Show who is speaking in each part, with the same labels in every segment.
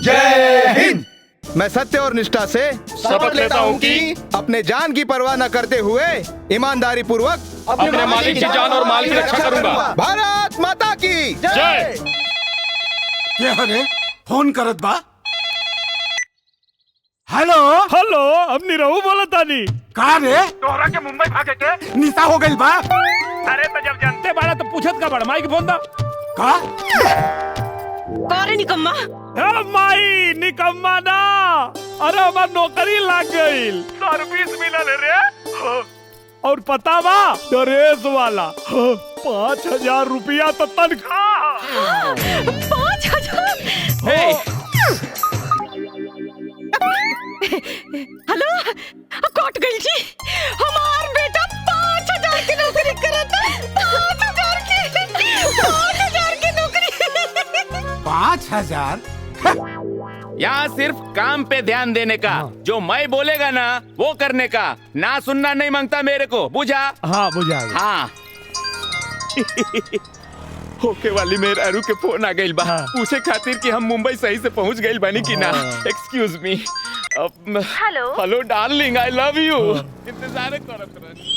Speaker 1: जय हिंद।
Speaker 2: मैं सत्य और निष्ठा से
Speaker 1: शपथ लेता हूँ कि
Speaker 2: अपने जान की परवाह न करते हुए ईमानदारी पूर्वक
Speaker 1: अपने मालिक की जान और माल की रक्षा करूंगा।
Speaker 2: भारत माता की
Speaker 1: जय।
Speaker 3: ये हरे फोन करत बा। हेलो
Speaker 4: हेलो, अब निरहू बोला तानी।
Speaker 3: का रे तोहरा के मुंबई भागे के निशा हो गइल बा।
Speaker 4: अरे तो जब जानते बारा तो पूछत का बड़ माई के फोन दा
Speaker 3: का
Speaker 5: रे निकम्मा।
Speaker 4: ए माई निकम्मा ना, अरे हमार नौकरी लग गईल, सर्विस मिलल रे। और पता बा ड्रेस वाला 5,000 रुपया तो तनख्वाह।
Speaker 5: 5,000? हेलो, कट गई जी। हमार बेटा 5,000 की नौकरी करता। 5,000 की नौकरी।
Speaker 3: 5,000?
Speaker 6: यहाँ सिर्फ काम पे ध्यान देने का, जो मैं बोलेगा ना वो करने का, ना सुनना नहीं मांगता मेरे को, बुझा?
Speaker 4: हाँ बुझा।
Speaker 6: हाँ। होके वाली मेरे अरु के फोन आ गइल बा, पूछे खातिर कि हम मुंबई सही से पहुंच गइल बानी कि ना। Excuse me.
Speaker 5: Hello.
Speaker 6: Hello darling, I love you. इंतजार करत रही।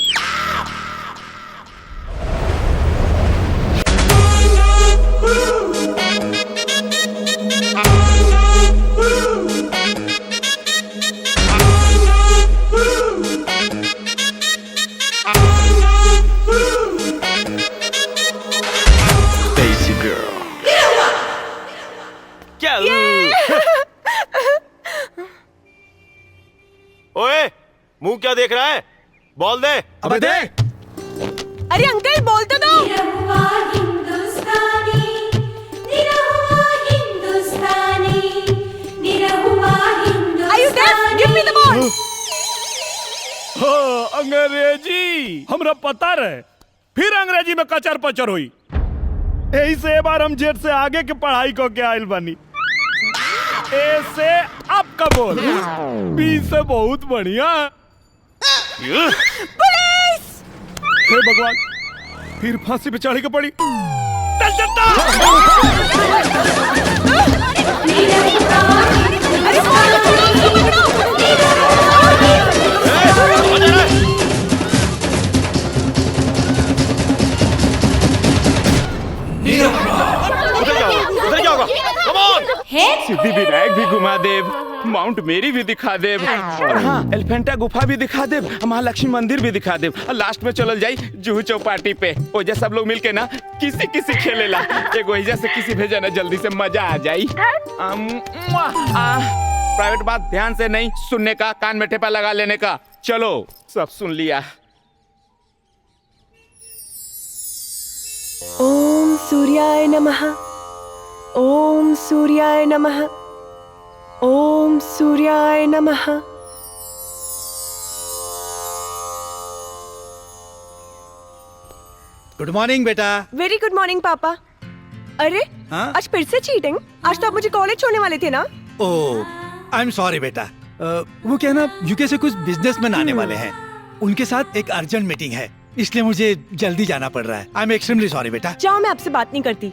Speaker 1: ओए, मुंह क्या देख रहा है? बोल दे।
Speaker 2: अबे दे।
Speaker 5: अरे अंकल बोल तो दो। Are you deaf? Give me the ball.
Speaker 4: अंग्रेजी हमरा पता रहे, फिर अंग्रेजी में कचर पचर हुई। यही से एक बार हम जेट से आगे के पढ़ाई को के आयल बनी। ए से आपका बोल, बी से बहुत बढ़िया।
Speaker 5: पुलिस!
Speaker 4: हे भगवान, फिर फांसी पे चढ़े के पड़ी। चल चलता।
Speaker 5: अरे पकड़ो।
Speaker 1: उधर क्या होगा? Come on!
Speaker 6: सिद्धि विनायक भी घुमा देव, माउंट मेरी भी दिखा देव, और हाँ एलिफेंटा गुफा भी दिखा देव, महालक्ष्मी मंदिर भी दिखा देव, और लास्ट में चलल जाई जुहू चौपाटी पे। ओजा सब लोग मिलके ना किसी किसी खेलेला, एगो एजा से किसी भेजा ना, जल्दी से मजा आ जाई। प्राइवेट बात ध्यान से नहीं सुनने का, कान में टेपा लगा लेने का। चलो सब सुन लिया।
Speaker 5: ओम सूर्याय नमः। ओम सूर्याय नमः। ओम सूर्याय नमः।
Speaker 7: गुड मॉर्निंग बेटा।
Speaker 5: वेरी गुड मॉर्निंग पापा। अरे
Speaker 7: हाँ?
Speaker 5: आज फिर से चीटिंग? आज तो आप मुझे कॉलेज छोड़ने वाले थे ना?
Speaker 7: ओह आई एम सॉरी बेटा। वो क्या ना, यूके से कुछ बिजनेसमैन आने वाले हैं, उनके साथ एक अर्जेंट मीटिंग है, इसलिए मुझे जल्दी जाना पड़ रहा है। आई एम एक्सट्रीमली सॉरी बेटा।
Speaker 5: जाओ, मैं आपसे बात नहीं करती।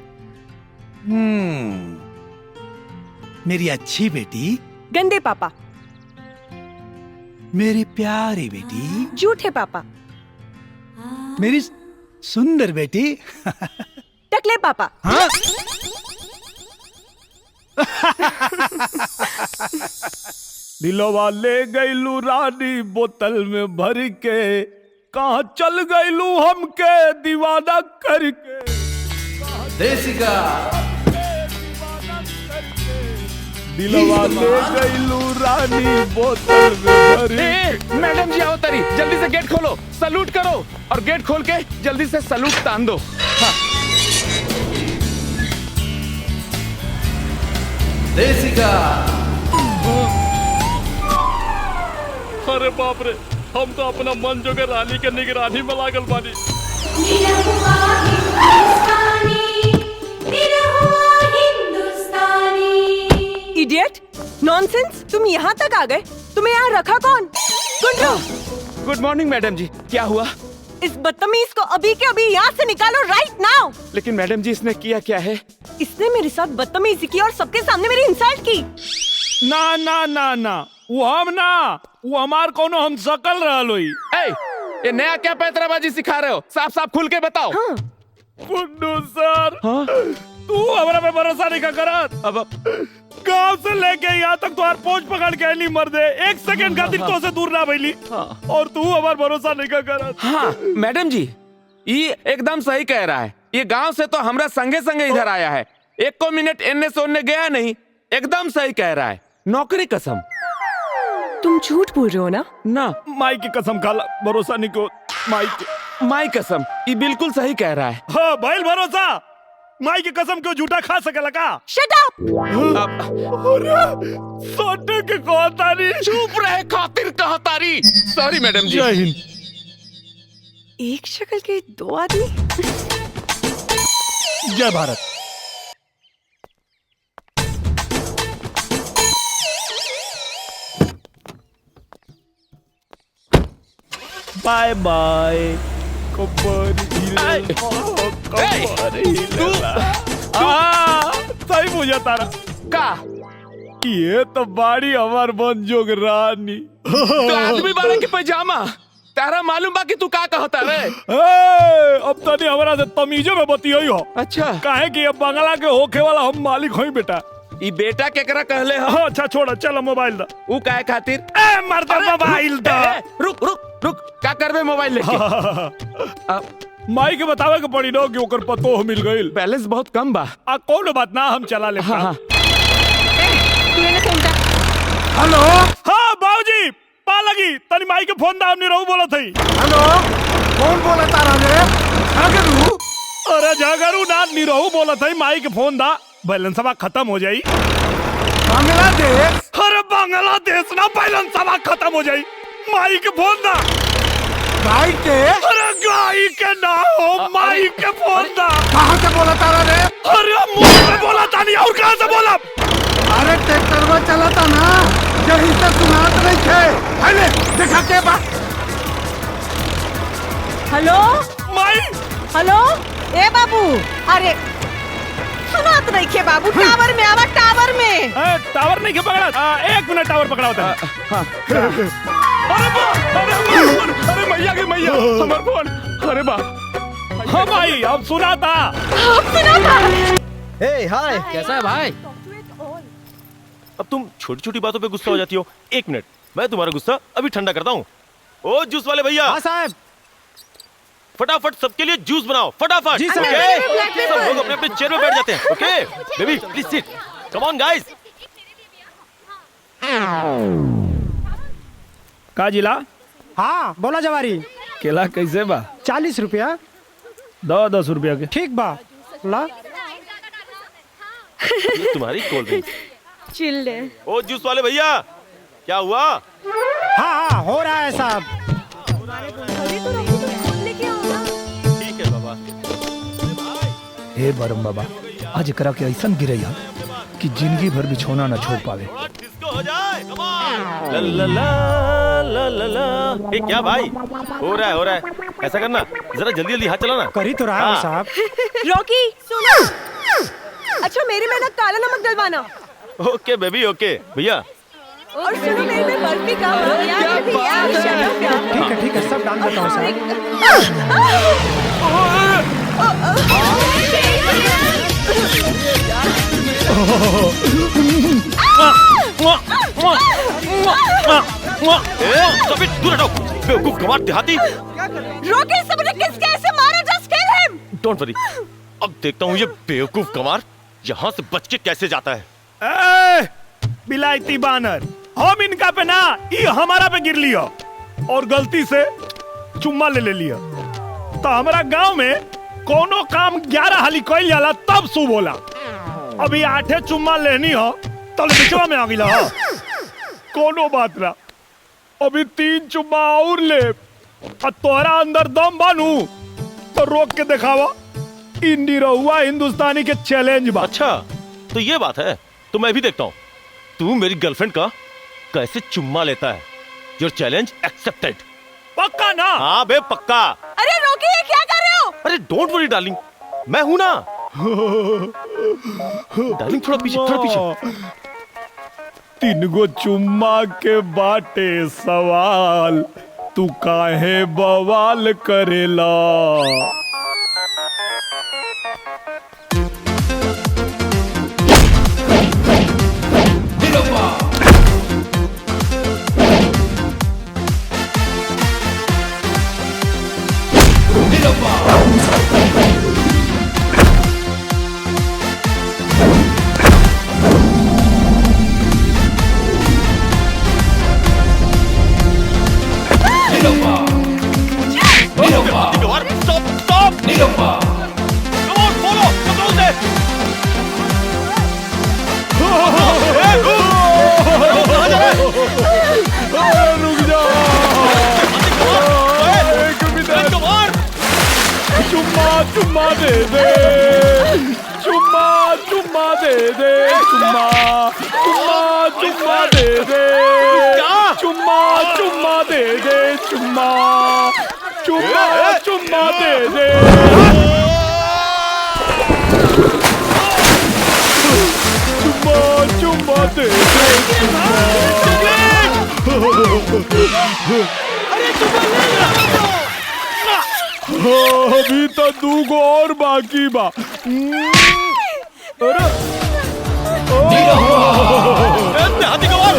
Speaker 7: मेरी अच्छी बेटी।
Speaker 5: गंदे पापा।
Speaker 7: मेरी प्यारी बेटी।
Speaker 5: झूठे पापा।
Speaker 7: मेरी सुंदर बेटी।
Speaker 5: टकले पापा।
Speaker 7: हाँ?
Speaker 4: दिलवा ले गईलू रानी बोतल में भर के, कहाँ चल गईलू हमके दीवाना करके।
Speaker 1: देसिका।
Speaker 4: दिलवा ले गईलू रानी बोतल में भर के।
Speaker 6: मैडम जी आओ तरी, जल्दी से गेट खोलो, सलूट करो, और गेट खोल के जल्दी से सलूट तान दो। हाँ।
Speaker 1: देसिका।
Speaker 4: अरे बाप रे, हम तो अपना मन जोगे रानी के निगरानी में लागल बानी।
Speaker 5: इडियट, नॉनसेंस, तुम यहाँ तक आ गए? तुम्हें यहाँ रखा कौन?
Speaker 6: गुड मॉर्निंग मैडम जी, क्या हुआ?
Speaker 5: इस बदतमीज को अभी के अभी यहाँ से निकालो, राइट नाउ।
Speaker 6: लेकिन मैडम जी इसने किया क्या है?
Speaker 5: इसने मेरे साथ बदतमीजी की और सबके सामने मेरी इंसल्ट की।
Speaker 4: ना ना ना ना वो हम ना, वो हमार कोनो हम सकल रहल होई।
Speaker 6: ए, ये नया क्या पैतराबाजी सिखा रहे हो? साफ साफ खुल के बताओ।
Speaker 4: गुड्डू सर, तू हमरा पे भरोसा नहीं करत।
Speaker 6: अब
Speaker 4: गांव से लेके यहाँ तक तुम्हार पोंछ पकड़ के नहीं मर दे, एक सेकंड खातिर तो से दूर ना भइली, और तू हमार भरोसा नहीं करत।
Speaker 6: हाँ मैडम जी, ये एकदम सही कह रहा है। ये गांव से तो हमरा संगे संगे इधर आया है, एक को मिनट एने सोने गया नहीं। एकदम सही कह रहा है, नौकरी कसम।
Speaker 5: तुम झूठ बोल रहे हो ना?
Speaker 4: ना माई की कसम खाला, भरोसा नहीं को
Speaker 6: माई कसम, ये बिल्कुल सही कह रहा है।
Speaker 4: हाँ भाई भरोसा, माई की कसम क्यों झूठा खा सकेला का?
Speaker 5: Shut up.
Speaker 4: अरे सोटे के कहतारी।
Speaker 6: चुप रहे खातिर कहतारी। सॉरी मैडम जी।
Speaker 4: जय हिंद।
Speaker 5: एक शक्ल के दो आदमी।
Speaker 4: जय भारत। By by. सही पूछा तारा
Speaker 6: का
Speaker 4: ये तो बाड़ी हमार बन जोग रानी।
Speaker 6: तो आदमी बाड़े के पैजामा तारा मालूम बा कि तू का कहता रे?
Speaker 4: अब तनी हमरा से तमीजे में बतियाई हो।
Speaker 6: अच्छा
Speaker 4: काहे कि अब बंगला के होखे वाला हम मालिक हई बेटा।
Speaker 6: ई बेटा केकरा कहले हो?
Speaker 4: हाँ, अच्छा छोड़, चल मोबाइल दा।
Speaker 6: ऊ काहे खातिर?
Speaker 4: ए मर्द मोबाइल दा।
Speaker 6: रुक रुक रुक, का करबे मोबाइल लेके?
Speaker 4: माई के बतावे के पड़ी ना कि ओकर पतो मिल गइल।
Speaker 6: बैलेंस बहुत कम बा।
Speaker 4: कोनो बात ना, हम चला ले।
Speaker 6: हाँ, हाँ।
Speaker 3: हेलो
Speaker 4: हाँ बाबूजी, पा लगी तनी माई के फोन दा, हमनी रहू बोला थई।
Speaker 3: हेलो, कौन बोला तारा रे? झागरू?
Speaker 4: अरे झागरू ना, निरहू बोला थई। माई के फोन दा, बैलेंस खत्म हो जाई।
Speaker 3: बांग्लादेश?
Speaker 4: अरे बांग्लादेश ना, बैलेंस खत्म हो जाई। माई के फोन दा।
Speaker 3: गाय के?
Speaker 4: अरे गाय के ना हो, माई के फोन दा।
Speaker 3: कहाँ से बोला तारा रे?
Speaker 4: अरे मुंह में बोला था नहीं, और कहाँ से बोला?
Speaker 3: अरे ट्रैक्टर में चला था ना, यही से सुनात नहीं थे। पहले देखा के बा।
Speaker 5: हेलो
Speaker 4: माई।
Speaker 5: हेलो, ए बाबू, अरे सुनात नहीं खे बाबू, टावर में आवा, टावर में।
Speaker 4: टावर नहीं के पकड़ा। एक मिनट, टावर पकड़ा होता है।
Speaker 6: हाँ। अरे मैया के मैया, हमार फोन। अरे बा।
Speaker 4: हाँ भाई, अब सुना था।
Speaker 5: अब सुना था।
Speaker 2: हे हाय,
Speaker 8: कैसा है भाई?
Speaker 1: अब तुम छोटी छोटी बातों पे गुस्सा हो जाती हो। एक मिनट, मैं तुम्हारा गुस्सा अभी ठंडा करता हूँ। ओ जूस वाले भैया,
Speaker 8: हाँ साहब।
Speaker 1: फटाफट सबके लिए जूस बनाओ, फटाफट।
Speaker 8: जी सर।
Speaker 1: ओके? सब लोग अपने अपने चेयर में बैठ जाते हैं। Okay baby, please sit. Come on guys.
Speaker 4: का जिला?
Speaker 8: हाँ बोला जवारी।
Speaker 4: केला कैसे बा?
Speaker 8: 40 रुपया।
Speaker 4: 10 रुपया के।
Speaker 8: ठीक बा ला।
Speaker 1: ये तुम्हारी कोल्ड ड्रिंक।
Speaker 5: चिल्ले।
Speaker 1: ओ जूस वाले भैया, क्या हुआ?
Speaker 8: हाँ हाँ हो रहा है साहब।
Speaker 1: ठीक है बाबा।
Speaker 9: हे बरम बाबा, आज करा के ऐसा गिरैया कि जिंदगी भर बिछौना न छोड़ पावे।
Speaker 1: थोड़ा डिस्को हो जाए। Come on. ला ला ला ला ला ला। ये क्या भाई? हो रहा है, हो रहा है। ऐसा करना, जरा जल्दी जल्दी हाथ चलाना।
Speaker 8: कर ही तो रहा है
Speaker 1: हाँ।
Speaker 8: साहब।
Speaker 5: रॉकी सुनो। अच्छा मेरे में ना काला नमक डलवाना।
Speaker 1: ओके बेबी, ओके भैया।
Speaker 5: और सुनो मेरे में बर्फी का।
Speaker 8: ठीक है सब डाल देता हूँ साहब।
Speaker 1: Stop it! दूर हटो, बेवकूफ गंवार देहाती।
Speaker 5: रॉकी सबने किसके ऐसे मारा? Just kill him.
Speaker 1: Don't worry, अब देखता हूँ ये बेवकूफ गंवार यहाँ से बच के कैसे जाता है।
Speaker 4: बिलायती बानर, हम इनका पे ना, ये हमारा पे गिर लिया और गलती से चुम्मा ले लिया। तो हमारा गांव में कोनो काम 11 हाली कोई जाला तब सु बोला। अभी 8 चुम्मा लेनी हो तो बिचवा में आ गिला हो। कोनो बात ना, अभी 3 चुम्मा और ले, और तोहरा अंदर दम बानू तो रोक के दिखावा। इंडी रहुआ हिंदुस्तानी के चैलेंज बा।
Speaker 1: अच्छा तो ये बात है, तो मैं भी देखता हूँ तू मेरी गर्लफ्रेंड का कैसे चुम्मा लेता है। Your challenge accepted.
Speaker 4: पक्का ना?
Speaker 1: हाँ बे पक्का।
Speaker 5: अरे रॉकी ये क्या कर रहे हो?
Speaker 1: अरे डोंट वरी डार्लिंग, मैं हूं ना। डार्लिंग थोड़ा पीछे, थोड़ा पीछे।
Speaker 4: तीन गो चुम्मा के बाटे सवाल, तू काहे बवाल करेला? चुम्मा दे दे, चुम्मा दे दे, चुम्मा दे दे, चुम्मा दे दे, चुम्मा दे दे। चुम्मा दे अभी तो 2 गो और बाकी बा। अरे हाथी गवार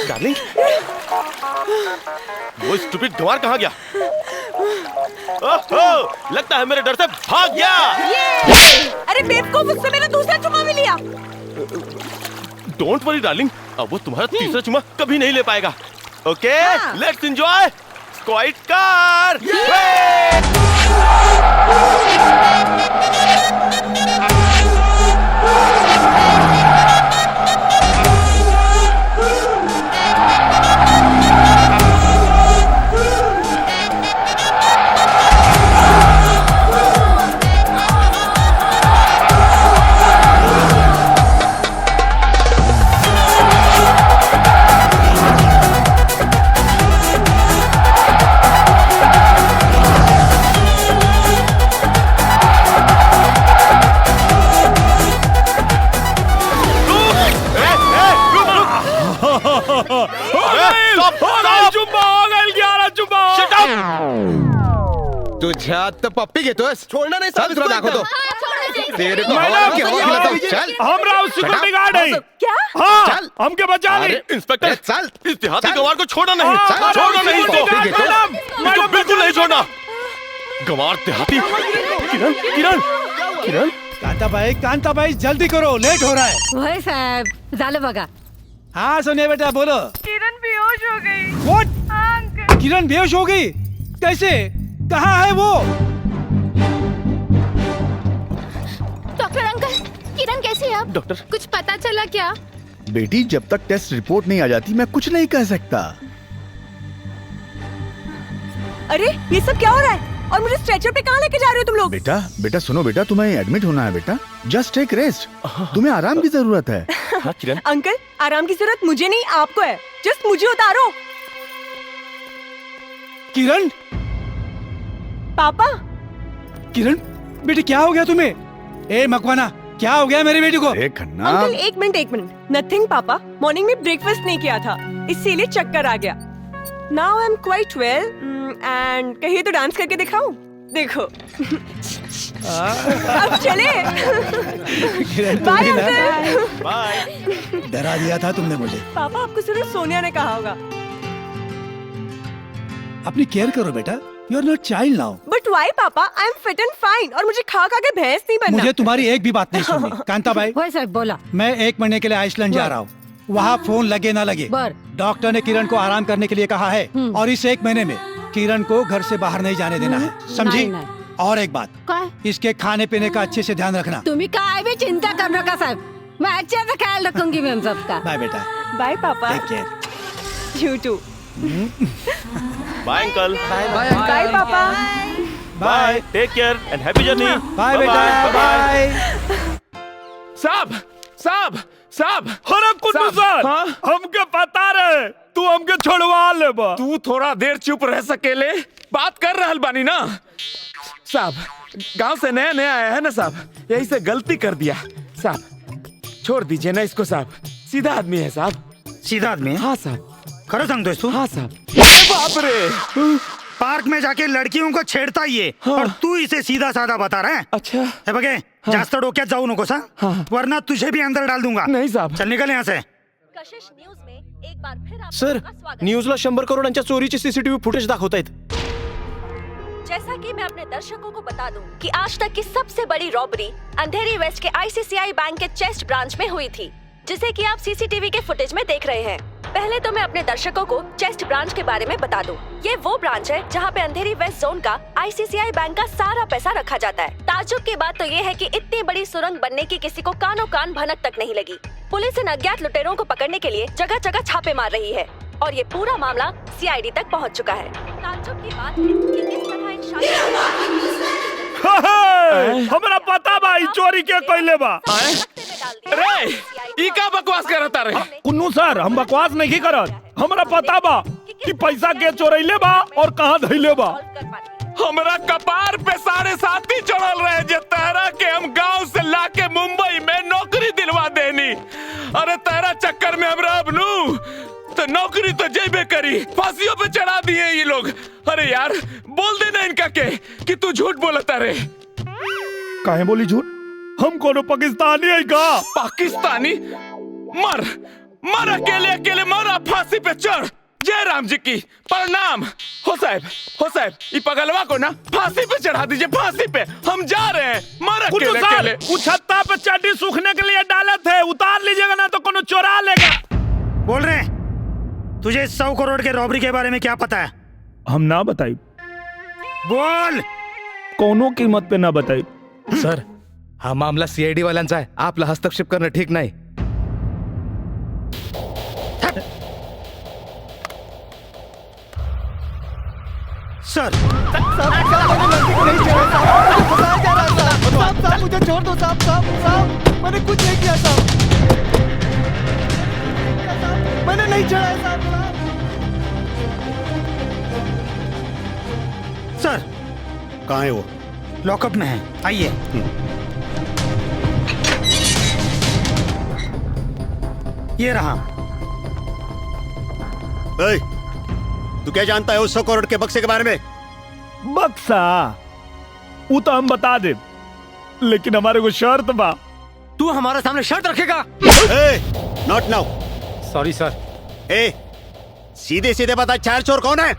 Speaker 4: डार्लिंग, वो स्टूपिड गंवार कहाँ गया? ओहो, लगता है मेरे डर से भाग गया।
Speaker 5: अरे बेवकूफ, उससे मैंने दूसरा चुम्मा भी लिया।
Speaker 1: डोंट वरी डार्लिंग, अब वो तुम्हारा तीसरा चुम्मा कभी नहीं ले पाएगा। ओके, लेट्स एंजॉय स्क्वाड कार।
Speaker 2: तुझ्या तो पप्पी घेतोस?
Speaker 1: छोड़ना नहीं
Speaker 2: चल तुला दाखवतो। तेरे को हवा
Speaker 4: मैडम,
Speaker 2: की हवा खिलाता हूँ। चल
Speaker 4: हमरा सिक्योरिटी गार्ड है।
Speaker 5: क्या?
Speaker 4: हाँ,
Speaker 2: चल।
Speaker 4: हमके बचा ले।
Speaker 1: इंस्पेक्टर,
Speaker 2: चल
Speaker 1: इस देहाती
Speaker 2: चल।
Speaker 1: गंवार को छोड़ना नहीं,
Speaker 4: हाँ,
Speaker 1: छोड़ना नहीं इसको।
Speaker 2: पप्पी घेतो।
Speaker 1: इसको बिल्कुल नहीं छोड़ना। गंवार देहाती। किरण, किरण, किरण।
Speaker 7: कांता भाई जल्दी करो, लेट हो रहा है।
Speaker 5: वही साहब, झालं बघा।
Speaker 7: हाँ सोनिया बेटा बोलो।
Speaker 5: किरण बेहोश हो गई।
Speaker 7: What? किरण बेहोश हो गई? कैसे? कहाँ है वो?
Speaker 10: डॉक्टर अंकल, किरण कैसी है आप?
Speaker 1: डॉक्टर,
Speaker 10: कुछ पता चला क्या?
Speaker 11: बेटी, जब तक टेस्ट रिपोर्ट नहीं आ जाती मैं कुछ नहीं कह सकता।
Speaker 5: अरे ये सब क्या हो रहा है? और मुझे स्ट्रेचर पे कहाँ लेके जा रहे हो तुम लोग?
Speaker 11: बेटा सुनो बेटा, तुम्हें एडमिट होना है बेटा। जस्ट टेक रेस्ट, तुम्हें आराम की जरूरत है।
Speaker 1: हाँ किरण।
Speaker 5: अंकल, आराम की जरूरत मुझे नहीं आपको है। जस्ट मुझे उतारो।
Speaker 7: किरण,
Speaker 5: पापा।
Speaker 7: किरण बेटी क्या हो गया तुम्हें? ए मकवाना, क्या हो गया मेरी बेटी को?
Speaker 11: खन्ना।
Speaker 5: अंकल एक मिनट। नथिंग पापा, मॉर्निंग में ब्रेकफास्ट नहीं किया था, इसीलिए चक्कर आ गया। Now I am quite well and कहिए तो डांस करके दिखाऊं? देखो। अब चले। Bye uncle.
Speaker 1: बाय।
Speaker 7: डरा दिया था तुमने मुझे।
Speaker 5: पापा आपको सिर्फ सोनिया ने कहा होगा।
Speaker 7: अपनी केयर करो बेटा, you are not child now.
Speaker 5: But why papa? I am fit and fine और मुझे खा खा के भैंस नहीं बनना।
Speaker 7: मुझे तुम्हारी एक भी बात नहीं सुननी। कांता भाई,
Speaker 12: साहब बोला,
Speaker 7: मैं 1 महीने के लिए आइसलैंड जा रहा हूँ। वहाँ फोन लगे ना लगे, डॉक्टर ने किरण को आराम करने के लिए कहा है और इस 1 महीने में किरण को घर से बाहर नहीं जाने देना है, समझी? और एक बात, इसके खाने पीने का अच्छे से ध्यान रखना।
Speaker 12: तुम्हें काय भी चिंता करने का साहब, मैं अच्छे से ख्याल रखूंगी मैम सबका।
Speaker 7: बाय बेटा।
Speaker 5: Bye papa.
Speaker 7: Take care.
Speaker 5: You too.
Speaker 1: Bye uncle.
Speaker 5: Bye papa.
Speaker 1: Bye. Take care and happy journey.
Speaker 7: Bye बेटा। बाय।
Speaker 6: साहब साहब साहब।
Speaker 4: अरे कुन्नू सर, हमके पता रहे तू हमके छोड़वा ले बा।
Speaker 6: तू थोड़ा देर चुप रह सकेले, बात कर रहल बानी ना। साहब गांव से नया नया आया है ना साहब, यही से गलती कर दिया साहब। छोड़ दीजिए ना इसको साहब, सीधा आदमी है साहब।
Speaker 8: सीधा आदमी?
Speaker 6: हाँ साहब।
Speaker 8: खरो संग दोस्तों?
Speaker 6: हाँ साहब। बाप रे,
Speaker 8: पार्क में जाके लड़कियों को छेड़ता ही है और तू इसे सीधा साधा बता रहा है।
Speaker 6: अच्छा
Speaker 8: हे बगे, जास्त डोक्यात जाऊ नको सा, वरना तुझे भी अंदर डाल दूंगा।
Speaker 6: नहीं साहब।
Speaker 8: चल निकल यहाँ से।
Speaker 5: कशिश न्यूज में एक बार फिर आपका
Speaker 1: सर,
Speaker 5: स्वागत है।
Speaker 1: न्यूजला 100 करोडांच्या चोरीचे सीसीटीव्ही फुटेज दाखवतायत।
Speaker 5: जैसा कि मैं अपने दर्शकों को बता दूं कि आज तक की सबसे बड़ी रॉबरी अंधेरी वेस्ट के आईसीआईसीआई बैंक के चेस्ट ब्रांच में हुई थी, जिसे कि आप सीसीटीवी के फुटेज में देख रहे हैं। पहले तो मैं अपने दर्शकों को चेस्ट ब्रांच के बारे में बता दूं। ये वो ब्रांच है जहां पे अंधेरी वेस्ट जोन का आईसीआईसीआई बैंक का सारा पैसा रखा जाता है। ताज्जुब की बात तो ये है कि इतनी बड़ी सुरंग बनने की किसी को कानों कान भनक तक नहीं लगी। पुलिस इन अज्ञात लुटेरों को पकड़ने के लिए जगह जगह छापे मार रही है और ये पूरा मामला सीआईडी तक पहुंच चुका है। ताज्जुब की बात है कि किस तरह इन
Speaker 4: हमरा पता बा ई चोरी के कइले बा।
Speaker 6: रे, ई का बकवास करता रे?
Speaker 4: कुन्नू सर, हम बकवास नहीं करत। हमरा पता बा कि पैसा के चोरैले बा और कहां धइले बा।
Speaker 6: हमरा कपार पे 7.5 चढ़ल रहे जे तेरा के हम गांव से लाके मुंबई में नौकरी दिलवा देनी। अरे तेरा चक्कर में हमरा अब नू तो नौकरी तो जेबे करी, फांसियों पे चढ़ा दिए ये लोग। अरे यार बोल देना इनका के कि तू झूठ बोलता रे।
Speaker 4: काहे बोली झूठ? हम कोनो पाकिस्तानी है का?
Speaker 6: पाकिस्तानी? मर मर, अकेले अकेले मर, फांसी पे चढ़। जय राम जी की प्रणाम। हो साहब ई पगलवा को ना फांसी पे चढ़ा दीजिए, फांसी पे। हम जा रहे हैं, मर अकेले अकेले।
Speaker 4: छत्ता पे चड्डी सूखने के लिए डाले थे, उतार लीजिएगा ना तो कोनो चोरा लेगा।
Speaker 8: बोल रहे, तुझे 100 करोड़ के रॉबरी के बारे में क्या पता है?
Speaker 4: हम ना बताई।
Speaker 8: बोल।
Speaker 4: कोनो कीमत पे ना बताई।
Speaker 13: सर, हा मामला सीआयडी वाल्यांचा आहे, आपला हस्तक्षेप करणं ठीक नाही।
Speaker 8: सर
Speaker 3: साहब मुझे छोड़ दो साहब, मैंने कुछ नहीं किया साहब, मैंने नहीं चढ़ाया साहब।
Speaker 8: सर
Speaker 2: कहाँ है वो?
Speaker 8: लॉकअप में है, आइए। ये रहा।
Speaker 2: ए, तू क्या जानता है उस 100 करोड़ के बक्से के बारे में?
Speaker 4: बक्सा वो तो हम बता दे, लेकिन हमारे को शर्त बा।
Speaker 13: तू हमारे सामने शर्त रखेगा?
Speaker 2: Not now.
Speaker 13: सॉरी सर।
Speaker 2: सीधे सीधे बता, चार चोर कौन है?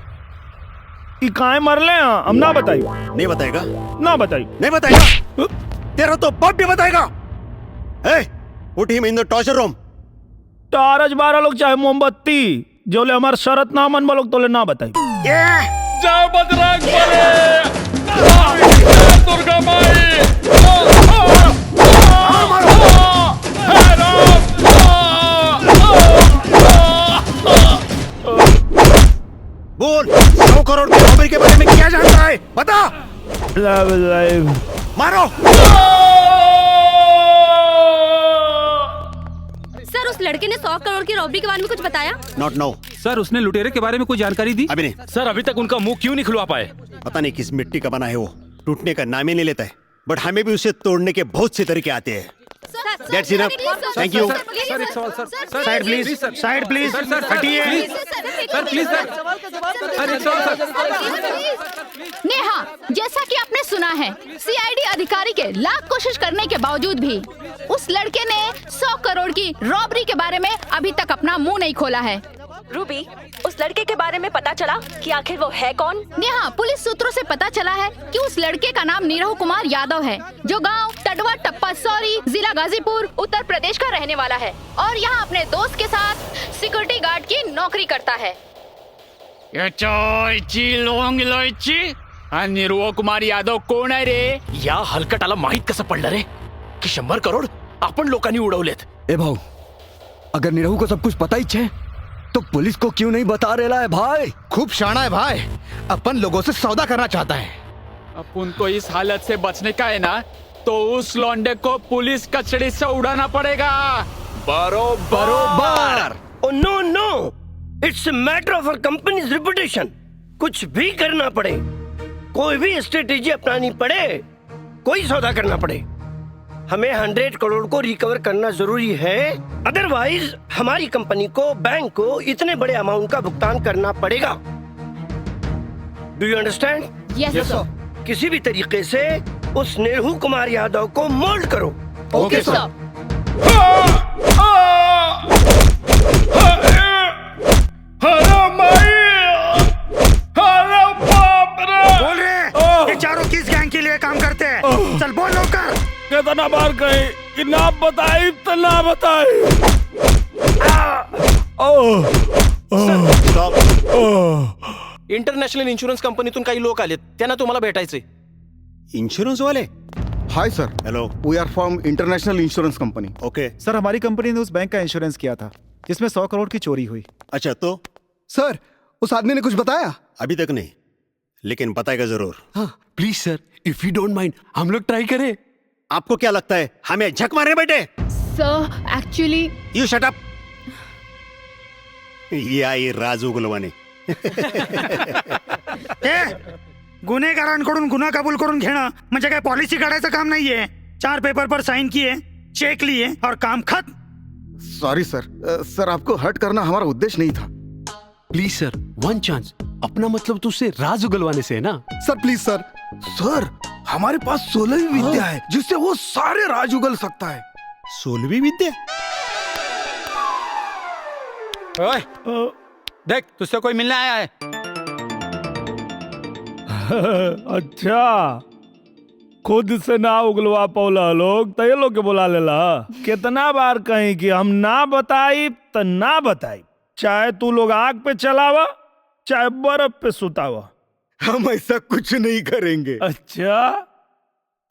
Speaker 4: काहे मरले हैं? हम ना बताई।
Speaker 2: नहीं बताएगा?
Speaker 4: ना बताई।
Speaker 2: नहीं बताएगा? तेरा तो बाप भी बताएगा। पुट him in the torture room.
Speaker 4: टारज 12 लोग चाहे मोमबत्ती, जो ले हमार शरत ना मन लोग तो ले ना बताई।
Speaker 6: जय बजरंग बली, दुर्गा माई।
Speaker 2: बोल, 100 करोड़ की रॉबरी के बारे में क्या जानता है? बता। मारो।
Speaker 10: सर, उस लड़के ने 100 करोड़ की रॉबरी के बारे में कुछ बताया?
Speaker 2: Not know.
Speaker 13: सर, उसने लुटेरे के बारे में कोई जानकारी दी?
Speaker 2: अभी नहीं।
Speaker 13: सर, अभी तक उनका मुंह क्यों नहीं खुलवा पाए?
Speaker 2: पता नहीं किस मिट्टी का बना है वो, टूटने का नाम ही नहीं लेता है। बट हमें भी उसे तोड़ने के बहुत से तरीके आते हैं। That's enough thank you
Speaker 13: sir it's all sir
Speaker 8: side please side please हटिए
Speaker 13: sir please sir it's all sir
Speaker 10: Neha, जैसा कि आपने सुना है, सीआईडी अधिकारी के लाख कोशिश करने के बावजूद भी उस लड़के ने 100 करोड़ की रॉबरी के बारे में अभी तक अपना मुंह नहीं खोला है।
Speaker 5: रूबी, उस लड़के के बारे में पता चला कि आखिर वो है कौन?
Speaker 10: नेहा, पुलिस सूत्रों से पता चला है कि उस लड़के का नाम नीरव कुमार यादव है, जो गांव टडवा टप्पा सौरी, जिला गाजीपुर, उत्तर प्रदेश का रहने वाला है और यहाँ अपने दोस्त के साथ सिक्योरिटी गार्ड की नौकरी करता है।
Speaker 6: नीरव कुमार यादव कोण आहे रे?
Speaker 1: या हलकटाला माहित कसं पडलं रे की 100 करोड आपण लोकांनी उडवलेत?
Speaker 2: ए भाऊ, अगर निरहू को सब कुछ पता ही है तो पुलिस को क्यों नहीं बता रहा है भाई?
Speaker 13: खूब शाना है भाई, अपन लोगों से सौदा करना चाहता है।
Speaker 6: अपन को इस हालत से बचने का है ना, तो उस लौंडे को पुलिस कचड़ी से उड़ाना पड़ेगा।
Speaker 2: बरोबर।
Speaker 14: Oh no no, it's a matter of our company's reputation. कुछ भी करना पड़े, कोई भी स्ट्रेटेजी अपनानी पड़े, कोई सौदा करना पड़े, हमें 100 करोड़ को रिकवर करना जरूरी है। अदरवाइज हमारी कंपनी को बैंक को इतने बड़े अमाउंट का भुगतान करना पड़ेगा। Do you understand?
Speaker 10: यस सर।
Speaker 14: किसी भी तरीके से उस नीरहू कुमार यादव को मोल्ड करो।
Speaker 10: ओके सर।
Speaker 8: बोल रहे ये चारों किस गैंग के लिए काम करते हैं? चल बोल नौकर।
Speaker 4: कितना बार कहे कि ना बताई तो ना बताई।
Speaker 1: इंटरनॅशनल इन्शुरन्स कंपनीतून काही लोक आलेत, त्यांना तुम्हाला भेटायचे।
Speaker 2: इंश्योरेंस वाले?
Speaker 11: Hi sir,
Speaker 2: hello,
Speaker 11: we are from international insurance company.
Speaker 2: Okay
Speaker 9: sir, हमारी कंपनी ने उस बैंक का इंश्योरेंस किया था जिसमें 100 करोड़ की चोरी हुई।
Speaker 2: अच्छा, तो
Speaker 11: सर उस आदमी ने कुछ बताया?
Speaker 2: अभी तक नहीं, लेकिन बताएगा जरूर।
Speaker 15: Please sir, if you don't mind, हम लोग ट्राई करें।
Speaker 2: आपको क्या लगता है हमें झक मारे बेटे?
Speaker 10: सर एक्चुअली
Speaker 2: यू शट अप। ये आई राज उगलवाने।
Speaker 8: गुन्हेगारांकडून गुन्हा कबूल करून घेणं म्हणजे काय पॉलिसी काढायचं काम नाहीये। 4 पेपर पर साइन किए, चेक लिए और काम खत्म।
Speaker 11: सॉरी सर, सर आपको हर्ट करना हमारा उद्देश्य नहीं था।
Speaker 15: Please sir, one chance. अपना मतलब तुझसे राज उगलवाने से है ना?
Speaker 11: सर प्लीज सर। सर हमारे पास 16वीं विद्या है जिससे वो सारे राज उगल सकता है।
Speaker 2: 16वीं विद्या?
Speaker 6: ओए, देख तुझसे कोई मिलने आया है।
Speaker 4: अच्छा, खुद से ना उगलवा पौला लोग तो ये लोग के बुला लेला। कितना बार कहीं कि हम ना बताई तो ना बताई, चाहे तू लोग आग पे चलावा चाहे बर्फ पे सुतावा।
Speaker 11: हम ऐसा कुछ नहीं करेंगे।
Speaker 4: अच्छा,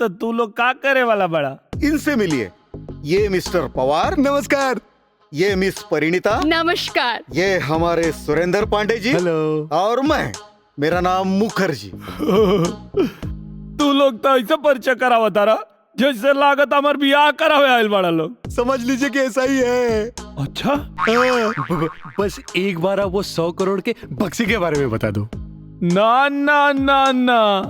Speaker 4: तो तू लोग क्या करे वाला बड़ा?
Speaker 11: इनसे मिलिए, ये मिस्टर पवार। नमस्कार। ये मिस परिणीता।
Speaker 10: नमस्कार।
Speaker 11: ये हमारे सुरेंद्र पांडे जी।
Speaker 9: हेलो।
Speaker 11: और मैं, मेरा नाम मुखर्जी।
Speaker 4: तू लोग तो ऐसा परिचय करावा तारा जैसे लागत हमार बियाह करावे आयल बड़ा लोग।
Speaker 11: समझ लीजिए कि ऐसा ही है।
Speaker 4: अच्छा,
Speaker 15: बस एक बार आप वो 100 करोड़ के बक्से के बारे में बता दो।
Speaker 4: ना ना ना ना,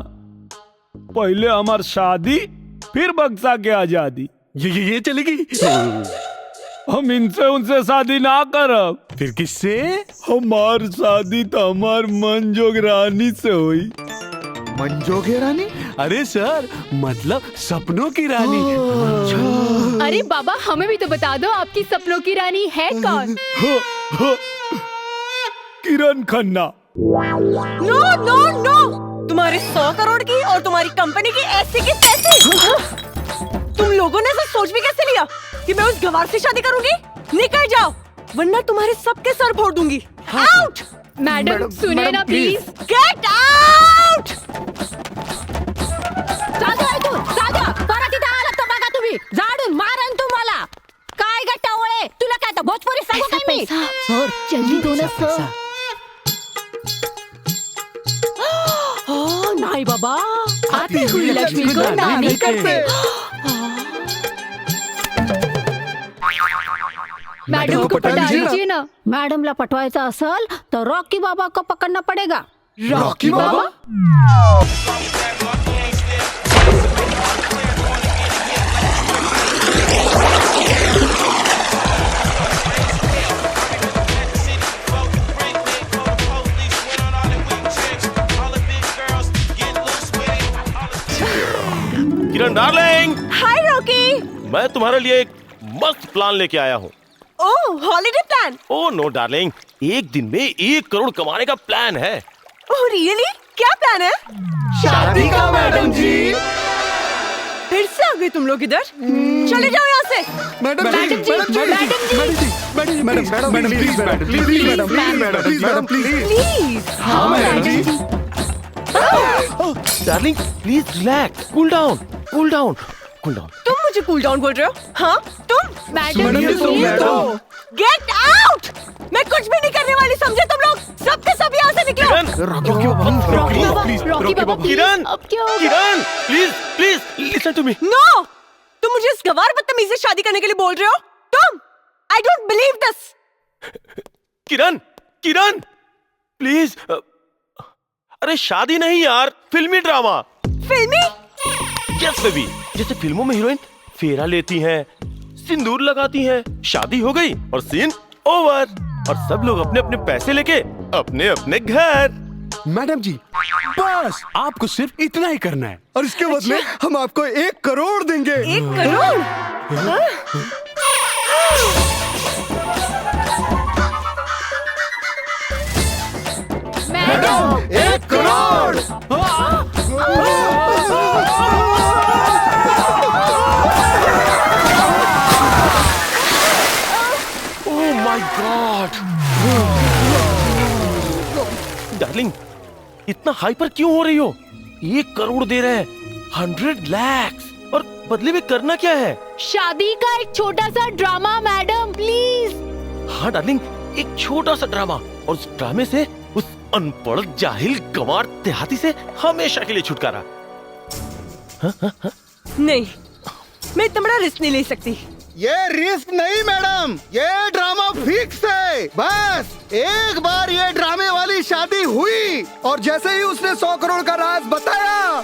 Speaker 4: पहले हमार शादी फिर बक्सा के आजादी।
Speaker 15: ये चलेगी?
Speaker 4: हम इनसे उनसे शादी ना करब।
Speaker 15: फिर किससे?
Speaker 4: हमार शादी तो हमार मनजोग रानी से हुई।
Speaker 11: मंजोगे रानी?
Speaker 15: अरे सर, मतलब सपनों की रानी।
Speaker 10: अरे बाबा, हमें भी तो बता दो आपकी सपनों की रानी है कौन?
Speaker 4: किरण खन्ना।
Speaker 5: नो नो नो, तुम्हारी 100 करोड़ की और तुम्हारी कंपनी की ऐसी की तैसी। तुम लोगों ने ऐसा सोच भी कैसे लिया कि मैं उस गवार से शादी करूंगी? निकल जाओ, वरना तुम्हारे सबके सर फोड़ दूंगी। आउट!
Speaker 10: मैडम सुनिए ना प्लीज।
Speaker 5: Get out!
Speaker 12: परत इथं आलात तर बघा तुम्ही, झाडून मारन तुम्हाला। काय गट्टावळे, तुला काय तर भोजपुरी सांगू काय मी?
Speaker 10: सर जल्दी दो ना सर।
Speaker 5: नहीं बाबा,
Speaker 10: आती हुई लक्ष्मी को ना नहीं करते। मैडम को पटा दीजिए ना।
Speaker 12: मैडमला पटवायचं असेल तर रॉकी बाबा को पकडना पडेगा।
Speaker 10: रॉकी बाबा?
Speaker 1: मैं तुम्हारे लिए एक मस्त प्लान लेके आया हूँ।
Speaker 16: ओह, holiday plan.
Speaker 1: Oh no darling, एक दिन में 1 करोड़ कमाने का प्लान है।
Speaker 16: Oh really? क्या प्लान है?
Speaker 3: शादी का मैडम जी।
Speaker 16: फिर से आ गए तुम लोग इधर? चले जाओ यहाँ से।
Speaker 3: मैडम जी, मैडम
Speaker 16: प्लीज।
Speaker 3: हाँ मैडम जी।
Speaker 1: Darling please relax, cool down, cool down, cool down.
Speaker 16: तुम मुझे कूल डाउन बोल रहे हो? हाँ तुम?
Speaker 3: मैडम जी, मैडम।
Speaker 16: Get out. मैं कुछ भी नहीं करने वाली, समझे तुम लोग? सब के सब यहाँ से निकलो।
Speaker 1: Kiran, Kiran, please please listen to me.
Speaker 16: No, तुम मुझे इस गवार बदतमीज से शादी करने के लिए बोल रहे हो? तुम? I don't believe this.
Speaker 1: Kiran, Kiran, please. अरे शादी नहीं यार, फिल्मी ड्रामा।
Speaker 16: फिल्मी?
Speaker 1: यस बेबी, जैसे फिल्मों में हीरोइन फेरा लेती हैं, सिंदूर लगाती हैं, शादी हो गई और सीन ओवर, और सब लोग अपने अपने पैसे लेके अपने अपने घर।
Speaker 15: मैडम जी, बस आपको सिर्फ इतना ही करना है और इसके बदले हम आपको 1 करोड़ देंगे।
Speaker 16: 1 crore?
Speaker 3: Madam 1 crore.
Speaker 1: Oh my God. Darling, इतना हाइपर क्यों हो रही हो? 1 करोड़ दे रहे हैं, 100 लाख, और बदले में करना क्या है?
Speaker 10: शादी का एक छोटा सा ड्रामा मैडम, प्लीज।
Speaker 1: हाँ डार्लिंग, एक छोटा सा ड्रामा, और उस ड्रामे से उस अनपढ़ जाहिल गंवार देहाती से हमेशा के लिए छुटकारा।
Speaker 16: नहीं, मैं इतना बड़ा रिस्क नहीं ले सकती।
Speaker 11: ये रिस्क नहीं मैडम, ये ड्रामा फिक्स है। बस एक बार ये ड्रामे वाली शादी हुई और जैसे ही उसने 100 करोड़ का राज बताया,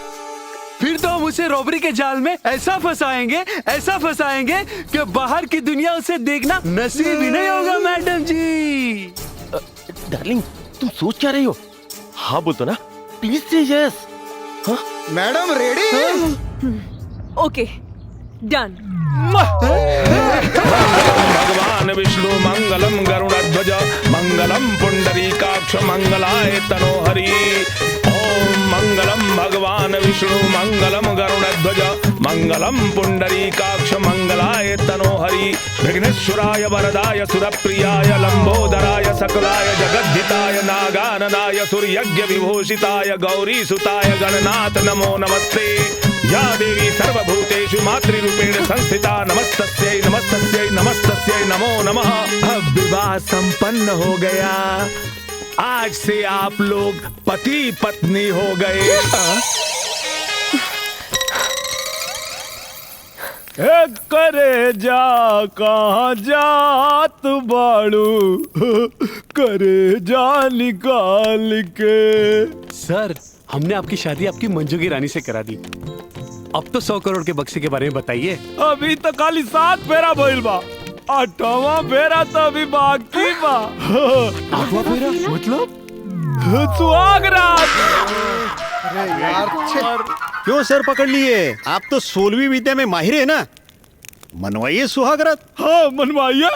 Speaker 15: फिर तो हम उसे रॉबरी के जाल में ऐसा फंसाएंगे कि बाहर की दुनिया उसे देखना नसीब ही नहीं होगा मैडम जी।
Speaker 1: डार्लिंग, तुम सोच क्या रही हो? हाँ बोल तो ना, प्लीज से यस। हाँ
Speaker 11: मैडम रेडी?
Speaker 16: ओके डन।
Speaker 6: भगवान विष्णु मंगलम गरुड़ध्वज मंगलम पुंडरीकाक्ष मंगलाय तनोहरि। ओम मंगलम भगवान विष्णु मंगलम गरुड़ध्वज मंगलम पुंडरीकाक्ष मंगलाय तनोहरि। विघ्नेश्वराय वरदाय सुरप्रियाय लंबोदराय सकलाय जगद्धिताय नागाननाय सूर्यज्ञ विभूषिताय गौरीसुताय गणनाथ नमो नमस्ते। या देवी सर्वभूतेषु मातृरूपेण संस्थिता नमस्तस्यै नमस्तस्यै नमस्तस्यै नमो नमः। अब विवाह संपन्न हो गया, आज से आप लोग पति पत्नी हो गए।
Speaker 4: करे जा कहाँ जात बाड़ू, करे जा निकाल के।
Speaker 15: सर, हमने आपकी शादी आपकी मंजू की रानी से करा दी। अब तो 100 करोड़ के बक्से के बारे में बताइए।
Speaker 4: अभी तो खाली 7 फेरा भइल बा, 8वां फेरा तो अभी बाकी बा।
Speaker 15: 8वां फेरा मतलब?
Speaker 4: सुहाग रात।
Speaker 2: अरे यार, क्यों सर पकड़ लिए? आप तो 16वीं विद्या में माहिर है ना, मनवाइए सुहाग रात।
Speaker 4: हाँ मनवाइए।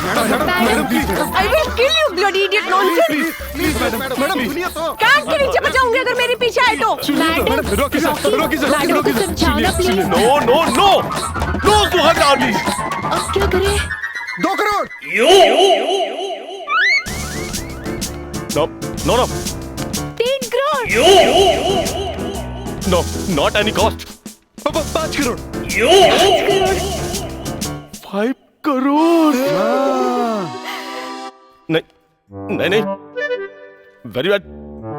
Speaker 16: I will kill you, bloody idiot nonsense.
Speaker 11: Madam सुनिए तो।
Speaker 16: कार के नीचे बचाऊंगी अगर मेरे पीछे आए तो।
Speaker 15: रोकी सर।
Speaker 1: नो नो नो नो सुहाग रात।
Speaker 10: अब क्या करें?
Speaker 11: 2 crore.
Speaker 1: No no no
Speaker 10: 3 crore.
Speaker 1: No not any cost.
Speaker 15: 5 crore.
Speaker 1: 5 crore. नहीं नहीं, वेरी बैड,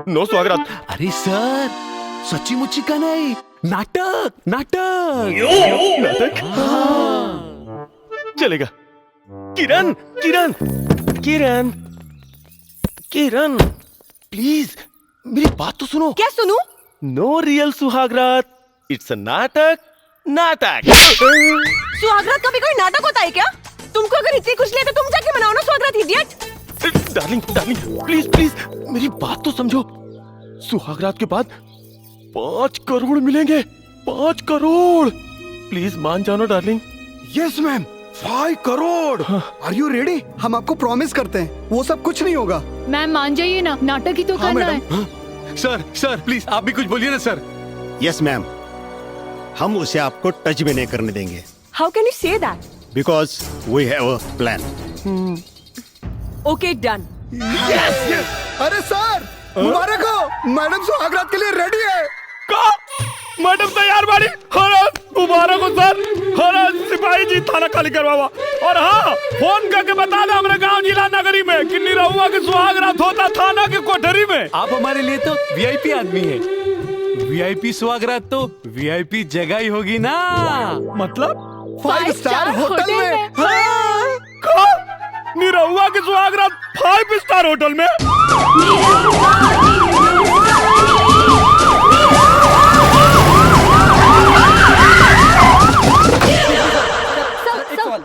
Speaker 1: नो स्वागत।
Speaker 15: अरे सर, सच्ची मुच्ची का नहीं, नाटक नाटक
Speaker 1: नाटक। चलेगा। किरण किरण किरण किरण, प्लीज मेरी बात तो सुनो।
Speaker 16: क्या सुनूं?
Speaker 1: नो रियल सुहागरात, इट्स अ नाटक। नाटक।
Speaker 16: सुहागरात का भी कोई नाटक होता है क्या? तुमको अगर इतनी खुशी है तो तुम जाके मनाओ ना सुहागरात, idiot.
Speaker 1: Darling darling, please please मेरी बात तो समझो। सुहागरात के बाद 5 करोड़ मिलेंगे। 5 करोड़। प्लीज मान जाओ ना darling.
Speaker 11: Yes ma'am, 5 crore. Are you ready? हम आपको प्रॉमिस करते हैं वो सब कुछ नहीं होगा।
Speaker 10: मैम मान जाइए ना, नाटक ही तो करना है।
Speaker 15: सर सर प्लीज आप भी कुछ बोलिए ना सर।
Speaker 2: यस मैम, हम उसे आपको टच भी नहीं करने देंगे।
Speaker 16: How can you say that?
Speaker 2: Because we have a plan.
Speaker 16: Okay done.
Speaker 11: अरे सर मुबारक हो, मैडम सुहागरात के लिए रेडी है।
Speaker 4: मैडम तैयार बाड़ी। मुबारक हो सर। सिपाही जी थाना खाली करवावा। और हाँ, फोन करके बता दे हमारे गांव जिला नगरी में किन्नी रहुआ के सुहागरात होता थाना के कोठरी में।
Speaker 15: आप हमारे लिए तो वीआईपी आदमी है। वीआईपी सुहागरात तो वीआईपी जगह ही होगी ना।
Speaker 4: मतलब
Speaker 11: 5 स्टार होटल में।
Speaker 4: निरहुआ के सुहागरात 5 स्टार होटल में।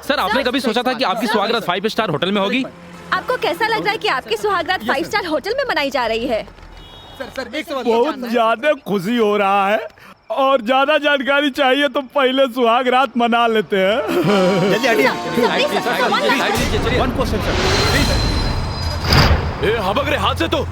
Speaker 13: सर आपने कभी सोचा था कि आपकी सुहागरात 5 स्टार होटल में होगी?
Speaker 5: आपको कैसा लग रहा है कि आपकी सुहागरात 5 स्टार होटल में मनाई जा रही है?
Speaker 4: बहुत ज्यादा खुशी हो रहा है और ज्यादा जानकारी चाहिए तो पहले सुहागरात मना लेते हैं।
Speaker 2: जल्दी हटिए।
Speaker 1: हबक रे हाथ से तो।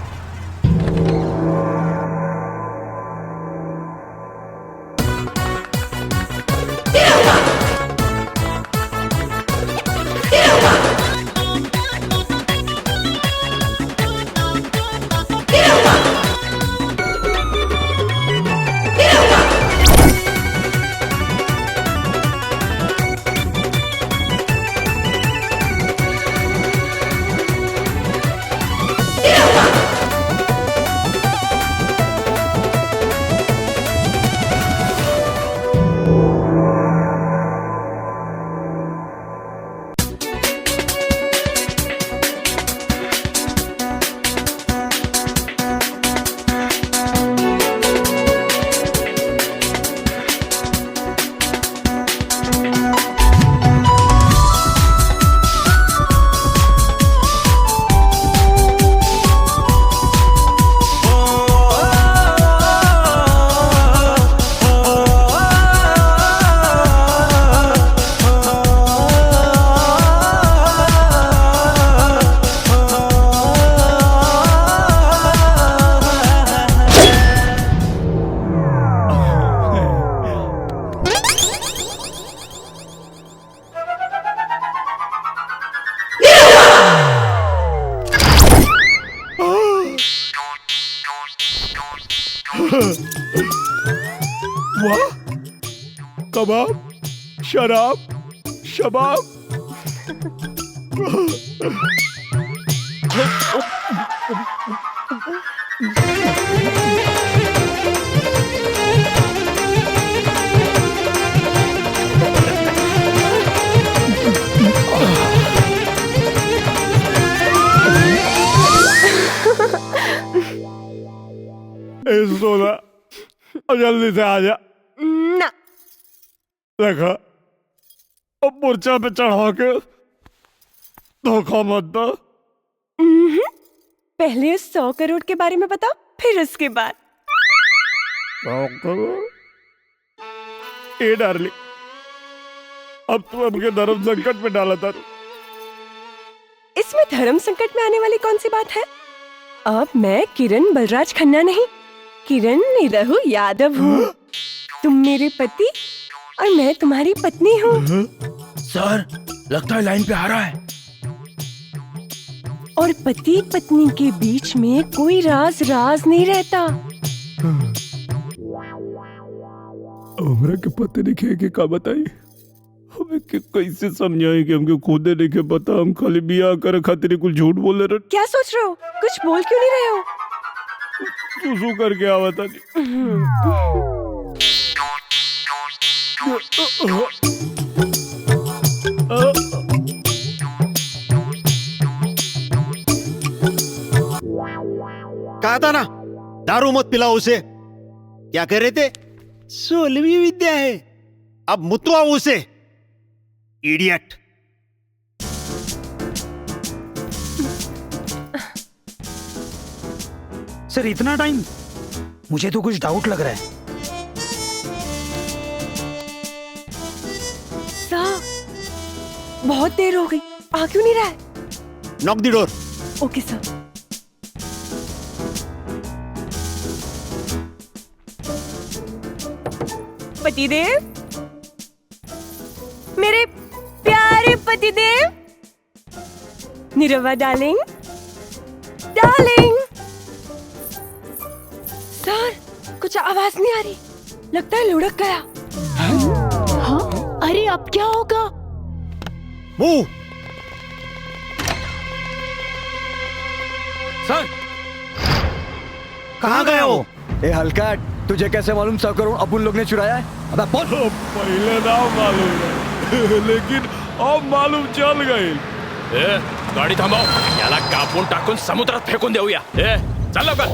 Speaker 4: वाह, कबाब, शराब, शबाब। सोना जल्दी से आ जा
Speaker 16: ना।
Speaker 4: देखा, अब मूर्छा पे चढ़ा के धोखा मत दो।
Speaker 16: पहले 100 करोड़ के बारे में बताओ, फिर उसके बाद।
Speaker 4: 100 करोड़? ए डार्लिंग, अब तू हमके धर्म संकट में डाला था।
Speaker 16: इसमें धर्म संकट में आने वाली कौन सी बात है? अब मैं किरण बलराज खन्ना नहीं, किरण निरहु यादव हूँ। तुम मेरे पति और मैं तुम्हारी पत्नी हूँ।
Speaker 1: सर, लगता है लाइन पे आ रहा है।
Speaker 16: और पति पत्नी के बीच में कोई राज नहीं रहता।
Speaker 4: हमरा के पते नहीं के का बताई, हमें के कैसे समझाई कि हमके खुद नहीं के पता। हम खाली बियाह करे खातिर कुछ झूठ बोले रहे।
Speaker 16: क्या सोच रहे हो? कुछ बोल क्यों नहीं रहे हो?
Speaker 4: सुसु करके आवता
Speaker 2: कहा था ना, दारू मत पिलाओ उसे। क्या कह रहे थे? 16वीं विद्या है, अब मुतवाओ उसे, इडियट।
Speaker 8: सर इतना टाइम? मुझे तो कुछ डाउट लग रहा है।
Speaker 16: बहुत देर हो गई, आ क्यों नहीं रहा है?
Speaker 2: नॉक द डोर।
Speaker 16: ओके सर। पतिदेव, मेरे प्यारे पतिदेव, निरवा डार्लिंग, डार्लिंग। सर, कुछ आवाज नहीं आ रही, लगता है लुढ़क गया।
Speaker 10: हाँ? अरे अब क्या होगा?
Speaker 2: मूव।
Speaker 13: सर
Speaker 2: कहाँ गए हो?
Speaker 17: ए हल्का, तुझे कैसे मालूम 100 करोड़ अपन लोग ने चुराया है? अबे बोल।
Speaker 4: पहले ना मालूम है, लेकिन अब मालूम चल गई।
Speaker 1: गाडी थांबव, याला कापून टाकून समुद्रात फेकून देऊया। चल लवकर।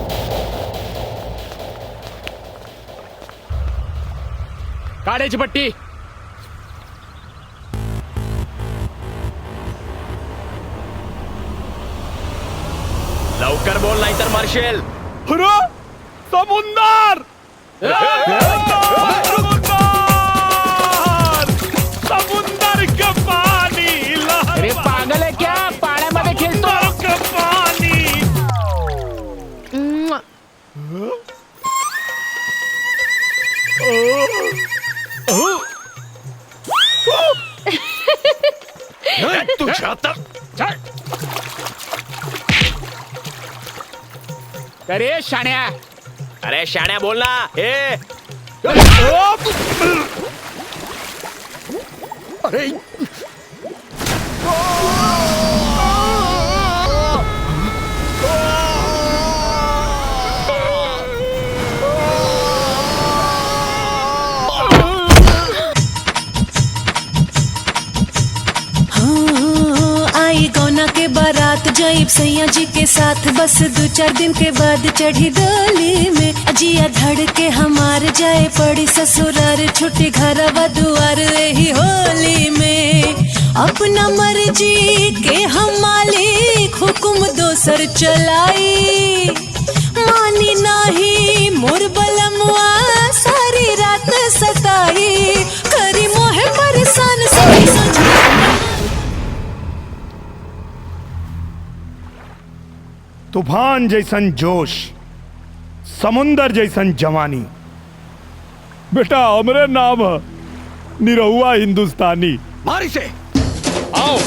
Speaker 6: काढायची पट्टी.
Speaker 1: लवकर बोल नाहीतर मार्शल.
Speaker 4: समुंदर! समुंदर के पाणी.
Speaker 6: अरे पागल है क्या? पाण्यामध्ये खेळतो.
Speaker 4: पाणी.
Speaker 1: तुझ्या आता.
Speaker 6: अरे शाण्या.
Speaker 1: अरे शाण्या बोल ना.
Speaker 2: अरे
Speaker 18: आई गौना के बारात जाइब सैया जी के साथ, बस 2-4 दिन के बाद चढ़ी डोली में। अजिया धड़ के हमार जाए पड़ी ससुरार, छुट्टी घरवा दुआर यही होली में। अपना मर्जी के हम मालिक, हुक्म दोसर चलाई। मानी नाही मोर बलमुआ, सारी रात सताई। करी मोहे परेशान सभी सोच।
Speaker 4: तूफान जैसन जोश, समुंदर जैसन जवानी। बेटा हमरे नाम है निरहुआ हिंदुस्तानी।
Speaker 2: मारी से
Speaker 4: आओ।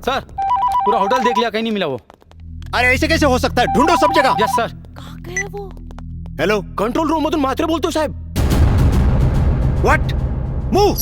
Speaker 13: सर पूरा होटल देख लिया, कहीं नहीं मिला वो।
Speaker 2: अरे ऐसे कैसे हो सकता है? ढूंढो सब जगह।
Speaker 13: यस सर।
Speaker 16: कहाँ गया वो?
Speaker 2: हेलो,
Speaker 1: कंट्रोल रूम मधून मात्रे बोलतो साहेब.
Speaker 2: व्हाट? मूव.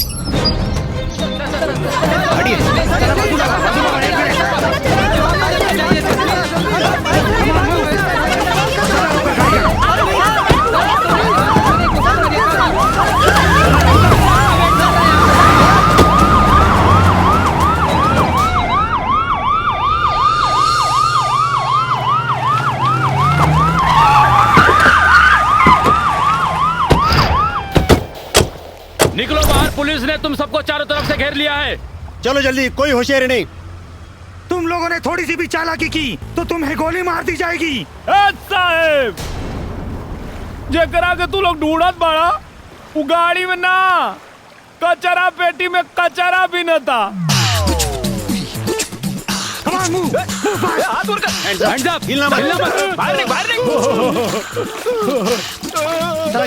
Speaker 6: निकलो बाहर, पुलिस ने तुम सबको चारों तरफ से घेर लिया है।
Speaker 2: चलो जल्दी, कोई होशियारी नहीं।
Speaker 8: तुम लोगों ने थोड़ी सी भी चालाकी की तो तुम्हें गोली मार दी जाएगी।
Speaker 4: साहेब, जेकरा के तू लोग ढूंढत बाड़ा, वो गाड़ी में ना, कचरा पेटी में कचरा भी न था।
Speaker 6: हाथ ऊपर कर। Hands up. हिलना मत। बाहर निकल।
Speaker 8: चला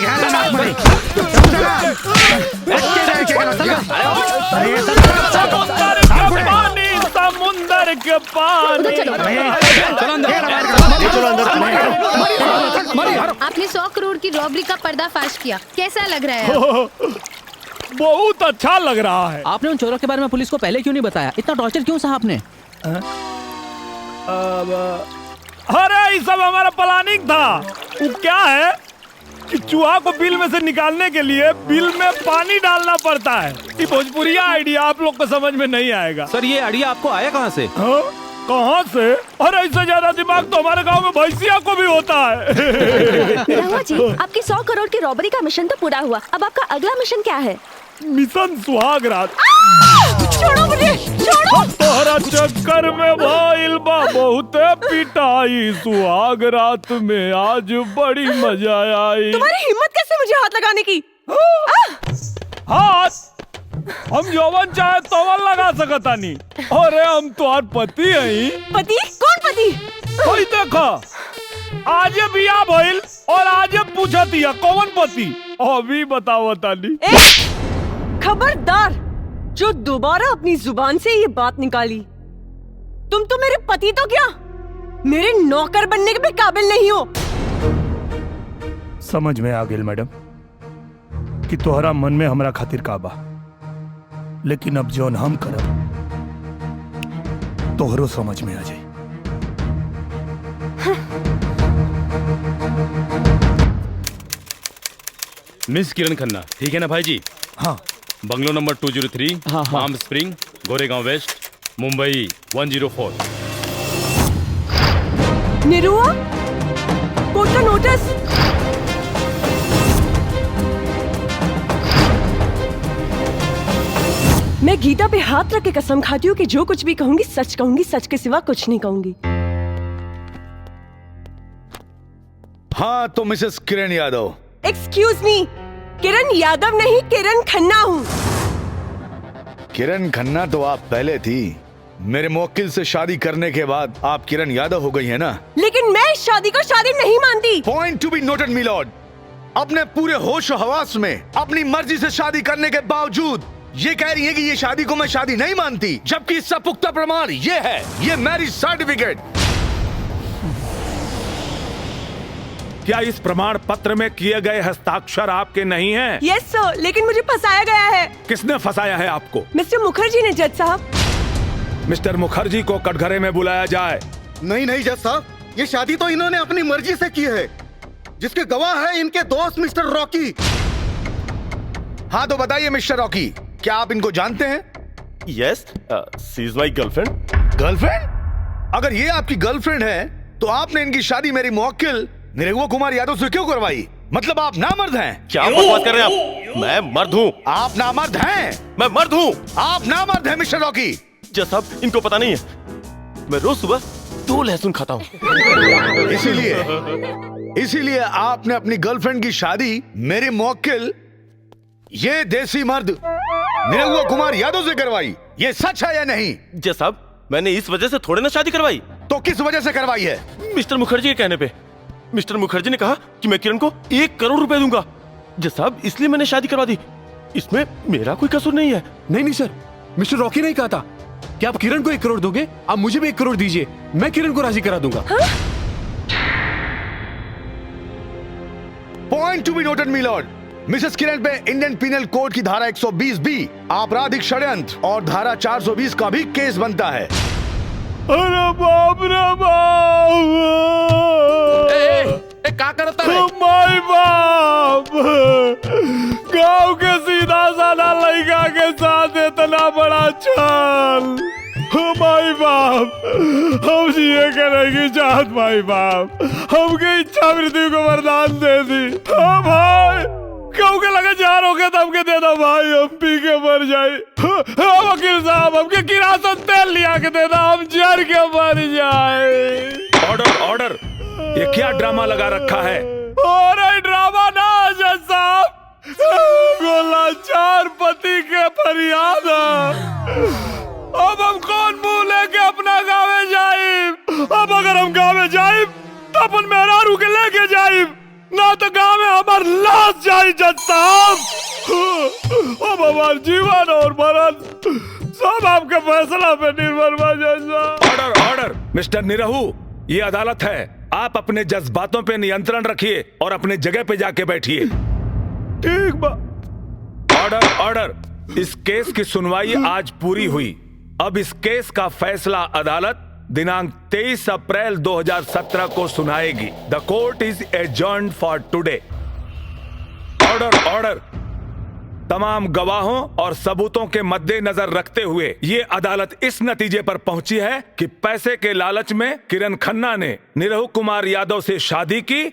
Speaker 4: समुंदर के पानी।
Speaker 10: आपने 100 करोड़ की रॉबरी का पर्दाफाश किया, कैसा लग रहा है?
Speaker 4: बहुत अच्छा लग रहा है।
Speaker 19: आपने उन चोरों के बारे में पुलिस को पहले क्यों नहीं बताया? इतना टॉर्चर क्यों सहा आपने?
Speaker 4: अरे ये सब हमारा प्लानिंग था। वो क्या है कि चूहा को बिल में से निकालने के लिए बिल में पानी डालना पड़ता है। ये भोजपुरिया आइडिया आप लोग को समझ में नहीं आएगा।
Speaker 13: सर ये आइडिया आपको आया कहाँ से?
Speaker 4: कहाँ से? और ऐसे ज्यादा दिमाग तो हमारे गांव में भैंसिया को भी होता है।
Speaker 5: रहुआ जी, आपकी 100 करोड़ की रॉबरी का मिशन तो पूरा हुआ, अब आपका अगला मिशन क्या है?
Speaker 4: मिशन सुहाग रात।
Speaker 12: छोड़ो मुझे, छोड़ो।
Speaker 4: तोहरा चक्कर में भइल बा बहुते पिटाई, सुहाग रात में आज बड़ी मजा आई।
Speaker 16: तुम्हारी हिम्मत कैसे मुझे हाथ लगाने की?
Speaker 4: हाथ हम जौवन चाहे तोवन लगा सकता नहीं। अरे हम तुम्हार पति हैं।
Speaker 16: पति? कौन पति?
Speaker 4: कोई देखो आज बिया भइल और आज पूछा दिया कौन पति, अभी बताओ तानी।
Speaker 16: खबरदार जो दोबारा अपनी जुबान से ये बात निकाली, तुम तो मेरे पति तो क्या मेरे नौकर बनने के भी काबिल नहीं हो।
Speaker 4: समझ में आ गेल मैडम कि तोहरा मन में हमरा खातिर का बा, लेकिन अब जौन हम करब तोहरो समझ में आ जाए।
Speaker 1: मिस किरण खन्ना, ठीक है ना भाई जी?
Speaker 4: हाँ।
Speaker 1: Bungalow number 203, palm spring, Goregaon west, Mumbai 104।
Speaker 16: Nirua, court का नोटिस। मैं गीता पे हाथ रख के कसम खाती हूँ कि जो कुछ भी कहूंगी सच कहूंगी, सच के सिवा कुछ नहीं कहूंगी।
Speaker 17: हाँ तो Mrs Kiran Yadav.
Speaker 16: Excuse me, Kiran Yadav नहीं, किरण खन्ना हूँ।
Speaker 17: किरण खन्ना तो आप पहले थी। मेरे मुवक्किल से शादी करने के बाद आप किरण यादव हो गई है ना?
Speaker 16: लेकिन मैं शादी को शादी नहीं मानती।
Speaker 17: Point to be noted my lord. अपने पूरे होश और हवास में अपनी मर्जी से शादी करने के बावजूद ये कह रही है कि ये शादी को मैं शादी नहीं मानती, जबकि इसका पुख्ता प्रमाण ये है, ये मैरिज सर्टिफिकेट।
Speaker 4: क्या इस प्रमाण पत्र में किए गए हस्ताक्षर आपके नहीं हैं?
Speaker 16: यस सर, लेकिन मुझे फंसाया गया है।
Speaker 4: किसने फंसाया है आपको?
Speaker 16: मिस्टर मुखर्जी ने जज साहब।
Speaker 4: मिस्टर मुखर्जी को कटघरे में बुलाया जाए।
Speaker 11: नहीं नहीं जज साहब, ये शादी तो इन्होंने अपनी मर्जी से की है, जिसके गवाह है इनके दोस्त मिस्टर रॉकी।
Speaker 17: हाँ तो बताइए मिस्टर रॉकी, क्या आप इनको जानते हैं?
Speaker 1: Yes, she is my girlfriend.
Speaker 17: Girlfriend? अगर ये आपकी गर्लफ्रेंड है तो आपने इनकी शादी मेरी मुवक्किल निरहुआ कुमार यादव से क्यों करवाई? मतलब आप नामर्द हैं?
Speaker 1: क्या बकवास कर रहे हैं आप? मैं मर्द हूँ।
Speaker 17: आप नामर्द हैं?
Speaker 1: मैं मर्द हूँ।
Speaker 17: आप नामर्द हैं मिस्टर रॉकी।
Speaker 1: जज साहब, इनको पता नहीं है मैं रोज सुबह 2 लहसुन खाता हूँ।
Speaker 17: इसीलिए आपने अपनी गर्लफ्रेंड की शादी मेरे मुवक्किल ये देसी मर्द निरहुआ कुमार यादव से करवाई। ये सच है या नहीं?
Speaker 1: जज साहब, मैंने इस वजह से थोड़े ना शादी करवाई।
Speaker 17: तो किस वजह से करवाई है?
Speaker 1: मिस्टर मुखर्जी के कहने पे। मिस्टर मुखर्जी ने कहा कि मैं किरण को 1 करोड़ रुपए दूंगा। जज साहब, इसलिए मैंने शादी करवा दी। इसमें मेरा कोई कसूर नहीं है।
Speaker 15: नहीं सर, मिस्टर रॉकी ने कहा था कि आप किरण को 1 करोड़ दोगे, आप मुझे भी 1 करोड़ दीजिए, मैं किरण को राजी करा दूंगा।
Speaker 17: Point to be noted my lord. Mrs Kiran पे इंडियन पिनल कोड की धारा 120B आपराधिक षड्यंत्र और धारा 420 का भी केस बनता है।
Speaker 4: अरे बाप रे बाप!
Speaker 6: क्या करता है?
Speaker 4: माय बाप! गांव के सीधा साधा लड़का के साथ इतना बड़ा छल! माई बाप, हम जिए करेंगे चाहत माई बाप, हमके इच्छा मृत्यु को वरदान दे दी। हाँ भाई, क्यों के लगे जार हो गया तो हमके दे दो भाई, हम पी के मर जाए। हाँ वकील साहब, हमके किरासन तेल लिया के दे दो, हम जर के मर जाए। ऑर्डर ऑर्डर, ये क्या ड्रामा लगा रखा है?
Speaker 3: अरे ड्रामा ना जज साहब, गोला चार पति के फरियाद। अब हम कौन मुंह लेके अपना गाँव जाए? अब अगर हम गाँव जाए तो अपन मेहरारू के लेके जाए, ना तो गाँव में हमार लाश जाए जज साहब।
Speaker 4: साहब, जीवन और मरण सब आपके फैसला पे निर्भर बा जज साहब।
Speaker 17: ऑर्डर ऑर्डर मिस्टर निरहू, ये अदालत है। आप अपने जज्बातों पे नियंत्रण रखिए और अपने जगह पे जाके बैठिए।
Speaker 4: ठीक बा।
Speaker 17: ऑर्डर ऑर्डर, इस केस की सुनवाई आज पूरी हुई। अब इस केस का फैसला अदालत दिनांक 23 अप्रैल 2017 को सुनाएगी। The court is adjourned for today. Order order, तमाम गवाहों और सबूतों के मद्देनजर रखते हुए ये अदालत इस नतीजे पर पहुंची है कि पैसे के लालच में किरण खन्ना ने निरहू कुमार यादव से शादी की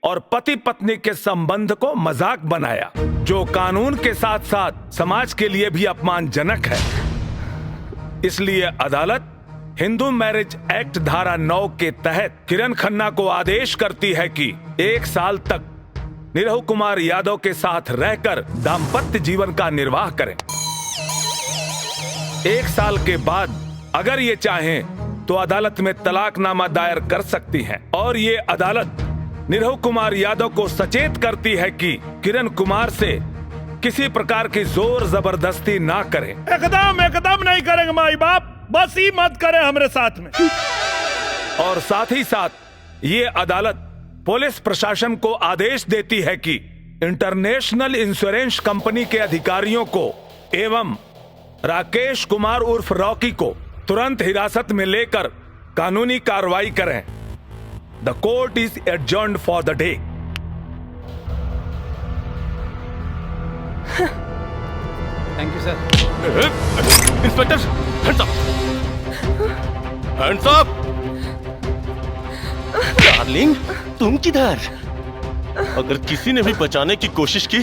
Speaker 17: और पति पत्नी के संबंध को मजाक बनाया, जो कानून के साथ साथ समाज के लिए भी अपमानजनक है। इसलिए अदालत हिंदू मैरिज एक्ट धारा 9 के तहत किरण खन्ना को आदेश करती है कि 1 साल तक निरहू कुमार यादव के साथ रहकर दाम्पत्य जीवन का निर्वाह करें। 1 साल के बाद अगर ये चाहें तो अदालत में तलाकनामा दायर कर सकती हैं और ये अदालत निरहू कुमार यादव को सचेत करती है कि किरण कुमार से किसी प्रकार की जोर जबरदस्ती ना करें।
Speaker 4: एकदम नहीं करेंगे माई बाप, बस ही मत करें हमारे साथ में।
Speaker 17: और साथ ही साथ ये अदालत पुलिस प्रशासन को आदेश देती है कि इंटरनेशनल इंश्योरेंस कंपनी के अधिकारियों को एवं राकेश कुमार उर्फ रॉकी को तुरंत हिरासत में लेकर कानूनी कार्रवाई करें। The court is adjourned for the day.
Speaker 13: Thank you sir.
Speaker 1: Inspector, hands up, hands up. Darling, तुम किधर? अगर किसी ने भी बचाने की कोशिश की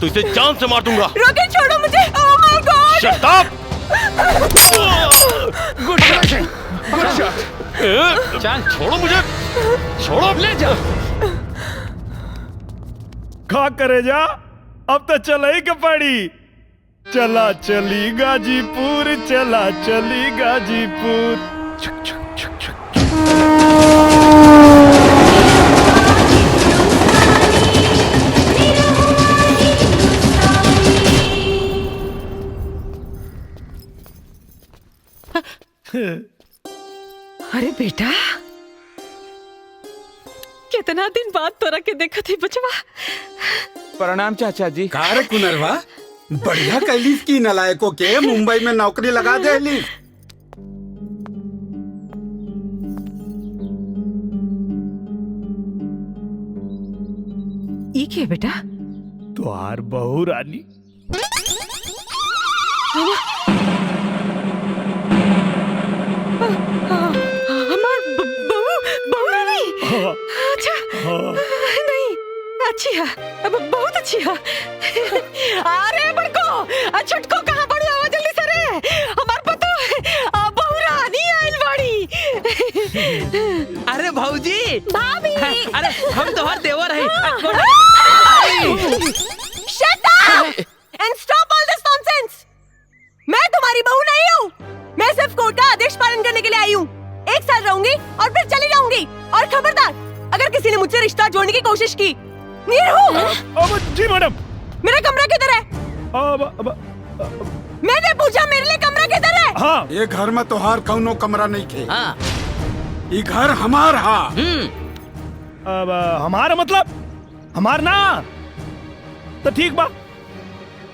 Speaker 1: तो इसे जान से मार दूंगा।
Speaker 16: रोके, छोड़ो मुझे। Oh my God!
Speaker 1: Shut up!
Speaker 6: Good shot, good shot.
Speaker 1: चल छोड़ो मुझे, छोड़ो।
Speaker 6: ले जा।
Speaker 4: खा करे जा, अब तो चला ही के पड़ी। चला चली गाजीपुर, चला चली गाजीपुर। छक छक छक छक।
Speaker 12: अरे बेटा, कितना दिन बाद तोरा के देखा थी बचवा।
Speaker 6: प्रणाम चाचा जी।
Speaker 20: कार कुनरवा, बढ़िया कैलीस की नलायकों के मुंबई में नौकरी लगा दे ली।
Speaker 12: ई के बेटा?
Speaker 4: तुहार बहू रानी।
Speaker 12: हमार बहू रानी। अच्छा, नहीं अच्छी है, बहुत अच्छी है। अरे बड़को, छटको कहाँ पड़ी? आवा जल्दी से रे, हमार पतो बहू रानी आइल बाड़ी।
Speaker 19: अरे भौजी,
Speaker 12: भाभी,
Speaker 19: अरे हम तो हर देवर है।
Speaker 16: Shut up and stop all this nonsense! मैं तुम्हारी बहू नहीं हूँ। मैं सिर्फ कोर्ट का आदेश पालन करने के लिए आई हूँ। 1 साल रहूंगी और फिर चली जाऊंगी। और खबरदार, अगर किसी ने मुझसे रिश्ता जोड़ने की कोशिश की।
Speaker 4: जी मैडम।
Speaker 16: मेरा कमरा किधर है? मैंने पूछा मेरे लिए कमरा किधर है?
Speaker 20: हाँ। ये घर में तो हर कौनो कमरा नहीं थे। हाँ। ये घर हमार हा।
Speaker 4: अब हमारा मतलब हमार ना, तो ठीक बा,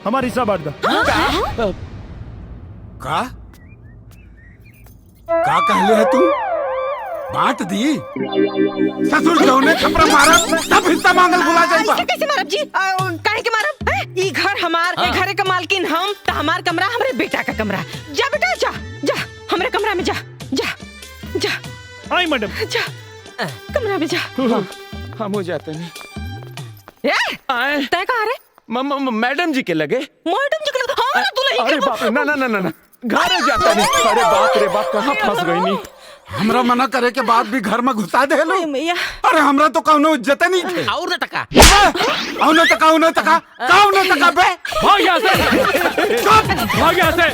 Speaker 4: हमारा हिस्सा बांट दो।
Speaker 20: का कहले है तू? बांट दी? ससुर जौने छपरा मारा सब हिस्सा मांगल भुला जाइबा।
Speaker 12: कैसे मारब जी? काहे के मारब? ई घर हमार, ए घरे का मालकिन हम, त हमार कमरा हमरे बेटा का कमरा। जा बेटा, जा जा हमरे कमरा में जा, जा जा।
Speaker 4: आई मैडम,
Speaker 12: जा कमरा में जा।
Speaker 6: हम हो जाते नहीं।
Speaker 12: आए तय कहाँ रे?
Speaker 6: मैडम जी के लगे।
Speaker 12: मैडम जी के लगे? हाँ तू नहीं।
Speaker 6: अरे बाप रे, ना ना ना ना ना, घर जाता नहीं। अरे बाप रे बाप, कहाँ फंस गई नहीं।
Speaker 20: हमरा मना करे के बाद भी घर में घुसा दे लो। अरे हमरा तो कौनो इज्जत नहीं थे।
Speaker 19: और न टका,
Speaker 20: और न टका, और न टका, कौन न टका बे?
Speaker 6: भाग यहाँ से,
Speaker 20: चुप,
Speaker 6: भाग यहाँ से,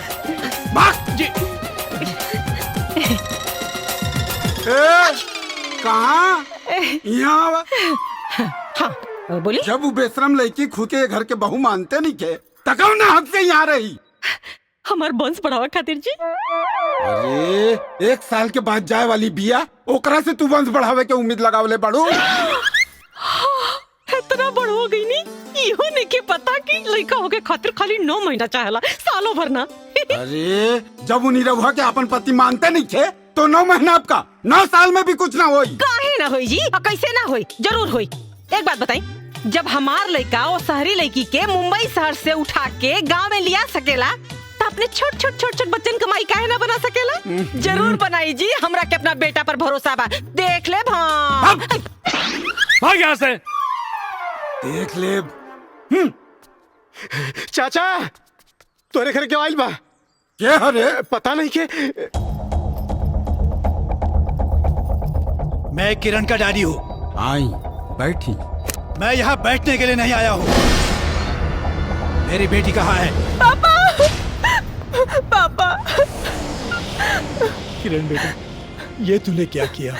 Speaker 20: भाग जी। कहाँ? यहाँ।
Speaker 12: हाँ बोली।
Speaker 20: जब वो बेशरम लड़की खुद के घर के बहू मानते नहीं के, तकाऊ ना हक से यहाँ रही।
Speaker 12: हमार वंश बढ़ावा खातिर जी।
Speaker 20: अरे 1 साल के बाद जाए वाली बिया, ओकरा से तू वंश बढ़ावे के उम्मीद लगावले बड़ू।
Speaker 12: इतना बड़ हो गई नी, इहो नहीं के पता कि लड़का होके खातिर खाली 9 महीना चाहेला, सालों भर ना।
Speaker 20: अरे जब उन्हीं रहुआ के अपन पति मानते नहीं थे तो 9 महीना आपका 9 साल में भी कुछ ना होई।
Speaker 12: काहे ना होई जी, और कैसे ना होई, जरूर होई। एक बात बताई, जब हमार लड़का और शहरी लड़की के मुंबई शहर से उठा के गांव में लिया सकेला, तो अपने छोट छोट बच्चन कमाई काहे ना बना सकेला? जरूर बनाई जी, हमरा के अपना बेटा पर भरोसा बा। देख ले
Speaker 4: भाग यहाँ से।
Speaker 20: देख ले।
Speaker 11: चाचा तोरे घर क्यों आइल बा?
Speaker 20: क्या रे?
Speaker 11: पता नहीं के।
Speaker 7: मैं किरण का डैडी हूँ।
Speaker 20: आई बैठी।
Speaker 7: मैं यहाँ बैठने के लिए नहीं आया हूँ। मेरी बेटी कहाँ है?
Speaker 16: पापा पापा।
Speaker 7: किरण बेटा, ये तूने क्या किया?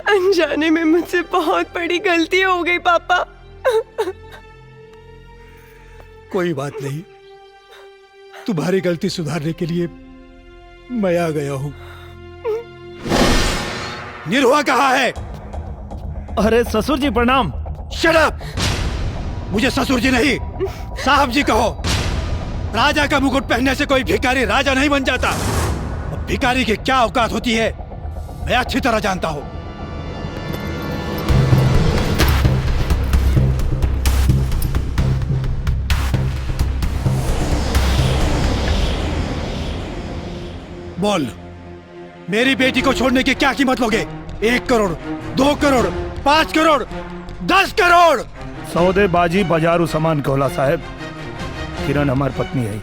Speaker 16: अनजाने में मुझसे बहुत बड़ी गलती हो गई पापा।
Speaker 7: कोई बात नहीं, तुम्हारी गलती सुधारने के लिए मैं आ गया हूँ। निरुआ कहाँ है?
Speaker 4: अरे ससुर जी प्रणाम।
Speaker 7: Shut up! मुझे ससुर जी नहीं, साहब जी कहो। राजा का मुकुट पहनने से कोई भिखारी राजा नहीं बन जाता। अब भिखारी की क्या औकात होती है मैं अच्छी तरह जानता हूँ। बोल, मेरी बेटी को छोड़ने की क्या कीमत लोगे? 1 करोड़, 2 करोड़, 5 करोड़, 10 करोड़?
Speaker 4: सौदेबाजी बाजारू सामान कहला साहब। किरण हमारी पत्नी है।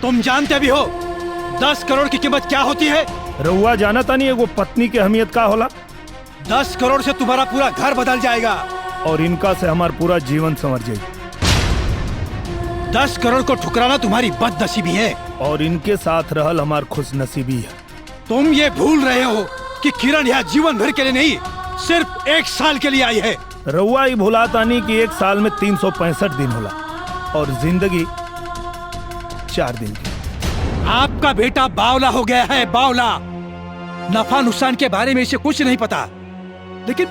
Speaker 7: तुम जानते भी हो 10 करोड़ की कीमत क्या होती है?
Speaker 4: रहुआ जानता नहीं है वो पत्नी की अहमियत का होला?
Speaker 7: 10 करोड़ से तुम्हारा पूरा घर बदल जाएगा
Speaker 4: और इनका से हमारा पूरा जीवन संवर जाएगा।
Speaker 7: 10 करोड़ को ठुकराना तुम्हारी बदनसीबी है
Speaker 4: और इनके साथ रहल हमार खुशनसीबी है।
Speaker 7: तुम ये भूल रहे हो कि किरण यहाँ जीवन भर के लिए नहीं, सिर्फ 1 साल के लिए आई है।
Speaker 4: रहुआ ही भुलाता नहीं कि 1 साल में 365 दिन होला और जिंदगी 4 दिन की।
Speaker 7: आपका बेटा बावला हो गया है, बावला। नफा नुकसान के बारे में इसे कुछ नहीं पता, लेकिन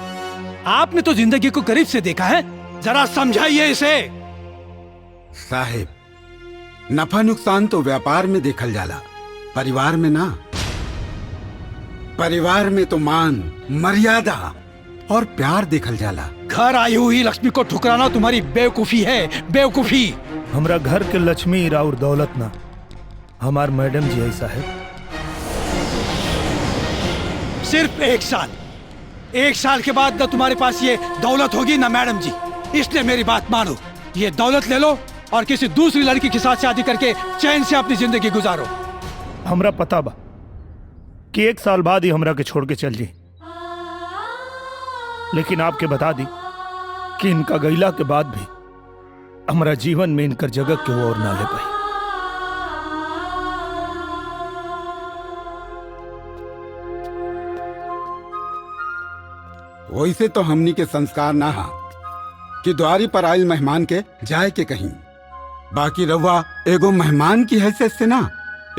Speaker 7: आपने तो जिंदगी को करीब से देखा है। जरा समझाइए इसे।
Speaker 20: साहेब, नफा नुकसान तो व्यापार में देखल जाला, परिवार में ना। परिवार में तो मान, मर्यादा और प्यार देखल जाला।
Speaker 7: घर आई हुई लक्ष्मी को ठुकराना तुम्हारी बेवकूफी है, बेवकूफी।
Speaker 4: हमरा घर के लक्ष्मी राउर दौलत ना, हमार मैडम जी ऐसा है।
Speaker 7: सिर्फ 1 साल, 1 साल के बाद न तुम्हारे पास ये दौलत होगी ना मैडम जी। इसलिए मेरी बात मानो, ये दौलत ले लो और किसी दूसरी लड़की के साथ शादी करके चैन से अपनी जिंदगी गुजारो।
Speaker 4: हमरा पता बा कि 1 साल बाद ही हमरा के छोड़ के चल जी, लेकिन आपके बता दी कि इनका गैला के बाद भी हमारा जीवन में इनकर जगह के और ना ले पाई।
Speaker 20: वैसे तो हमनी के संस्कार ना हा कि द्वारी पर आयल मेहमान के जाए के कहीं। बाकी रहुआ एगो मेहमान की हैसियत से ना,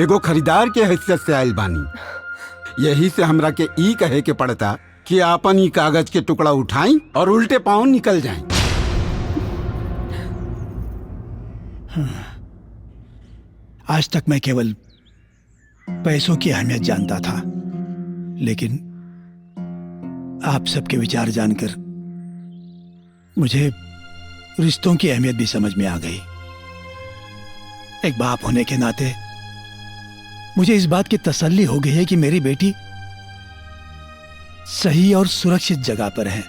Speaker 20: एगो खरीदार के हैसियत से आयल बानी। यही से हमरा के ई कहे के पड़ता कि आपन ई कागज के टुकड़ा उठाई और उल्टे पांव निकल जाएं।
Speaker 7: आज तक मैं केवल पैसों की अहमियत जानता था, लेकिन आप सबके विचार जानकर मुझे रिश्तों की अहमियत भी समझ में आ गई। एक बाप होने के नाते मुझे इस बात की तसल्ली हो गई है कि मेरी बेटी सही और सुरक्षित जगह पर है।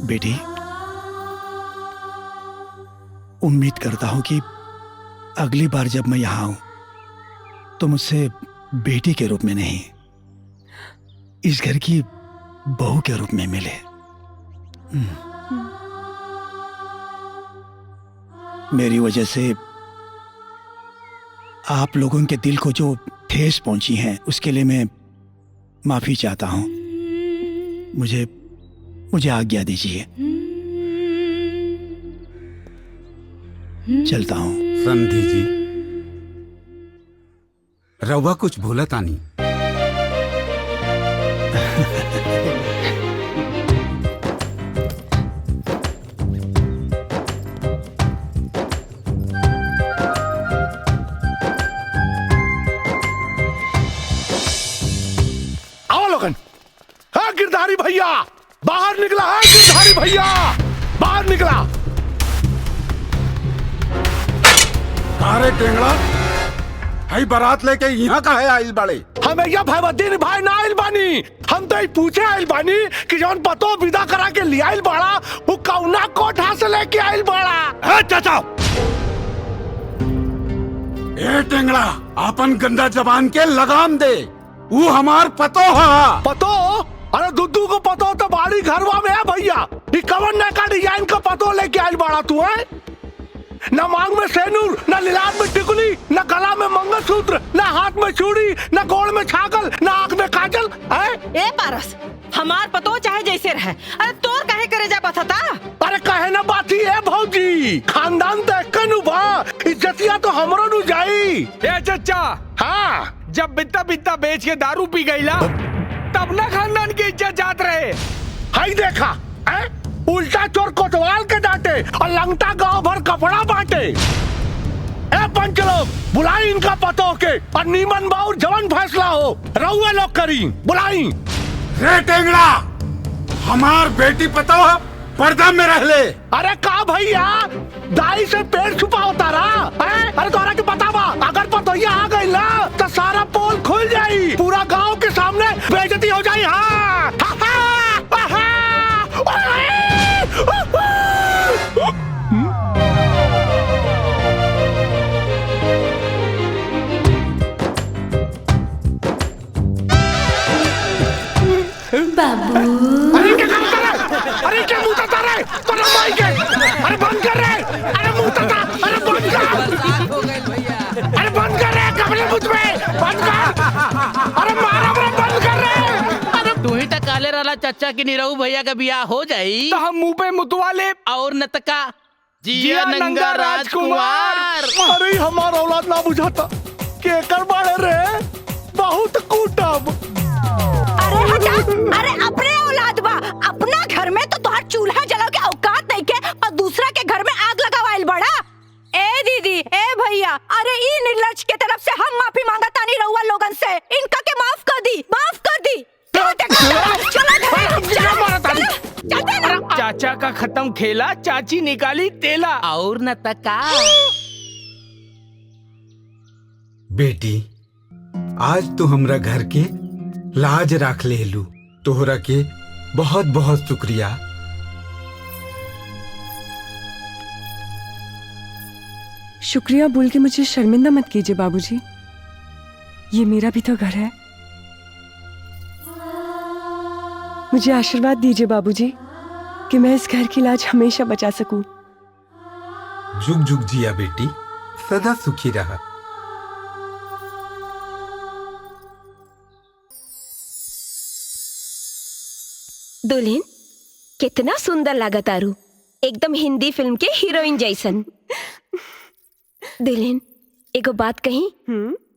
Speaker 7: बेटी, उम्मीद करता हूं कि अगली बार जब मैं यहां आऊं तो मुझसे बेटी के रूप में नहीं, इस घर की बहू के रूप में मिले। मेरी वजह से आप लोगों के दिल को जो ठेस पहुंची है उसके लिए मैं माफी चाहता हूं। मुझे आज्ञा दीजिए। चलता हूँ।
Speaker 20: समधी जी, रवा कुछ भूला तानी।
Speaker 17: आओ लोगन। हाँ गिरधारी भैया बाहर निकला है, गिरधारी भैया बाहर निकला।
Speaker 20: अरे टेंगड़ा, हई बारात लेके यहाँ का है आइल बड़े?
Speaker 17: हमें यह भगवती भाई ना आइल बानी, हम तो पूछे आइल बानी कि जौन पतो विदा करा के ले आइल बाड़ा वो कौना कोठा से लेके आइल बाड़ा।
Speaker 20: चाचा, ए टेंगड़ा, अपन गंदा जबान के लगाम दे। वो हमार पतो है।
Speaker 17: पतो? अरे दुद्दू को पतो तो बाड़ी घरवा में है भैया। ये कवन ने का डिजाइन का पतो लेके आइल बाड़ा तू है? न मांग में सेनूर, न लिलाट में टिकुली, न गला में मंगलसूत्र, न हाथ में चूड़ी, न गोड़ में छागल, न आंख में काजल है?
Speaker 12: ए पारस, हमार पतो चाहे जैसे रहे, अरे तोर काहे करे जा पता?
Speaker 17: अरे कहे ना बाती है भौजी, खानदान देख के नु बा, इज्जतिया तो हमरो नु जाई।
Speaker 3: ए चचा,
Speaker 17: हाँ,
Speaker 3: जब बित्ता बित्ता बेच के दारू पी गईला तब ना खानदान की इज्जत जात रहे।
Speaker 17: हाई देखा है? उल्टा चोर कोतवाल के डांटे और लंगटा गांव भर कपड़ा बांटे। ए पंच लोग, बुलाई इनका पतो के और नीमन बाउर जवन फैसला हो रहुए लोग करी, बुलाई।
Speaker 20: रे टेंगड़ा, हमार बेटी पतो है, पर्दा में रह ले।
Speaker 17: अरे का भैया, दाई से पेड़ छुपा होता रहा है? अरे तोरा के पता बा, अगर पतोया आ गई ना तो सारा पोल खुल जाई, पूरा गांव के सामने बेइज्जती हो जाई। हाँ, हा, हा, हा, हा।
Speaker 18: बाबू,
Speaker 17: अरे क्या करता रे? अरे क्या मुंह तता रे? तो ना माइक है। अरे बंद कर रे। अरे मुंह तता, अरे बंद कर। अरे बंद कर रे, कपड़े मुझ में बंद कर। अरे मारा रे, बंद कर रे।
Speaker 19: तू ही तक काले वाला चचा की निरहू भैया का बियाह हो जाई
Speaker 3: तो हम मुंह पे मुतवा ले
Speaker 19: और नतका जिया नंगा राजकुमार।
Speaker 17: अरे हमारा औलाद ना बुझाता के कर बाड़े रे, बहुत कूटब।
Speaker 12: अरे हटा, अरे अपने औलाद बा, अपना घर में तो तुहार चूल्हा जलाओ के औकात नहीं के और दूसरा के घर में आग लगावाइल बड़ा। ए दीदी, ए भैया, अरे ई निर्लज के तरफ से हम माफी मांगता नहीं रहुआ लोगन से, इनका के माफ कर दी, माफ कर दी।
Speaker 3: चाचा का खत्म खेला, चाची निकाली तेला
Speaker 19: और नतका।
Speaker 20: बेटी, आज तो हमरा घर के लाज राख ले लू, तोहरा के बहुत बहुत शुक्रिया।
Speaker 16: शुक्रिया बोल के मुझे शर्मिंदा मत कीजिए बाबूजी, ये मेरा भी तो घर है। मुझे आशीर्वाद दीजिए बाबूजी कि मैं इस घर की लाज हमेशा बचा सकूं।
Speaker 20: जुग जुग जिया बेटी, सदा सुखी रहा।
Speaker 5: दुल्हन कितना सुंदर लागत आरू, एकदम हिंदी फिल्म के हीरोइन जैसन। दुल्हन एगो बात कही,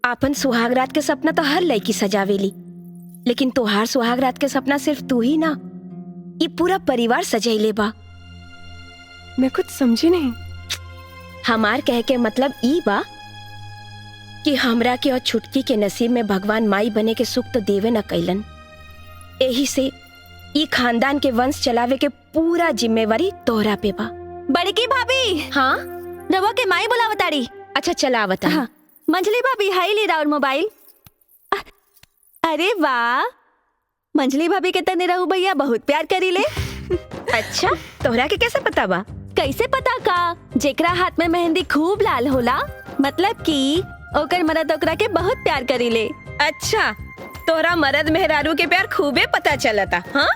Speaker 5: आपन सुहाग रात के सपना तो हर लड़की सजावेली, लेकिन तोहार सुहाग रात के सपना सिर्फ तू ही ना, ये पूरा परिवार सजैले बा।
Speaker 16: मैं कुछ समझी नहीं।
Speaker 5: हमार कह के मतलब ई बा कि हमरा के और छुटकी के नसीब में भगवान माई बने के सुख तो देवे न कैलन, यही से ई खानदान के वंश चलावे के पूरा जिम्मेवारी तोहरा पे बा। बड़की भाभी। हाँ, रवा के माई बुलावताड़ी। अच्छा चला आवता। हाँ। मंजली भाभी, हाई ली राउर मोबाइल। अरे वाह, मंजली भाभी के तने रहू भैया बहुत प्यार करी ले। अच्छा, तोहरा के कैसे पता बा? कैसे पता का? जेकरा हाथ में मेहंदी खूब लाल होला, मतलब कि ओकर मरद ओकरा के बहुत प्यार करी ले। अच्छा, तोहरा मरद मेहरारू के प्यार खूबे पता चलता। हाँ,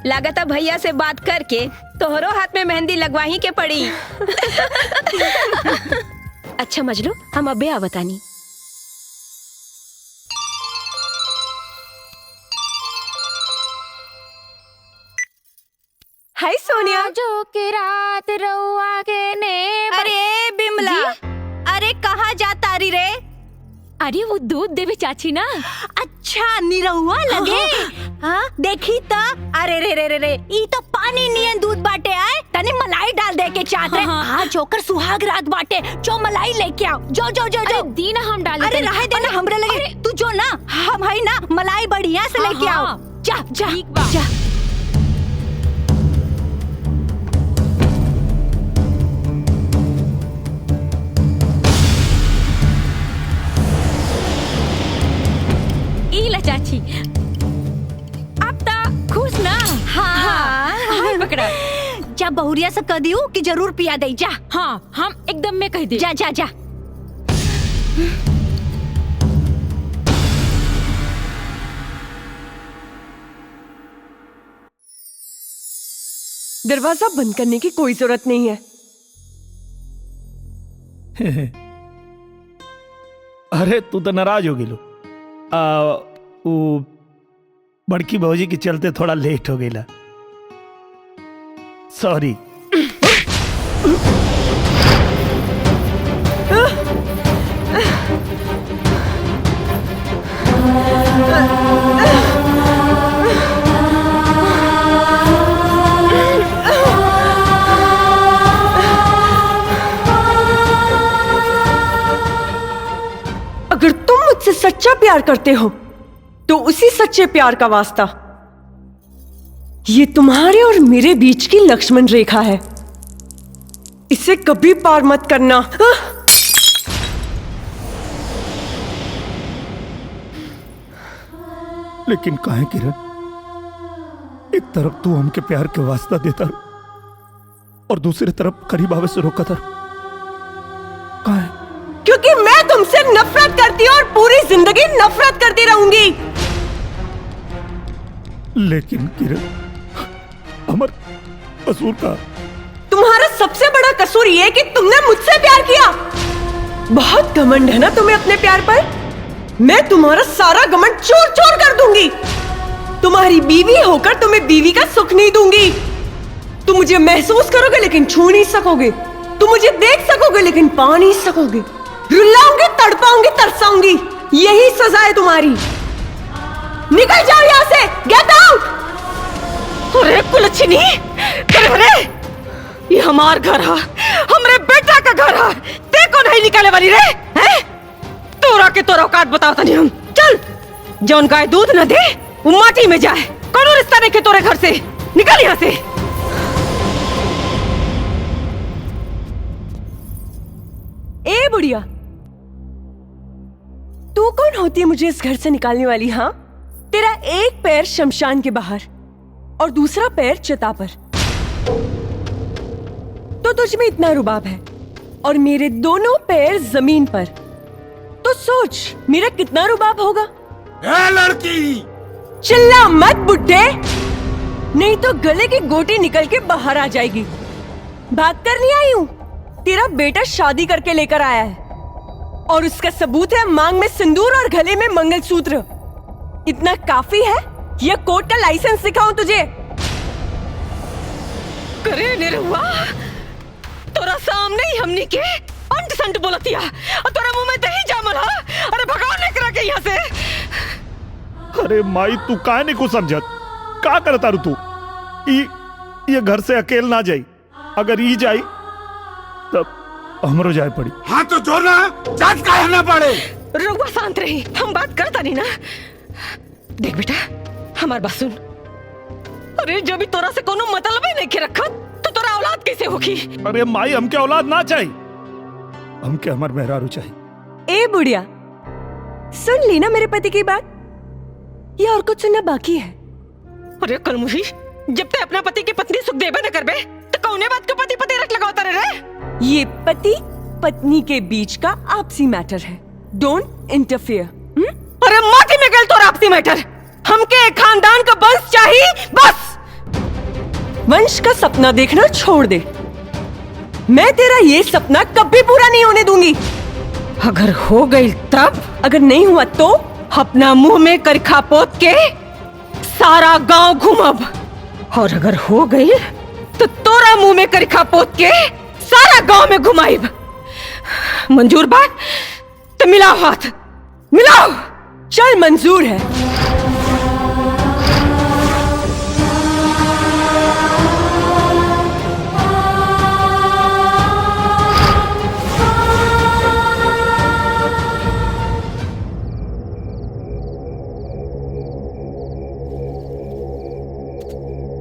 Speaker 5: लागता भैया से बात करके तोहरो हाथ में मेहंदी लगवाही के पड़ी। अच्छा मजलू, हम अबे आवतानी।
Speaker 16: हाय सोनिया?
Speaker 10: जो के रात रउआ के ने
Speaker 16: अरे बिमला, अरे कहाँ जा तारी रे?
Speaker 10: अरे वो दूध देवी चाची ना।
Speaker 16: अच्छा निरहुआ लगे। हाँ देखी तो। अरे रे रे रे रे, ई तो पानी नियन दूध बाटे आए, तने मलाई डाल दे के चाहते। हाँ जोकर सुहाग रात बाटे, जो मलाई लेके आओ। जो जो जो जो
Speaker 10: दीना हम डाल।
Speaker 16: अरे रहे देना हमरा लगे। तू जो ना, हम है ना मलाई बढ़िया से लेके आओ। जा जा जा।
Speaker 10: ई ला चाची, अब ता खुश ना।
Speaker 16: हाँ
Speaker 10: पकड़ा।
Speaker 16: जा बहुरिया से कह दियो कि जरूर पिया दे। जा।
Speaker 10: हाँ हम एकदम में कह दे।
Speaker 16: जा जा जा। दरवाजा बंद करने की कोई जरूरत नहीं है।
Speaker 4: अरे तू तो नाराज हो गिलो। वो बड़की भौजी के चलते थोड़ा लेट हो गया। सॉरी।
Speaker 16: अगर तुम मुझसे सच्चा प्यार करते हो तो उसी सच्चे प्यार का वास्ता ये तुम्हारे और मेरे बीच की लक्ष्मण रेखा है। इसे कभी पार मत करना।
Speaker 4: लेकिन काहे किरण, एक तरफ तू हमके प्यार के वास्ता देता और दूसरी तरफ करीब आवे से रोका था। काहे?
Speaker 16: क्योंकि मैं तुमसे नफरत करती हूँ और पूरी जिंदगी नफरत करती रहूंगी।
Speaker 4: लेकिन किरण, हमार कसूर का?
Speaker 16: तुम्हारा सबसे बड़ा कसूर ये है कि तुमने मुझसे प्यार किया। बहुत घमंड है ना तुम्हें अपने प्यार पर। मैं तुम्हारा सारा घमंड चूर चूर कर दूंगी। तुम्हारी बीवी होकर तुम्हें बीवी का सुख नहीं दूंगी। तुम मुझे महसूस करोगे लेकिन छू नहीं सकोगे। तुम मुझे देख सकोगे लेकिन पा नहीं सकोगे। रुलाऊंगी, तड़पाऊंगी, तरसाऊंगी। यही सजा है तुम्हारी। निकल जाओ यहाँ से। Get out. अरे कुलच्छनी, अरे ये हमार घर है, हमरे बेटा का घर है। देखो नहीं निकाले वाली रे हैं? तोरा के तोरा औकात बताओ तनी हम। चल, जौन गाय दूध न दे वो माटी में जाए। कोनो रिश्ता नहीं के तोरे घर से। निकल यहाँ से। ए बुढ़िया, तू कौन होती है मुझे इस घर से निकालने वाली? हाँ, तेरा एक पैर शमशान के बाहर और दूसरा पैर चिता पर, तो तुझ में इतना रुबाब है और मेरे दोनों पैर जमीन पर। तो सोच मेरा कितना रुबाब होगा।
Speaker 20: ए लड़की,
Speaker 16: चिल्ला मत बुड्ढे, नहीं तो गले की गोटी निकल के बाहर आ जाएगी। भाग कर नहीं आई हूँ। तेरा बेटा शादी करके लेकर आया है और उसका सबूत है मांग में सिंदूर और गले में मंगलसूत्र। इतना काफी है या कोर्ट का लाइसेंस दिखाऊं तुझे? करे निरहुआ, तोरा सामने ही हमनी के अंट संट बोलतिया और तोरा मुंह में दही जामल हा। अरे भगाओ लेकर के यहाँ से।
Speaker 4: अरे माई, तू काहे नहीं कुछ समझत? का करता रू तू? ये घर से अकेल ना जाई। अगर ई जाई तब हमरो जाए पड़ी।
Speaker 20: हाँ तो जो ना जात का ना पड़े।
Speaker 16: रुआ शांत रही, हम बात करता नहीं ना। देख बेटा, हमार बात सुन। अरे जब भी तोरा से कोनो मतलब ही नहीं के रखा तो तोरा औलाद कैसे होगी?
Speaker 4: अरे माई, हमके औलाद ना चाहिए, हमके हमार मेहरारू चाहिए।
Speaker 16: ए बुढ़िया, सुन ली ना मेरे पति की बात? ये और कुछ सुनना बाकी है? अरे कलमुही, जब तक अपना पति की पत्नी सुख देबे न करबे तो कौने बात के पति पति रख लगावता रे? ये पति पत्नी के बीच का आपसी मैटर है। Don't interfere. अरे माटी में गल तो आपसी मैटर। हमके एक खानदान का वंश चाहिए, बस। वंश का सपना देखना छोड़ दे। मैं तेरा ये सपना कभी पूरा नहीं होने दूंगी। अगर हो गई तब, अगर नहीं हुआ तो अपना मुंह में करखा पोत के सारा गांव घूमब। और अगर हो गई
Speaker 12: तो तोरा मुंह में करिखा पोत के सारा गांव में घुमाइब। मंजूर बात तो मिलाओ हाथ, मिलाओ।
Speaker 16: चल मंजूर है।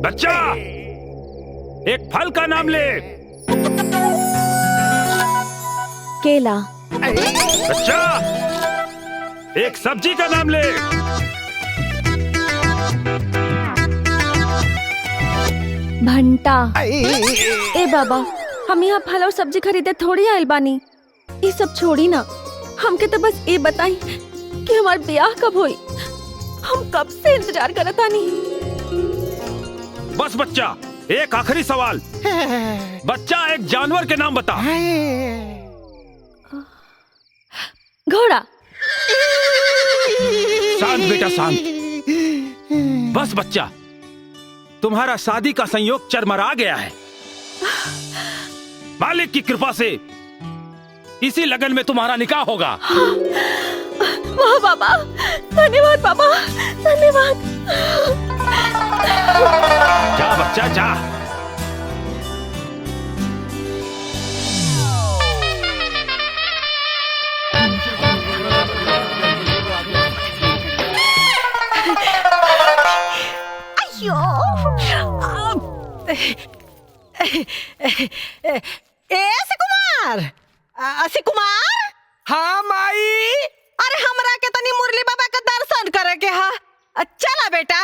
Speaker 4: बच्चा, एक फल का नाम ले।
Speaker 5: केला।
Speaker 4: बच्चा, एक सब्जी का नाम ले।
Speaker 5: भंटा। ए बाबा, हम यहाँ फल और सब्जी खरीदे थोड़ी आइल बानी। ये सब छोड़ी ना, हमके तो बस ये बताई कि हमार ब्याह कब होई। हम कब से इंतजार करत आनी।
Speaker 4: बस बच्चा, एक आखिरी सवाल। बच्चा, एक जानवर के नाम बता।
Speaker 5: घोड़ा।
Speaker 4: शांत बेटा, शांत। बस बच्चा, तुम्हारा शादी का संयोग चरमरा गया है। मालिक की कृपा से इसी लगन में तुम्हारा निकाह होगा।
Speaker 5: वाह बाबा, धन्यवाद बाबा, धन्यवाद।
Speaker 4: जा बच्चा, जा।
Speaker 12: असी कुमार। हाँ माई। अरे हमरा के तनी मुरली बाबा का दर्शन करे के हा। चला बेटा।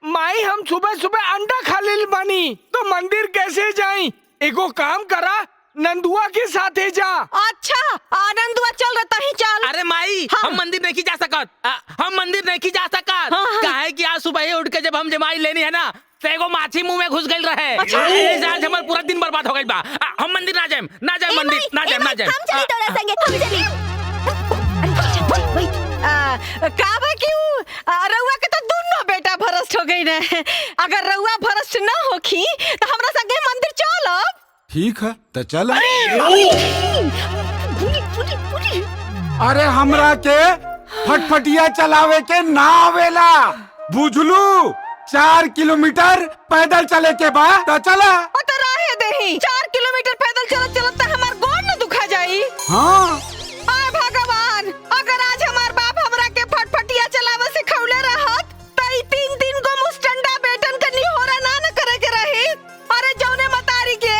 Speaker 15: माई, हम सुबह सुबह अंडा खा लेल बानी, तो मंदिर कैसे जाई? एगो काम करा, नंदुआ के साथे जा।
Speaker 12: अच्छा, नंदुआ चल रहता ही चल।
Speaker 19: अरे माई, हम मंदिर नहीं जा सकत। हम मंदिर नहीं जा सकत। काहे कि आज सुबह ही उठ के जब हम जमाई लेनी है ना, तो एगो माछी मुंह में घुस गई रहे।
Speaker 12: अच्छा।
Speaker 19: आज हमार पूरा दिन बर्बाद हो गई बा। हम मंदिर ना जाएं, मंदिर ना जाएं।
Speaker 5: हम चली तोरा संगे, हम चली।
Speaker 12: काबा क्यों? रउआ के तो दोनों बेटा भ्रष्ट हो गई ने। अगर रउआ भ्रष्ट ना होखी तो हमरा संगे मंदिर चलो।
Speaker 20: ठीक है, तो चलो। अरे हमरा के फटफटिया चलावे के ना आवेला, बुझलू? 4 किलोमीटर पैदल चले के बाद तो चला।
Speaker 12: तो रहे देही 4 किलोमीटर पैदल चलत चलत तो हमार गोड़ न दुखा जाई।
Speaker 20: हाँ।
Speaker 12: आय भगवान, अगर आज हमार बाप हमरा के फटफटिया चलावे से खौले रहत तो 3 गो मुस्टंडा बेटन के निहोरा ना करे के रही। अरे जौने मतारी के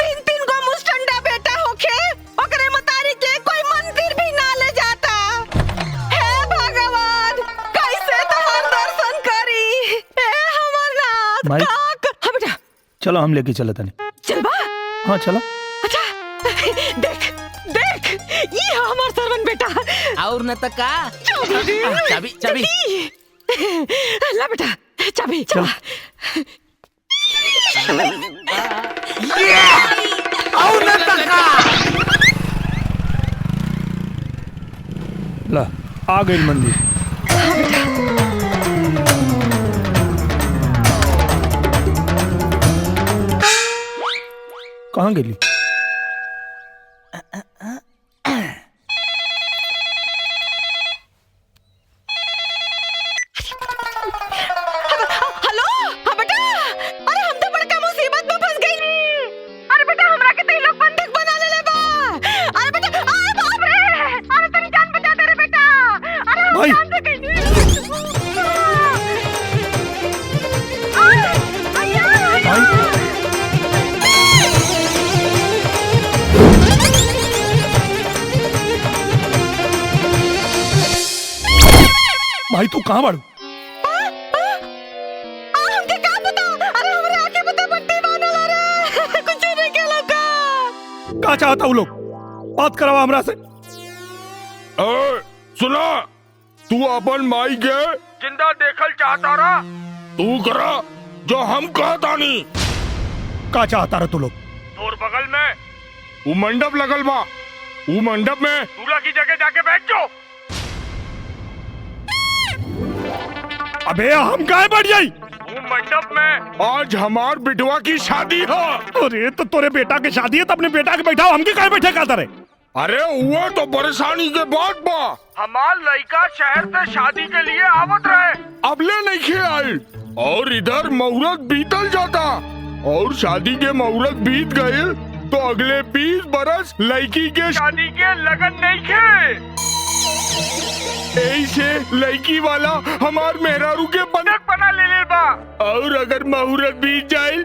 Speaker 12: 3 गो मुस्टंडा बेटा होखे, ओकरे मतारी के कोई मंदिर भी ना ले जाता। हे भगवान, कैसे तोहार दर्शन करी। हे हमर नाथ।
Speaker 9: माई।
Speaker 12: हाँ बेटा,
Speaker 9: चलो हम लेके चलत हनी।
Speaker 12: चल बा।
Speaker 9: हाँ चलो।
Speaker 12: अच्छा, देख देख, ये हमार सरवन बेटा।
Speaker 19: और न तक का चाबी चाबी।
Speaker 12: ला बेटा, चाबी। चल।
Speaker 15: और न तक का।
Speaker 9: ला, आ गई मंदिर। कहाँ गेली?
Speaker 12: हेलो। हाँ बेटा, अरे हम तो बड़का मुसीबत में फंस गई। अरे बेटा, हमरा के तो लोग बंधक बना ले बा। अरे बेटा, अरे बाप रे, अरे तेरी जान बचा दे रे बेटा। अरे हम जान से गई।
Speaker 9: भाई तू कहाँ बाड़ू? क्या चाहता हूँ लोग? बात करावा हमरा से।
Speaker 3: सुना, तू अपन माई के जिंदा देखल चाहता रहा, तू करा जो हम कहता नहीं।
Speaker 9: क्या चाहता रहा तू लोग?
Speaker 3: तोर बगल में वो मंडप लगल बा, वो मंडप में दूल्हा की जगह जाके बैठ जाओ।
Speaker 9: अबे हम काहे बैठ जाई?
Speaker 3: तू मंडप में आज हमार बिटवा की शादी हो।
Speaker 4: अरे तो तोरे बेटा की शादी है तो अपने बेटा के बैठाओ, हमके काहे बैठे का तारे?
Speaker 3: अरे वो तो परेशानी के बाद बा हमार लड़का शहर से शादी के लिए आवत रहे, अबले नहीं खे आई और इधर मुहूर्त बीतल जाता और शादी के मुहूर्त बीत गए तो अगले 20 बरस लड़की के शादी के लगन नहीं खे। ऐसे लड़की वाला हमार मेहरारू के बनक बना ले बा और अगर मुहूर्त बीत जाए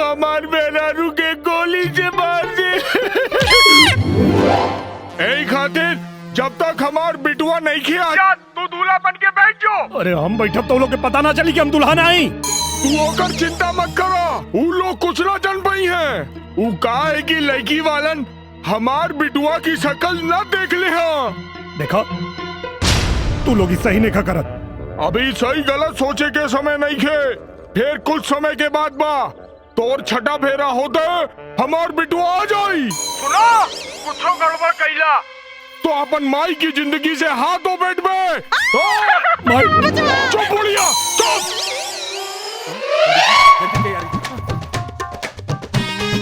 Speaker 3: हमार मेहरारू के गोली से मार दे। ऐ खातिर जब तक हमार बिटुआ नहीं खिया तू दूल्हा बन के बैठ जाओ।
Speaker 4: अरे हम बैठब तो लोग के पता ना चली कि हम दुल्हन आई।
Speaker 3: तू होकर चिंता मत करो, वो लोग कुछ ना जान पाई है। वो कहा है कि लड़की वालन हमार बिटुआ की शक्ल न देख ले। हाँ
Speaker 4: देखो तू लोग सही नहीं करत।
Speaker 3: अभी सही गलत सोचे के समय नहीं खे, फिर कुछ समय के बाद बा तोर छठा फेरा होता है हमार बिटुआ आ जाई। सुना कुछ गड़बड़ कैला तो अपन माई की जिंदगी से हाथ धो बैठ में। चुप बुढ़िया चुप।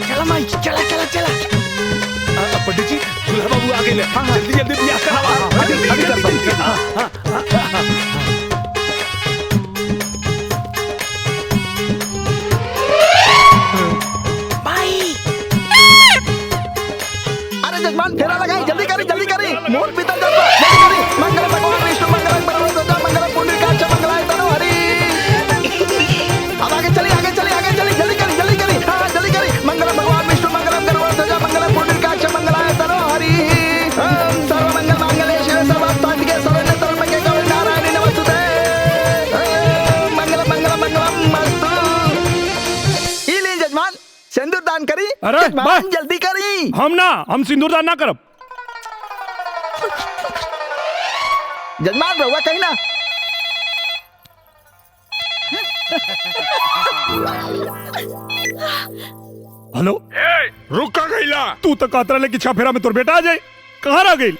Speaker 19: चला माई चला चला चला।
Speaker 17: पंडित जी दुल्हा बाबू आगे ले, जल्दी जल्दी ब्याह करावा। जल्दी जल्दी।
Speaker 11: अरे जजमान फेरा लगाई, जल्दी करी जल्दी करी। मोर पीतल जज्बा जल्दी करी। मंगल भगवान विष्णु मंगल परमध्वज मंगल पुंडरीकाक्ष मंगलाय तनोहरि। अब आगे चली आगे चली आगे चली, जल्दी करी जल्दी करी। हाँ जल्दी करी। मंगल भगवान विष्णु मंगल परमध्वज मंगल पुंडरीकाक्ष मंगलाय तनोहरि। सर्व मंगल मांगल्ये शिवे सर्वार्थसाधिके शरण्ये त्र्यंबके गौरी नारायणी नमोस्तुते। मंगल मंगल मंगलमस्तु। ई ली जजमान सिंदूर दान करी।
Speaker 4: अरे
Speaker 11: जजमान जल्दी करी।
Speaker 4: हम सिंदूर दान ना करब।
Speaker 11: जजमान रहुआ कहीं ना।
Speaker 4: हेलो
Speaker 3: रुक का गईला।
Speaker 4: तू तो कातरा लेके छाफेरा में तोर बेटा आ जाए, कहाँ रह गई?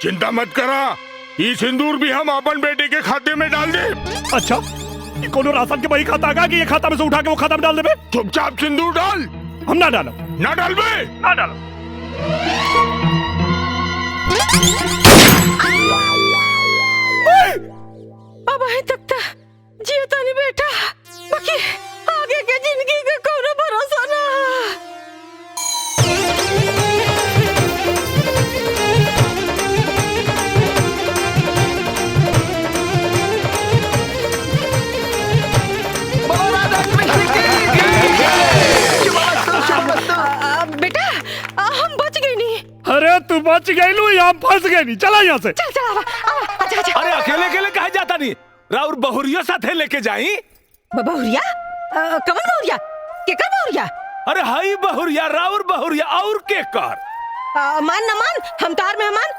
Speaker 3: चिंता मत करा, ये सिंदूर भी हम अपन बेटे के खाते में डाल दे।
Speaker 4: अच्छा ये कोनो राशन के वही खाता आगा कि ये खाता में से उठा के वो खाता में डाल देबे?
Speaker 3: चुपचाप सिंदूर डाल।
Speaker 4: हम ना डालो।
Speaker 3: ना डाल बे।
Speaker 4: ना डालो।
Speaker 12: अब अभी तक तो जियता नहीं बेटा, बाकी आगे के जिंदगी का कोनो भरोसा ना। बेटा हम बच गए नहीं।
Speaker 4: अरे तू बच गई लू, यहाँ फंस गई नहीं। चला यहाँ से।
Speaker 12: चल चल आजा आजा।
Speaker 17: अरे अकेले अकेले कहाँ जाता नहीं, राउर बहुरिया साथे लेके जाई।
Speaker 12: बहुरिया? कवन बहुरिया? केकर बहुरिया?
Speaker 17: अरे हाई बहुरिया, राउर बहुरिया और के कर।
Speaker 12: मान न मान, हम तार मेहमान,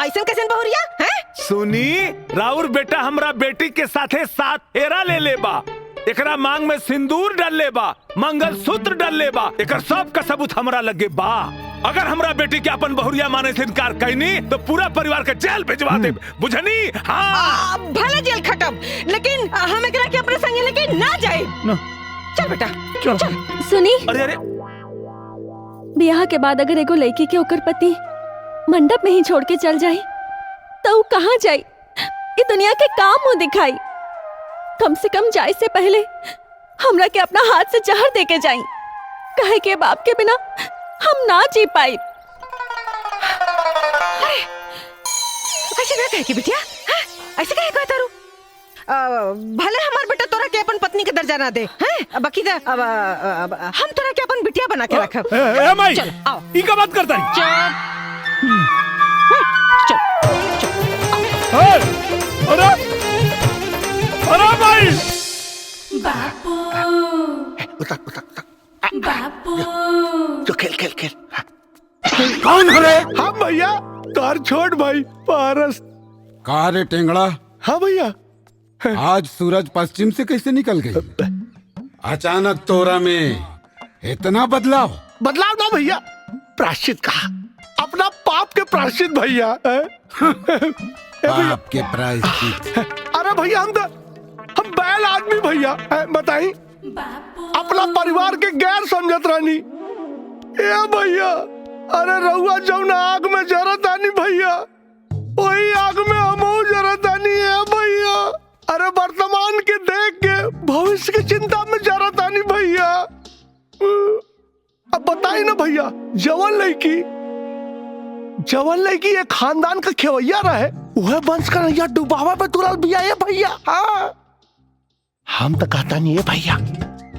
Speaker 12: ऐसन कैसन बहुरिया हैं?
Speaker 17: सुनी, राउर बेटा हमरा बेटी के साथे साथ फेरा ले लेबा, एकरा मांग में सिंदूर डाल लेबा, मंगलसूत्र डाल लेबा, एकर सब का सबूत हमरा लगे बा। अगर हमरा बेटी के अपन बहुरिया माने से इनकार कैनी तो पूरा परिवार के जेल भिजवा दे, बुझनी? हाँ
Speaker 12: भले जेल खटब, लेकिन हम एकरा के अपने संगे लेके ना जाए। चल बेटा चल।
Speaker 5: सुनी,
Speaker 17: अरे अरे
Speaker 5: ब्याह के बाद अगर एगो लड़की के ओकर पति मंडप में ही छोड़ के चल जाए तो कहाँ जाए? ये दुनिया के काम मुंह दिखाई। कम से कम जाए से पहले हमरा के अपना हाथ से जहर दे के जाई, कहे के बाप के बिना हम ना जी पाई।
Speaker 12: ऐसे ना कहे कि बिटिया, ऐसे कहे कहता रू। भले हमार बेटा तोरा के अपन पत्नी के दर्जा ना दे, हैं? बाकी तो अब हम तोरा के अपन बिटिया बना के रखब।
Speaker 4: ए माई,
Speaker 12: चल आओ।
Speaker 4: ई का बात करता है?
Speaker 12: चल
Speaker 4: अरे अरे भाई
Speaker 11: बापू तो खेल
Speaker 17: कौन है रे? हाँ भैया, तार छोड़ भाई पारस।
Speaker 20: कहा रे टेंगड़ा?
Speaker 17: हाँ भैया।
Speaker 20: आज सूरज पश्चिम से कैसे निकल गई? अचानक तोरा में इतना बदलाव
Speaker 17: ना भैया, प्रायश्चित कहा, अपना पाप के प्रायश्चित भैया।
Speaker 20: पाप के प्रायश्चित?
Speaker 17: अरे भैया हम
Speaker 3: घायल आदमी भैया बताई अपना परिवार के गैर समझत रानी ए भैया। अरे रहुआ जौन आग में जरत आनी भैया वही आग में हमहू जरत आनी है भैया। अरे वर्तमान के देख के भविष्य की चिंता में जरत आनी भैया। अब बताई ना भैया जवन लड़की एक खानदान का खेवैया रहे वह वंश का नैया डुबावा पे तुरल बिया है भैया। हाँ हम तो कहता नहीं है भैया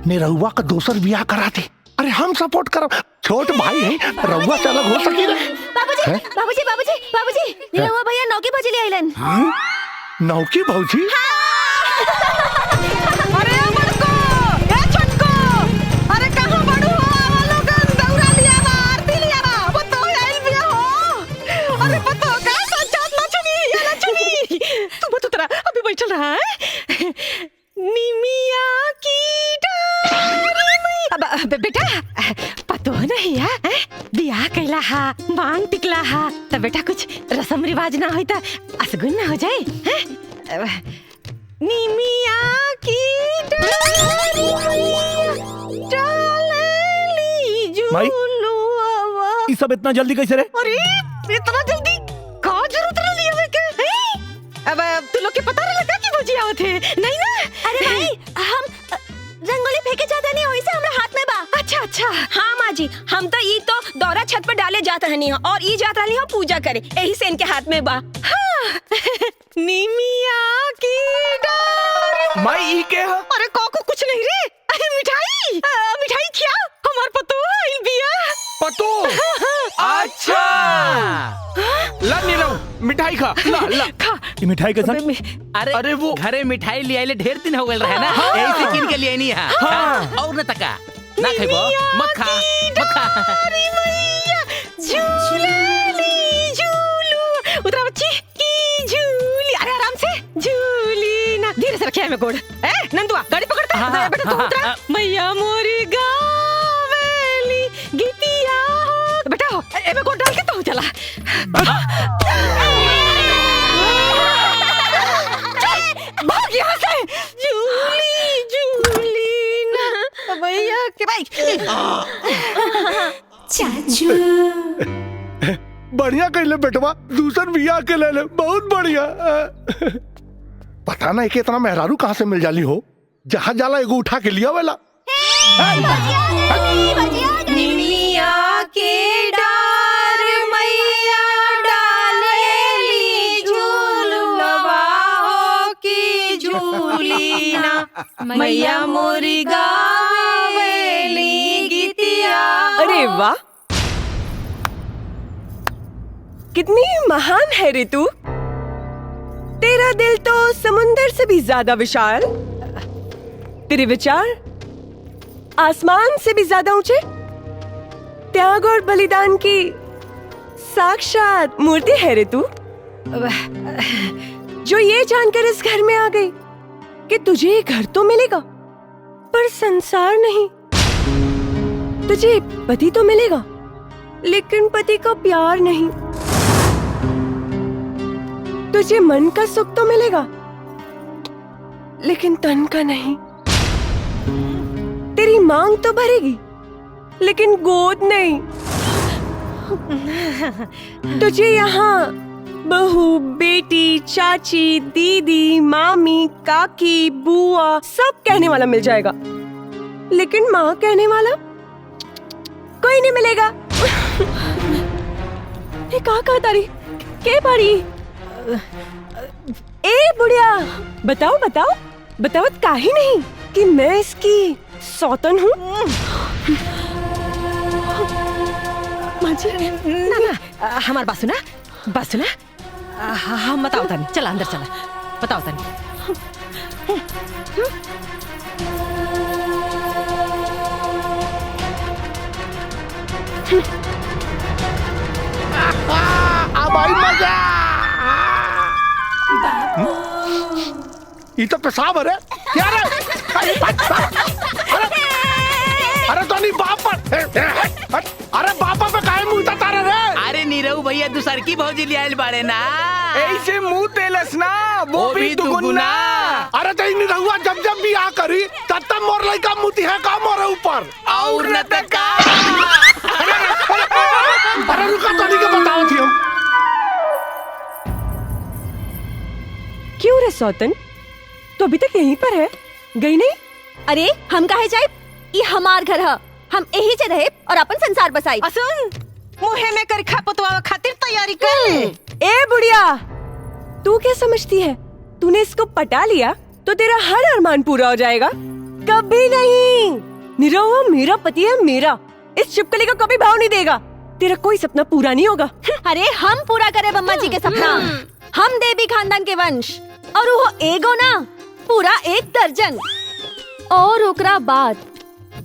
Speaker 3: निरहुआ का दूसर बियाह करा दे। अरे हम सपोर्ट करो छोट भाई है रहुआ से अलग हो सकी ना।
Speaker 5: बाबूजी बाबूजी बाबूजी बाबूजी निरहुआ भैया नौकी भौजी ले आइलन।
Speaker 3: नौकी भौजी
Speaker 12: अरे बड़को ए छोटको अरे कहां बड़ू हो आवा लोगन दौरा लिया बा आरती लिया बा वो तो आइल बिया हो। अरे पतो का सच्चात ना चुनी या ना चुनी तू बत उतरा अभी बैठल रहा है निमिया की डारी अब बेटा पतो नहीं है बियाह कैला हा मांग टिकला हा तब बेटा कुछ रस्म रिवाज ना होई त असगुन ना हो जाए हैं। निमिया की डाली झूलुआ
Speaker 9: ये सब इतना जल्दी कैसे रे?
Speaker 12: अरे इतना जल्दी का जरूरत रही है के अब तू लोग के पता नहीं लगा कि भौजी आवत है नहीं ना।
Speaker 5: अरे भाई हम रंगोली फेंके जाते नहीं वही से हमरा हाथ में बा।
Speaker 12: अच्छा अच्छा
Speaker 16: हाँ माँ जी हम तो ई तो दौरा छत पर डाले जाता रहनी हो और ई जाता रहनी हो पूजा करे यही से इनके हाथ में बा।
Speaker 12: निमिया की डार
Speaker 9: माई ई के है?
Speaker 12: अरे को कुछ नहीं रे अरे मिठाई मिठाई क्या हमार पतो आइल बिया
Speaker 6: पतो अच्छा ला नीरव मिठाई खा ला ला
Speaker 12: खा
Speaker 9: ये मिठाई के साथ
Speaker 19: अरे वो घरे मिठाई ले आइले ढेर दिन हो गए रहे ना यही से किन के लिए नहीं है और न तका ना खाइबो मत खा
Speaker 12: झूली झूलू उतरा बच्ची की झूली अरे आराम से झूली ना धीरे से रखिया में गोड़ ए नंदुआ गाड़ी पकड़ता बेटा तू उतरा मैया मोरी गावेली गीतिया बेटा हो ए में गोड़ डाल के तो चला भाग यहाँ से झूली झूली ना भैया के भाई
Speaker 16: चाचू
Speaker 3: बढ़िया कहले बेटवा दूसर बियाह के ले बहुत बढ़िया। पता नहीं कि इतना मेहरारू कहाँ से मिल जाली हो जहाँ जाला एगो उठा के लिया वाला।
Speaker 16: निमिया के डार मैया डालेली झूलवा हो की झूलीना मैया मोरी गावेली गीतिया। अरे वाह कितनी महान है रे तू। तेरा दिल तो समुंदर से भी ज्यादा विशाल, तेरे विचार आसमान से भी ज्यादा ऊंचे, त्याग और बलिदान की साक्षात मूर्ति है रे तू। जो ये जानकर इस घर में आ गई कि तुझे घर तो मिलेगा पर संसार नहीं, तुझे पति तो मिलेगा लेकिन पति का प्यार नहीं, तुझे मन का सुख तो मिलेगा लेकिन तन का नहीं, तेरी मांग तो भरेगी लेकिन गोद नहीं, तुझे यहाँ बहू बेटी चाची दीदी मामी काकी बुआ सब कहने वाला मिल जाएगा लेकिन माँ कहने वाला कोई नहीं मिलेगा। ये कहा तारी के बारी ए बुढ़िया बताओ बताओ बताओ काहे नहीं कि मैं इसकी सौतन हूँ।
Speaker 12: ना हमार बात सुना हम बताओ तानी चला अंदर चला बताओ तानी।
Speaker 3: अब आई मजा। ये तो पेशाब है क्या रे? अरे तो नहीं बाप पर अरे बापा पे काहे मुंह तारा रे?
Speaker 19: अरे नीरव भैया ये दूसर की भौजी लियाल बाड़े ना
Speaker 15: ऐसे मुंह तेलस ना वो भी दुगुना।
Speaker 3: अरे तो इन रहुआ जब जब भी आ करी तब तब मोर लइका मुती है का मोरे ऊपर
Speaker 19: और न तका।
Speaker 3: अरे रुका तनी के बताओ थी हम।
Speaker 16: क्यों रे सौतन, तो अभी तक यहीं पर है, गई नहीं?
Speaker 5: अरे हम काहे जाए, ये हमार घर है, हम यही से रहे और अपन संसार बसाई।
Speaker 12: सुन, मुहे में करखा पतवावा खातिर तैयारी कर ले।
Speaker 16: ए बुढ़िया, तू क्या समझती है तूने इसको पटा लिया तो तेरा हर अरमान पूरा हो जाएगा? कभी नहीं। निरहुआ मेरा पति है, मेरा। इस छिपकली का कभी भाव नहीं देगा। तेरा कोई सपना पूरा नहीं होगा।
Speaker 5: अरे हम पूरा करे बम्मा जी के सपना। हम देवी खानदान के वंश और वो एगो ना पूरा 1 दर्जन। और ओकरा बाद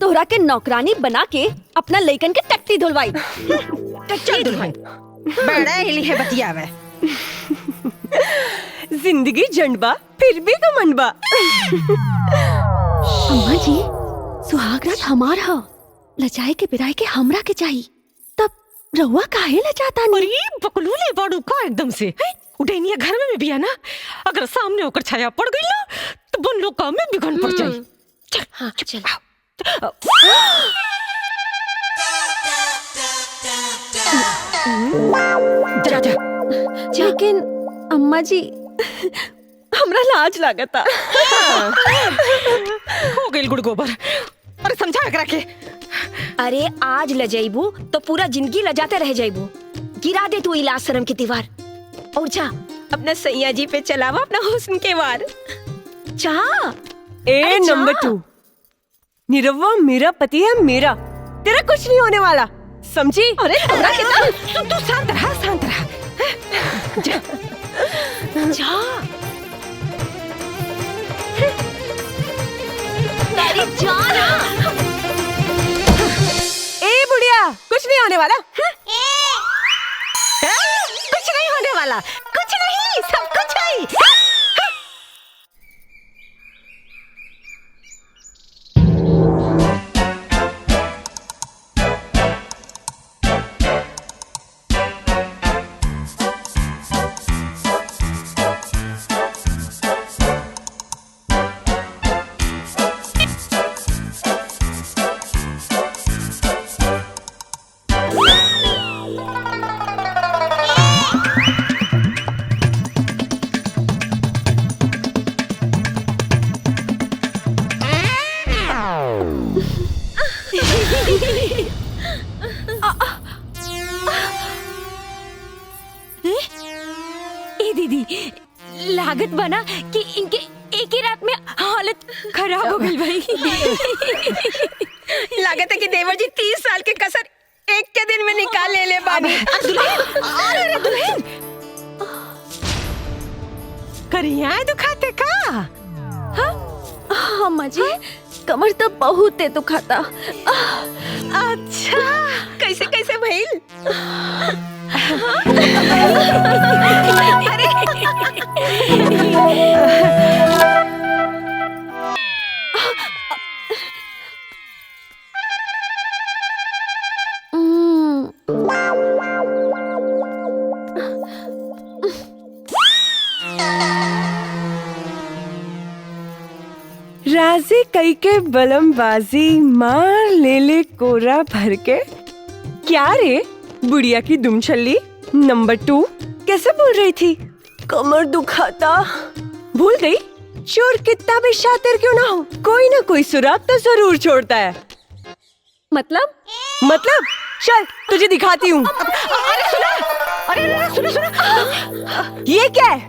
Speaker 5: तोहरा के नौकरानी बना के अपना लइकन के टट्टी धुलवाई।
Speaker 12: टट्टी धुलवाई बड़ा हिली है बतियावे।
Speaker 16: जिंदगी जंडबा फिर भी घमंडबा।
Speaker 5: अम्मा जी, सुहागरात हमार ह, लजाए के बिराए के हमरा के चाहिए। तब रहुआ काहे लजाता नहीं?
Speaker 12: अरे बकलूले बड़ू का एकदम से उडेनिया घर में भी है ना, अगर सामने होकर छाया पड़ गई ना तो बन लोग काम में बिगड़ पड़ जाए। चल हाँ चल।
Speaker 16: जा जा।
Speaker 5: लेकिन अम्मा जी हमरा लाज लागता।
Speaker 12: हो गई गुड़ गोबर। अरे समझा करा के।
Speaker 5: अरे आज लजाइबू तो पूरा जिंदगी लजाते रह जाइबू। गिरा दे तू इलाज शर्म की दीवार और जा
Speaker 16: अपना सैया जी पे चलावा अपना हुस्न के वार।
Speaker 5: जा।
Speaker 16: ए नंबर 2, निरहुआ मेरा पति है, मेरा। तेरा कुछ नहीं होने वाला, समझी?
Speaker 5: अरे
Speaker 12: तू शांत रहा, शांत रहा। जा
Speaker 5: जा। अरे जा ना।
Speaker 16: ए बुढ़िया, कुछ नहीं होने वाला।
Speaker 12: कुछ नहीं होने वाला, कुछ नहीं, सब कुछ है।
Speaker 5: लागत बना कि इनके एक ही रात में हालत खराब हो गई भाई।
Speaker 16: लागत है कि देवर जी 30 साल के कसर एक के दिन में निकाल ले बानी।
Speaker 12: दुल्हन करिया दुखाते का?
Speaker 5: हाँ अम्मा जी, कमर तो बहुत दुखाता।
Speaker 16: अच्छा, कैसे कैसे भइल? राजी कई के बलमबाजी मार ले ले कोरा भर के। क्या रे बुढ़िया की दुमछल्ली नंबर 2 कैसे बोल रही थी? कमर दुखाता। भूल गई? चोर कितना भी शातिर क्यों ना हो, कोई ना कोई सुराग तो जरूर छोड़ता है। मतलब चल तुझे दिखाती हूँ।
Speaker 12: अरे सुनो।
Speaker 16: ये क्या है?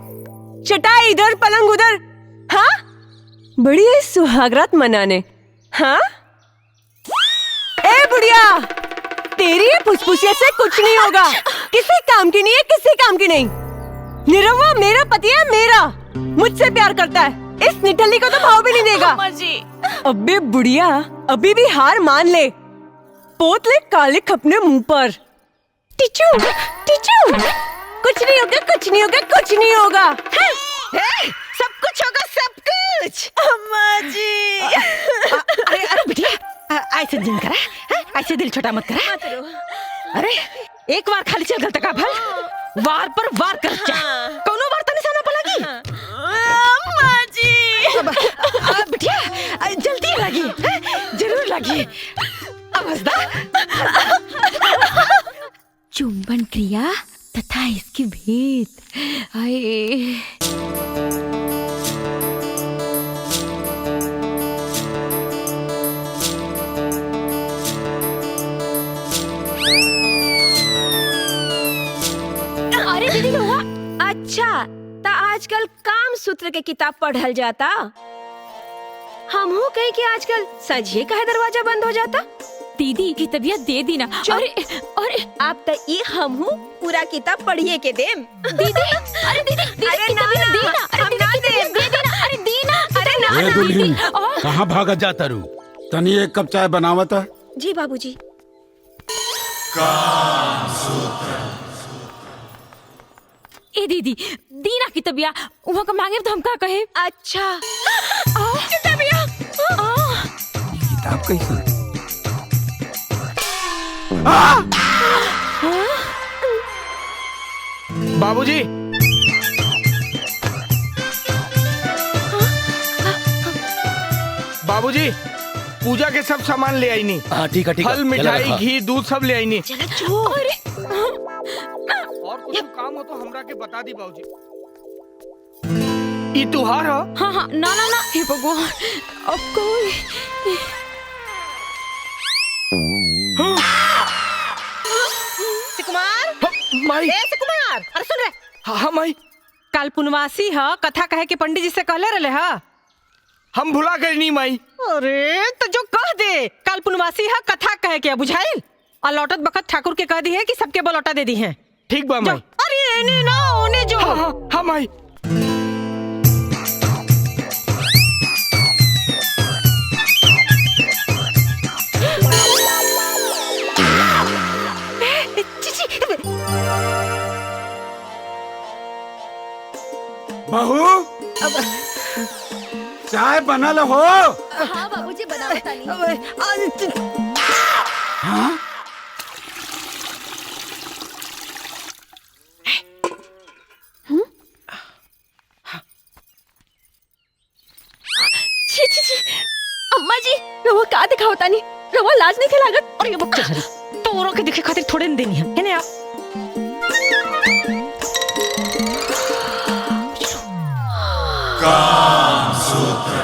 Speaker 16: चटाई इधर पलंग उधर। हाँ, बड़ी है सुहागरात मनाने। हाँ, ए बुढ़िया, तेरी फुसफुसिया से कुछ नहीं होगा। किसी काम की नहीं है, किसी काम की नहीं। निरहुआ मेरा पति है, मेरा। मुझसे प्यार करता है। इस निठल्ली को तो भाव भी नहीं देगा। अबे बुढ़िया, अभी भी हार मान ले। पोत ले काले अपने मुंह पर। टिचू कुछ नहीं होगा, कुछ नहीं होगा, कुछ नहीं होगा।
Speaker 12: सब कुछ होगा, सब कुछ।
Speaker 16: अम्मा जी।
Speaker 12: अरे बिटिया, ऐसे दिन करा, ऐसे दिल छोटा मत करा। अरे एक बार खाली चल गल तका भल वार पर वार कर चा कोनो बार तनी साना पलागी
Speaker 16: अम्मा जी
Speaker 12: बिटिया जल्दी लगी जरूर लगी अब हंसदा चुंबन क्रिया तथा इसकी भेद आए
Speaker 16: अरे दीदी हुआ अच्छा ता आजकल काम सूत्र के किताब पढ़ल जाता हम हो कहीं कि आजकल सजिए का दरवाजा बंद हो जाता
Speaker 12: दीदी की तबीयत दे दी ना
Speaker 16: अरे अरे आप तो ये हम हूँ पूरा किताब पढ़िए के देम
Speaker 12: दीदी अरे दीदी
Speaker 16: अरे ना ना हम ना देम
Speaker 12: दे देना अरे दीना
Speaker 16: अरे ना
Speaker 20: ए दुल्हन कहाँ भागत जाता रू तनी एक कप चाय बनावत है
Speaker 16: जी बाबूजी
Speaker 12: ए दीदी दीना की तबियत वहाँ का मांगे तो हम का कहे
Speaker 16: अच्छा
Speaker 20: किताब कैसे
Speaker 6: बाबूजी बाबूजी पूजा के सब सामान ले आई नी
Speaker 1: ठीक है
Speaker 6: फल मिठाई घी दूध सब ले आई नी
Speaker 16: चलो चलो
Speaker 6: और कुछ काम हो तो हमरा के बता दी बाबूजी ई तुहार हो
Speaker 12: हाँ हाँ ना ना ना हे भगवान अब कोई
Speaker 19: सुकुमार
Speaker 6: माई
Speaker 19: ए सुकुमार अरे सुन रे
Speaker 6: हाँ माई
Speaker 19: कल पुनवासी ह कथा कहे के पंडित जी से कहले रहले हा
Speaker 6: हम भुला गए नहीं माई
Speaker 19: अरे तो जो कह दे कल पुनवासी है कथा कहे के बुझाइल और लौटत बखत ठाकुर के कह दी है कि सबके बल लौटा दे दी है
Speaker 6: ठीक बा माई
Speaker 19: अरे एने ना ओने जो
Speaker 6: हाँ माई
Speaker 20: बहू चाय बनल हो
Speaker 5: हाँ बाबूजी बना बतानी
Speaker 20: हाँ
Speaker 16: छी छी छी अम्मा जी रवा का दिखाओ तानी रवा लाज नहीं के लागत
Speaker 12: और ये बच्चा खरी तो औरों के दिखे खातिर थोड़े न देनी है ना आप
Speaker 17: काम सूत्र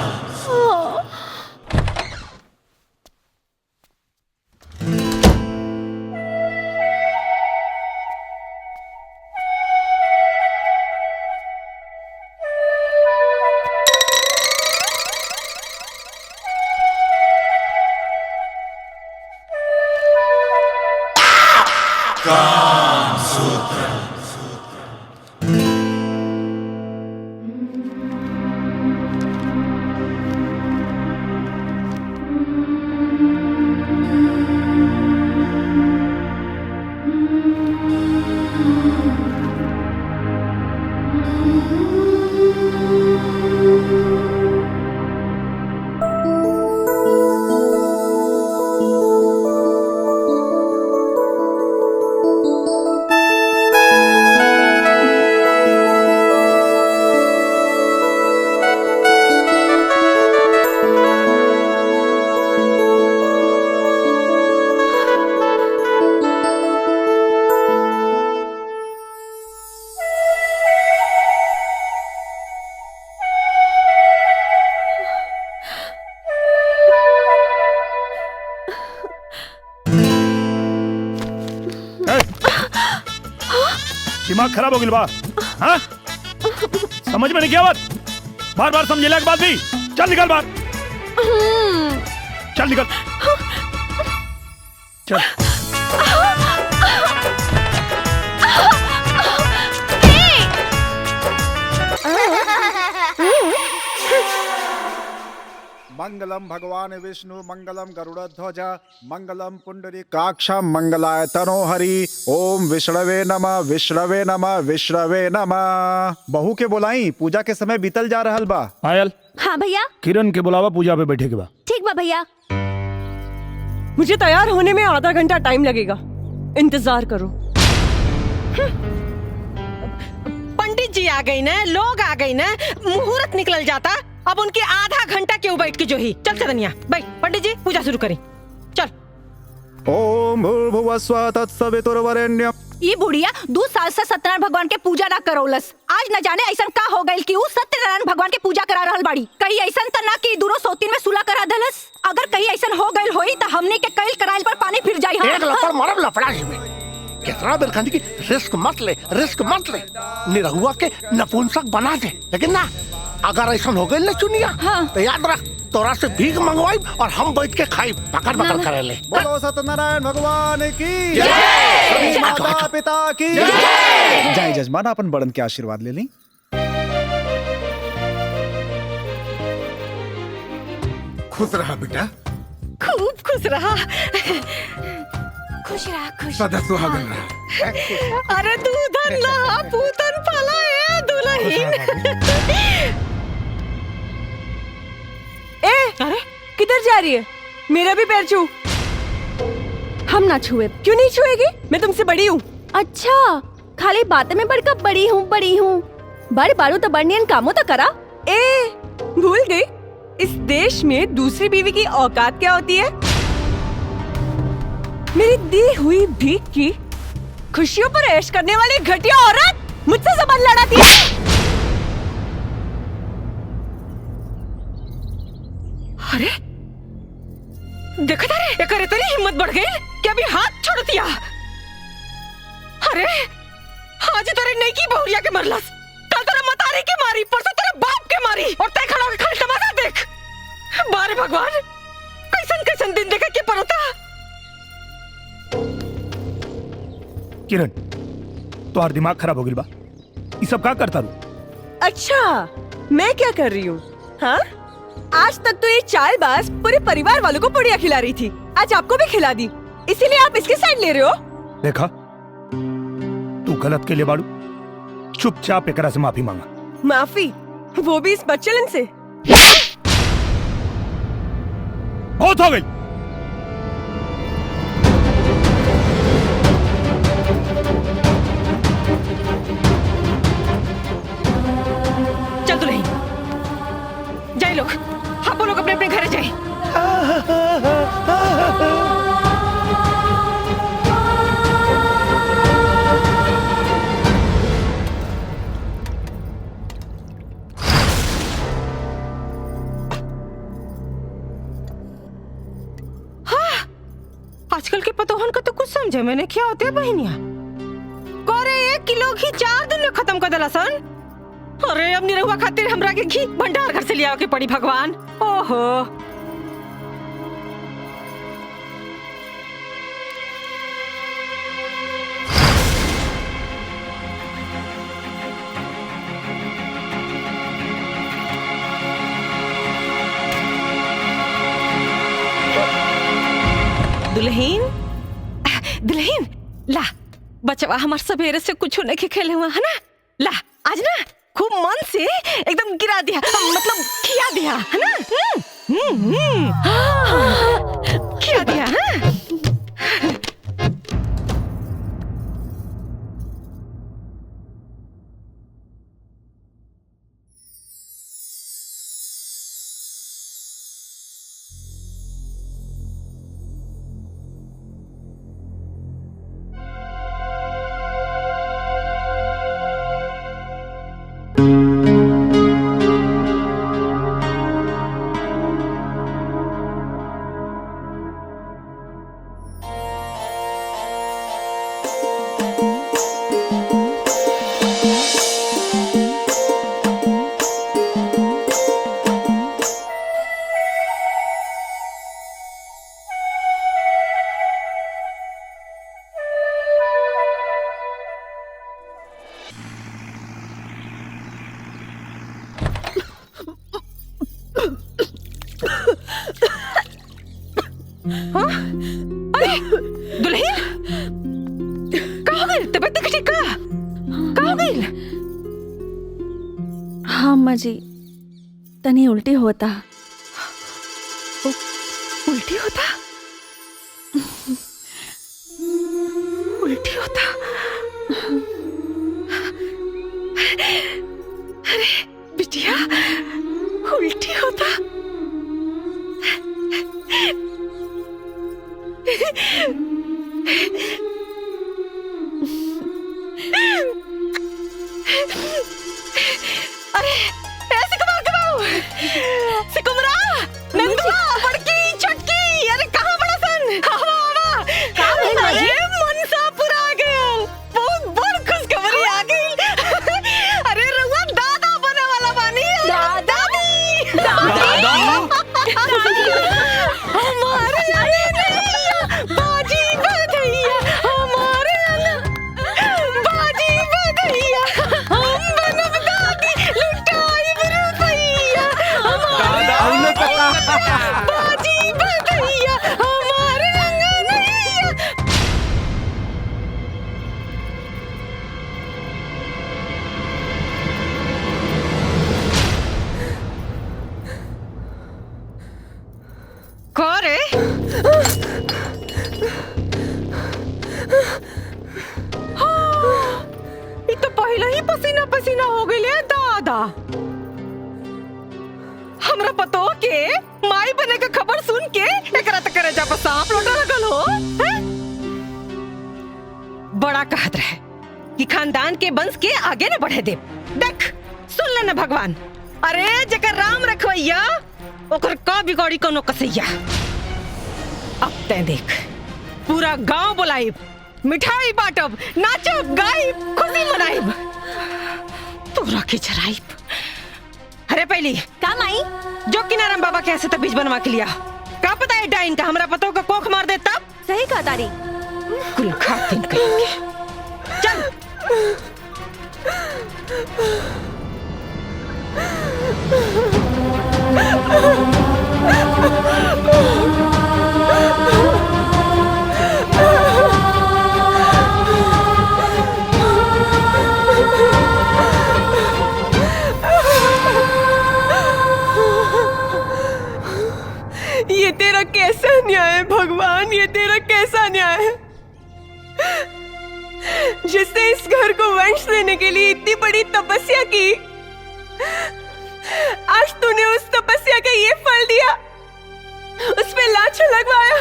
Speaker 17: काम सूत्र
Speaker 4: दिमाग खराब हो गया बा हाँ समझ में नहीं क्या बात बार बार समझेला के बाद भी चल निकल बाहर चल निकल चल
Speaker 20: मंगलम भगवान विष्णु मंगलम गरुड़ध्वज मंगलम पुंडरीकाक्षम मंगलाय तनोहरि ओम विष्णवे नमः विष्णवे नमः विष्णवे नमः। बहू के बोलाई पूजा के समय बीतल जा रहल बा।
Speaker 4: पायल
Speaker 16: हाँ भैया
Speaker 4: किरण के बुलावा पूजा पे बैठे के बा।
Speaker 16: ठीक बा भैया। मुझे तैयार होने में आधा घंटा टाइम लगेगा, इंतजार करो।
Speaker 12: पंडित जी आ गई ना, लोग आ गई ना, मुहूर्त निकल जाता। अब उनके आधा घंटा क्यों बैठ के जो ही। चल चदनिया बैठ, पंडित जी पूजा शुरू करें। चल।
Speaker 7: ओम भूर्भुवः स्वः तत्सवितुर्वरेण्यम्।
Speaker 10: ये बुढ़िया 2 साल से सत्यनारायण भगवान के पूजा ना करौलस। आज न जाने ऐसा का हो गइल कि उ सत्यनारायण भगवान के पूजा करा रहल बाड़ी। कहीं ऐसा त ना कि दूरो सोतीन में सुला करा दलस। अगर कहीं ऐसा हो गइल होई त हमने के कईल कराइल पर पानी फिर जाई।
Speaker 11: एक लफड़ मारब लफड़ा जी में। कितना देर खानी की रिस्क मत ले, रिस्क मत ले। निरहुआ के नपुंसक बना दे, लेकिन ना अगर ऐसा हो गइल ना चुनिया तो याद रख तोरा से भीख मंगवाई और हम बैठ के खाई पकड़ पकड़ करे ले।
Speaker 7: बोलो सत्यनारायण भगवान की
Speaker 11: जय।
Speaker 7: सभी माता पिता की जय। जय जजमान, अपन बड़न के आशीर्वाद ले ली।
Speaker 20: खुश रहा बेटा,
Speaker 12: खूब खुश रहा।
Speaker 10: खुश रहा, खुश
Speaker 20: सदा सुहागन रहा।
Speaker 12: अरे दूधन लहा पूतन फला ए दुल्हन।
Speaker 16: अरे किधर जा रही है? मेरा भी पैर छू।
Speaker 5: हम ना छुए।
Speaker 16: क्यों नहीं छुएगी? मैं तुमसे बड़ी हूँ।
Speaker 5: अच्छा, खाली बातें में बढ़कर बड़ी हूँ बड़ी हूँ। बड़े बारू तो बड़नियन कामों तो करा।
Speaker 16: भूल गई इस देश में दूसरी बीवी की औकात क्या होती है? मेरी दी हुई भीख की खुशियों पर ऐश करने वाली घटिया औरत मुझसे जबान लड़ाती है।
Speaker 12: अरे देखा था रे, एक तेरी हिम्मत बढ़ गई कि अभी हाथ छोड़ दिया। अरे आज तेरे नहीं की बहुरिया के मरलस, कल तेरे मतारी के मारी, परसों तेरे बाप के मारी, और तय खड़ा होकर खाली तमाशा देख। बारे भगवान, कैसन कैसन दिन देखा के पड़ता।
Speaker 9: किरण, तुम्हारा दिमाग खराब हो गया बा। ये सब क्या करता रू?
Speaker 16: अच्छा, मैं क्या कर रही हूँ? हाँ, आज तक तो ये चालबाज पूरे परिवार वालों को पुड़िया खिला रही थी, आज आपको भी खिला दी, इसीलिए आप इसकी साइड ले रहे हो।
Speaker 9: देखा, तू गलत के लिए बाड़ू, चुपचाप एकरा से माफी मांगा।
Speaker 16: माफी? वो भी इस बच्चलन से?
Speaker 9: बहुत हो गई।
Speaker 12: चल दुल्हन, जाए लोग, आप लोग अपने अपने घर जाए। आजकल के पतोहन का तो कुछ समझे मैंने क्या होते है बहनिया। कोरे 1 किलो घी 4 दिन में खत्म कर देला सन। अरे अब निरहुआ खातिर हमरा के घी भंडार घर से लिया के पड़ी भगवान। ओहो, दुल्हन दुल्हन ला, बचवा हमार सवेरे से कुछ नहीं खेले हुआ है ना। ला आज ना खूब मन से एकदम गिरा दिया, मतलब खिया दिया है ना। खिया दिया हाँ? अरे दुल्हन कहाँ गई? तबीयत नहीं ठीक का? कहाँ गई?
Speaker 5: हाँ अम्मा जी, तनी उल्टी होता।
Speaker 12: उल्टी होता? उल्टी होता? ये तो पहले ही पसीना पसीना हो गई ले दादा। हमरा पतो के माई बने का खबर सुन के एकरा तक करे जा सांप लौटा लगल हो हैं? बड़ा कहत रहे कि खानदान के वंश के आगे न बढ़े दे। देख सुन लेना भगवान, अरे जकर राम रखवैया ओकर का बिगाड़ी कोनो कसैया। अब ते देख पूरा गांव बुलाइब, मिठाई बांटब, नाचब गाइब, खुशी मनाइब, तोरा के चराइब। अरे पहली
Speaker 5: काम आई
Speaker 12: जो किनारम बाबा कैसे तब बीज बनवा के लिया। का पता है डाइन का हमरा पतो का कोख मार दे तब।
Speaker 5: सही कहा तारी।
Speaker 12: कुल खातिन कहेंगे। चल
Speaker 16: ये तेरा कैसा न्याय है भगवान, ये तेरा कैसा न्याय है जिसने इस घर को वंश देने के लिए इतनी बड़ी तपस्या की। आज तूने उस तपस्या का ये फल दिया, उस पे लांछन लगवाया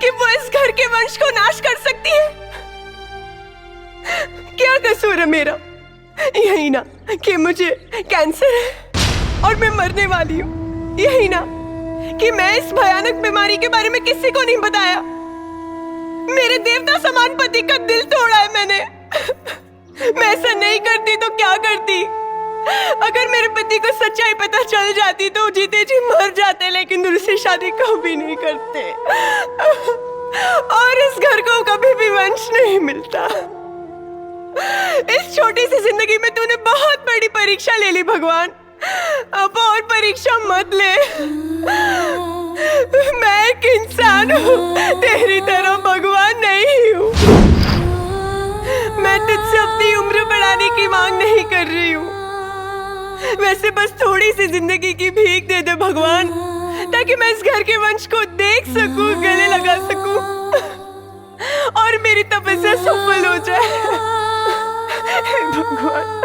Speaker 16: कि वो इस घर के वंश को नाश कर सकती है। क्या कसूर है मेरा? यही ना कि मुझे कैंसर है और मैं मरने वाली हूँ। यही ना कि मैं इस भयानक बीमारी के बारे में किसी को नहीं बताया। मेरे देवता समान पति का दिल तोड़ा है मैंने। मैं ऐसा नहीं करती तो क्या करती? अगर मेरे पति को सच्चाई पता चल जाती तो जीते जी मर जाते, लेकिन दूसरी शादी कभी नहीं करते और इस घर को कभी भी वंश नहीं मिलता। इस छोटी सी जिंदगी में तूने बहुत बड़ी परीक्षा ले ली भगवान, अब और परीक्षा मत ले। मैं एक इंसान हूँ, तेरी तरह भगवान नहीं हूँ। मैं तुझसे अपनी उम्र बढ़ाने की मांग नहीं कर रही हूँ, वैसे बस थोड़ी सी जिंदगी की भीख दे दे भगवान, ताकि मैं इस घर के वंश को देख सकूं, गले लगा सकूं और मेरी तपस्या सफल हो जाए। हे भगवान।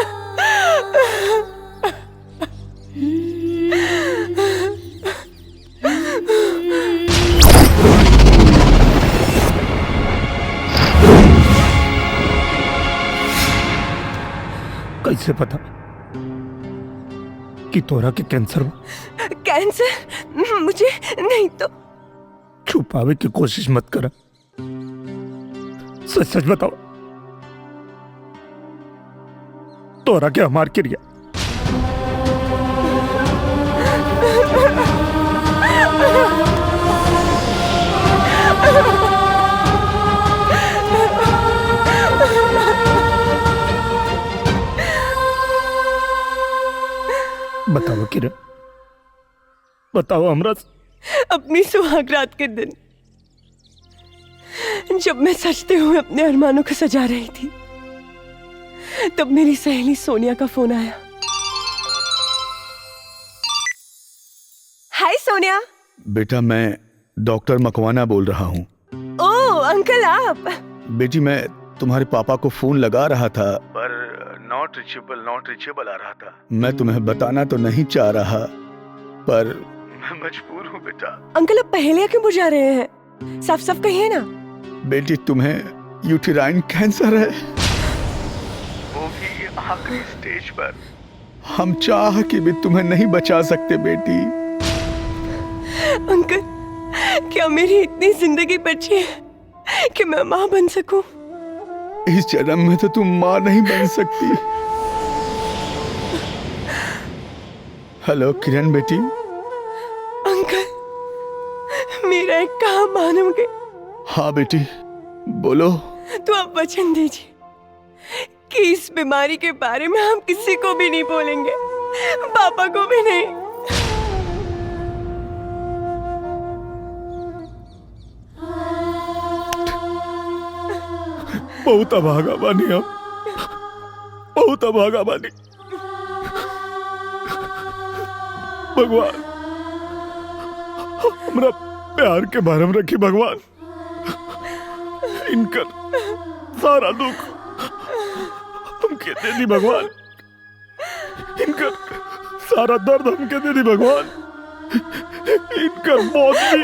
Speaker 9: कैसे पता कि तोरा के कैंसर हो?
Speaker 16: कैंसर मुझे नहीं तो।
Speaker 9: छुपावे की कोशिश मत करा, सच सच बताओ, तोरा के हमार क्रिया? बताओ किरण, बताओ हमरा।
Speaker 16: अपनी सुहाग रात के दिन जब मैं सजते हुए अपने अरमानों को सजा रही थी, तब मेरी सहेली सोनिया का फोन आया। हाय सोनिया।
Speaker 17: बेटा मैं डॉक्टर मकवाना बोल रहा हूँ।
Speaker 16: ओह अंकल आप।
Speaker 17: बेटी मैं तुम्हारे पापा को फोन लगा रहा था पर नॉट रीचेबल आ रहा था। मैं तुम्हें बताना तो नहीं चाह रहा पर मैं मजबूर हूँ बेटा।
Speaker 16: अंकल अब पहेलियां क्यों बुझा रहे हैं? साफ साफ कहिए ना।
Speaker 17: बेटी तुम्हें यूटेराइन कैंसर है, वो भी आखिरी स्टेज पर। हम चाह के भी तुम्हें नहीं बचा सकते बेटी।
Speaker 16: अंकल क्या मेरी इतनी जिंदगी बची है कि मैं माँ बन सकूं?
Speaker 17: इस जन्म में तो तुम माँ नहीं बन सकती। हेलो किरण बेटी।
Speaker 16: अंकल मेरा एक काम मानोगे?
Speaker 17: हाँ बेटी बोलो।
Speaker 16: तो आप वचन दीजिए कि इस बीमारी के बारे में हम किसी को भी नहीं बोलेंगे, पापा को भी नहीं।
Speaker 9: बहुत अभागा बानी हम, बहुत अभागा बानी। भगवान हमरा प्यार के बारे में रखी भगवान।
Speaker 4: इनकर सारा दुख हमके दे दी भगवान, इनकर सारा दर्द हमके दे दी भगवान, इनकर मौत भी।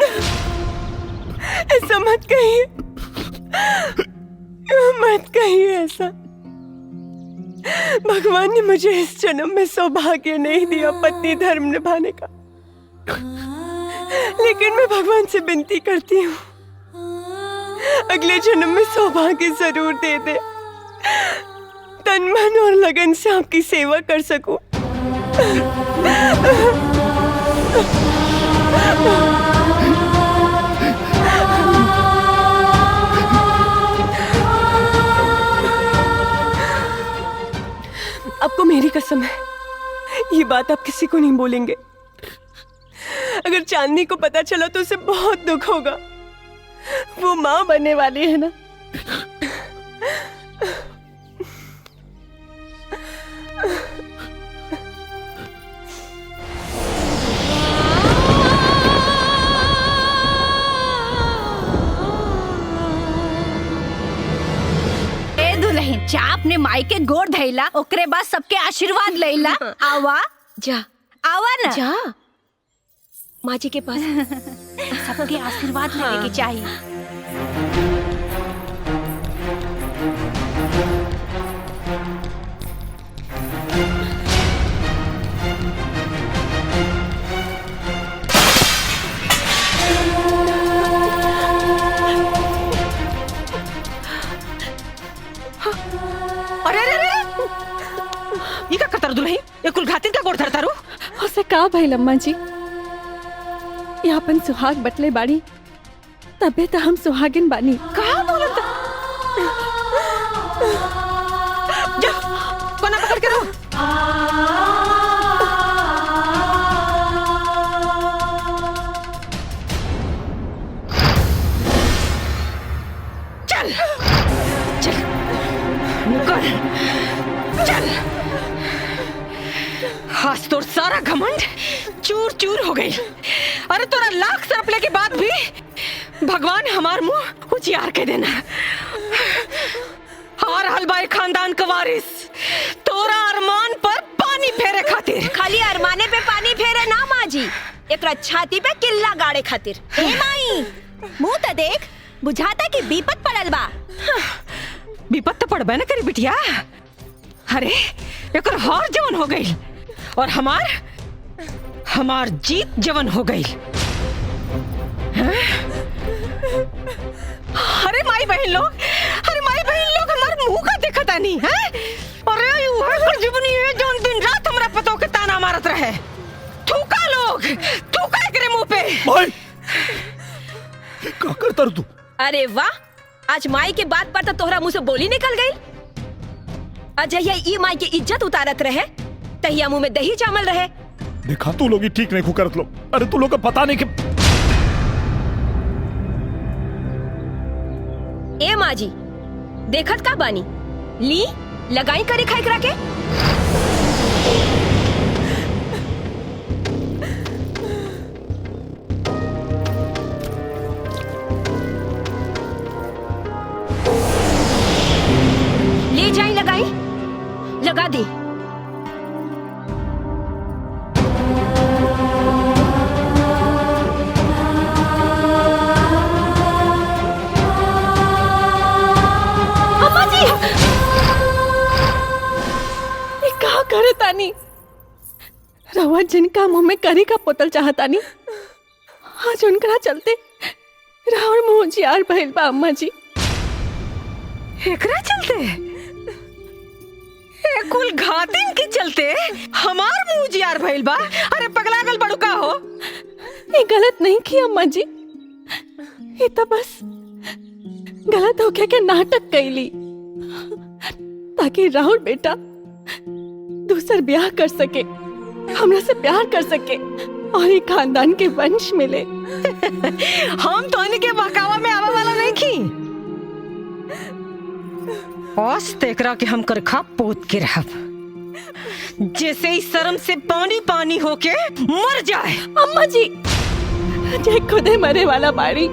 Speaker 16: ऐसा मत कहिए, मत कहिए ऐसा। भगवान ने मुझे इस जन्म में सौभाग्य नहीं दिया पत्नी धर्म निभाने का, लेकिन मैं भगवान से विनती करती हूँ अगले जन्म में सौभाग्य जरूर दे दे, तन मन और लगन से आपकी सेवा कर सकूं। आपको मेरी कसम है, ये बात आप किसी को नहीं बोलेंगे। अगर चांदनी को पता चला तो उसे बहुत दुख होगा। वो माँ बनने वाली है ना।
Speaker 10: जा अपने माई के गोड़ धैला, ओकरे बाद सबके आशीर्वाद लैला। आवा
Speaker 16: जा,
Speaker 10: आवा ना
Speaker 16: जा माँ जी के पास।
Speaker 10: सबके आशीर्वाद लेने की चाहिए।
Speaker 12: अरे अरे अरे, ये का कतर दुल्ही, ये कुल घातिन का गोड़ धरता रू।
Speaker 16: उसे का भाई अम्मा जी, ये अपन सुहाग बटले बाड़ी, तबे तो हम सुहागिन बानी।
Speaker 12: कहा बोलत? जा, कोना पकड़ के रो। चल चल निकल, चल। आज तो सारा घमंड चूर चूर हो गई। अरे तोरा लाख सरपले के बाद भी भगवान हमार मुंह उजियार के देना। हार हलवाई खानदान का वारिस तोरा अरमान पर पानी फेरे खातिर।
Speaker 5: खाली अरमाने पे पानी फेरे ना माँ जी, एकरा छाती पे किल्ला गाड़े खातिर। ए माई, मुंह तो देख, बुझाता कि विपत पड़ल बा।
Speaker 12: विपत तो पड़बे न करी बिटिया। अरे एकर हार जवन हो गई और हमार जीत जवन हो गई। अरे माई बहन लोग, हमार मुंह का देखता नहीं है। अरे वह जीवनी है जो दिन रात हमरा पतों के ताना मारत रहे। थूका लोग, थूका एकरे मुंह पे।
Speaker 4: भाई क्या करता तू?
Speaker 5: अरे वाह, आज माई के बात पर तो तोहरा मुंह से बोली निकल गई। अजय ई माई की इज्जत उतारत रहे, तहिया मुंह में दही चावल रहे।
Speaker 4: देखा तू लोग ठीक नहीं करत लोग। अरे तू लोग का पता नहीं कि
Speaker 5: ए माँ जी, देखत का बानी, ली लगाई करे खाई करा के। ले जाई लगाई, लगा दी।
Speaker 16: करे तानी रवा जिनका मुंह में करी का पोतल चाहतानी, आज उनकरा चलते रावण मुंह जियार भइल बा। अम्मा जी
Speaker 12: एकरा चलते, ए कुल घातिन के चलते हमार मुंह जियार भइल बा। अरे पगलागल बड़ू का हो?
Speaker 16: ये गलत नहीं की अम्मा जी, ये तो बस गलत होके के नाटक कैली ताकि राहुल बेटा दूसर ब्याह कर सके, हमरा से प्यार कर सके और एक खानदान के वंश मिले।
Speaker 12: हम तो इनके बहकावा में आवा वाला नहीं की। औस तेकरा के हम कर खा पोत के रहब, जैसे ही शर्म से पानी पानी होके मर जाए।
Speaker 16: अम्मा जी जे खुदे मरे वाला बाड़ी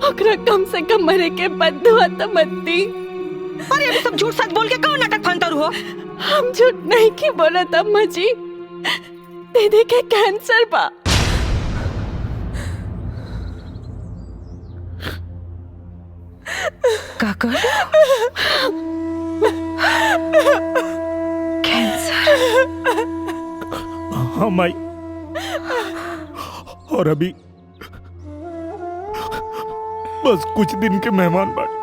Speaker 16: ओकरा कम से कम मरे के बदुआ तो मत दी।
Speaker 12: अरे अभी सब झूठ सच बोल के कौन नाटक फंतर हो?
Speaker 16: हम झूठ नहीं की बोलत अम्मा जी, दीदी के कैंसर बा।
Speaker 12: काका कैंसर?
Speaker 4: हाँ माई, और अभी बस कुछ दिन के मेहमान बाकी।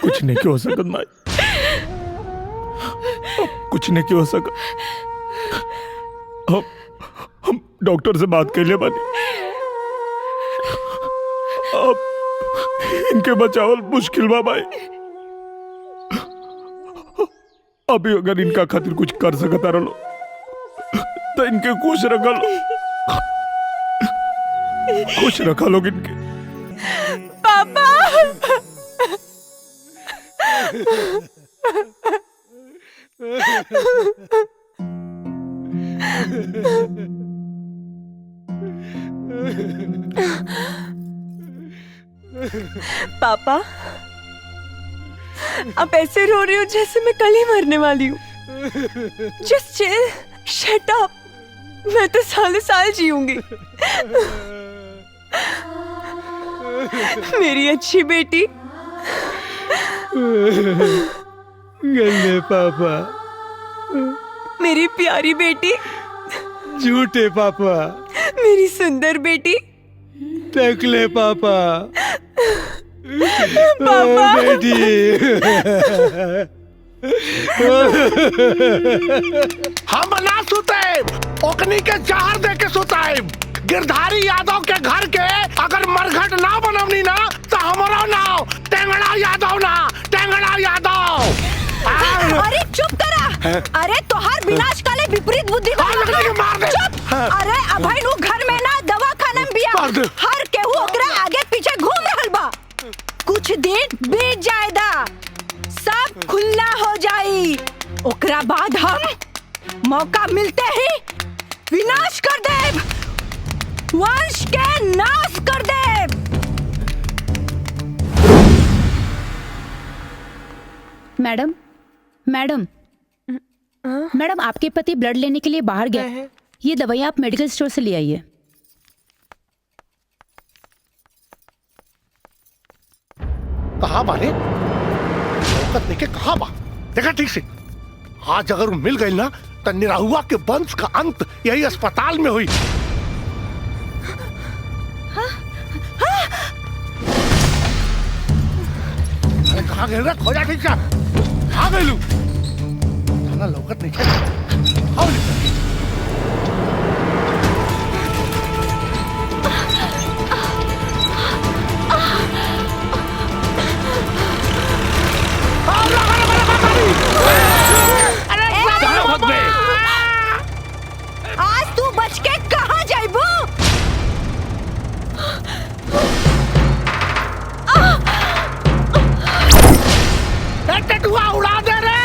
Speaker 4: कुछ नहीं क्यों हो सकत माई, कुछ नहीं क्यों हो सकत। हम डॉक्टर से बात कर ले बानी, अब इनके बचावल मुश्किल बा भाई। अभी अगर इनका खातिर कुछ कर सकता रहो तो इनके खुश रखा लो, खुश रखा लोग इनके।
Speaker 16: पापा पापा आप ऐसे रो रहे हो जैसे मैं कल ही मरने वाली हूँ। जस्ट चिल, शट अप, मैं तो सालों साल जीऊंगी। मेरी अच्छी बेटी।
Speaker 2: गंदे पापा,
Speaker 16: मेरी प्यारी बेटी।
Speaker 2: झूठे पापा,
Speaker 16: मेरी सुंदर बेटी।
Speaker 2: टकले पापा,
Speaker 16: पापा
Speaker 2: बेटी।
Speaker 3: हम ना सुते, ओकनी के जहर दे के सुताए। गिरधारी यादव के घर के अगर मरघट ना बनवनी ना तो हमारा नाम टेंगड़ा यादव ना, टेंगड़ा यादव।
Speaker 12: अरे चुप करा। अरे तोहार विनाश काले विपरीत बुद्धि को चुप। अरे अभय नु घर में ना दवाखाना में बिया, हर केहू ओकरा आगे पीछे घूम रहल बा। कुछ दिन बीत जाएदा, सब खुला हो जाई। ओकरा बाद हम मौका मिलते ही विनाश कर देब, वंश के नाश कर देब।
Speaker 10: मैडम, मैडम, मैडम आपके पति ब्लड लेने के लिए बाहर गया है। ये दवाई आप मेडिकल स्टोर से ले आइए।
Speaker 3: कहाँ बाने? औकत लेके कहाँ बा? देखा ठीक से। आज अगर वो मिल गई ना तो निराहुआ के वंश का अंत यही अस्पताल में हुई। अरे कहाँ गए रे? खोजा ठीक से। कहाँ गए लू? थाना लौकत नहीं है। आओ निकल।
Speaker 12: आज तू बच के कहाँ जाइबू?
Speaker 3: टटुआ उड़ा दे रे।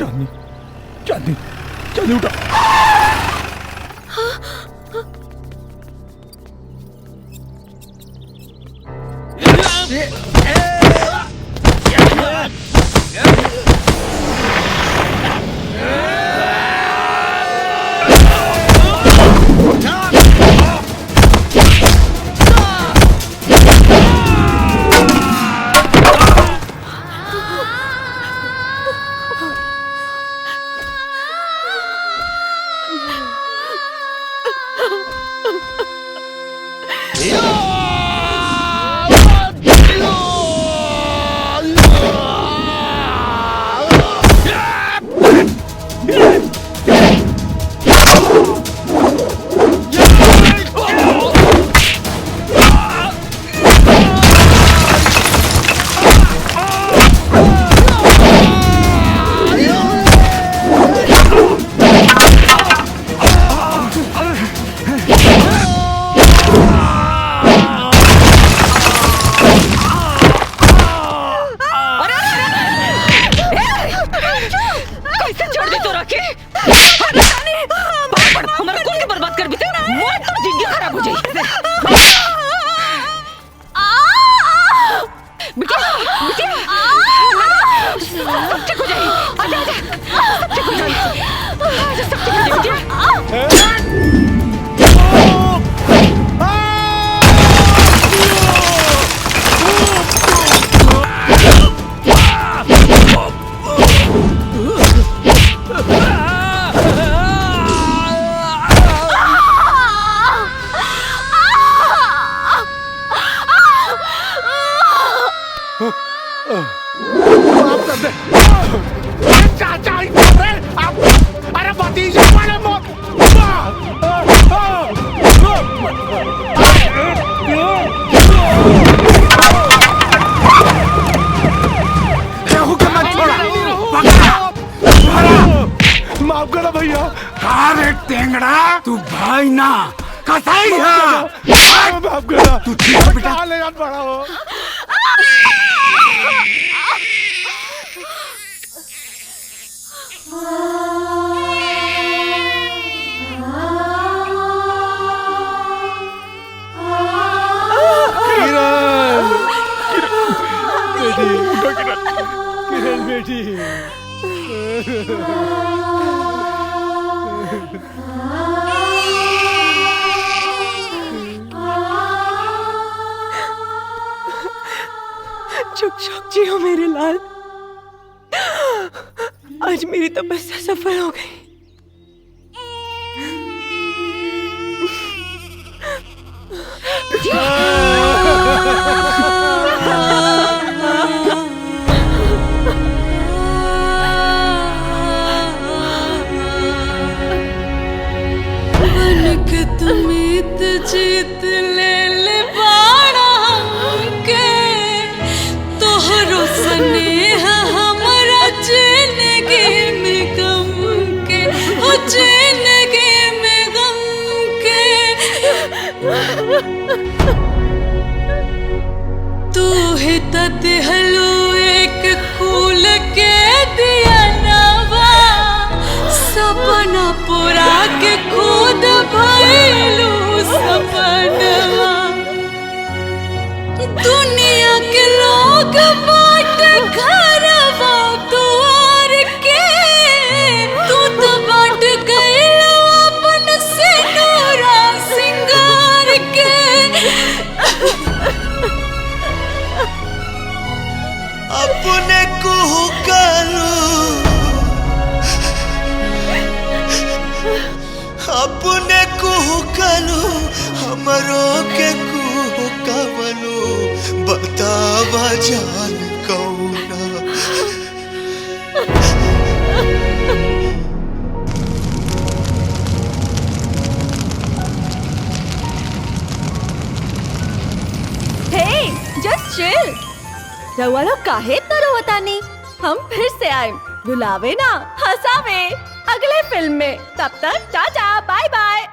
Speaker 9: चांदनी चांदनी चांदनी उठा।
Speaker 17: माफ करो भैया। कहा रे टेंगड़ा, तू भाई ना कसाई है। माफ करो। तू ठीक है बेटा? ले जान पड़ा हो।
Speaker 3: किरण बेटी
Speaker 16: चुप चुप जियो मेरे लाल। आज मेरी तपस्या सफल हो गई।
Speaker 18: बनक तुमीत जीत ले बाड़ा हमके, तोहरो स्नेह हमरा जिंदगी में गम के, ओ जिंदगी में गम के। तू ही तहलू एक फूल के दिया नवा, सपना पूरा के खुद भइलू सपनवा। दुनिया के लोग बाट घरवा दुआर के, तू तो बाट गइल अपन सिंदूरा सिंगार के।
Speaker 21: अपने कुहू करू, अपने कुहू करू, हमरो के कुहू कवनु, बतावा जान कौना।
Speaker 5: हे, जस्ट चिल। रउआ लोग काहे इतना रोवतानी? हम फिर से आए, बुलावे ना हंसावे अगले फिल्म में। तब तक टाटा बाय बाय।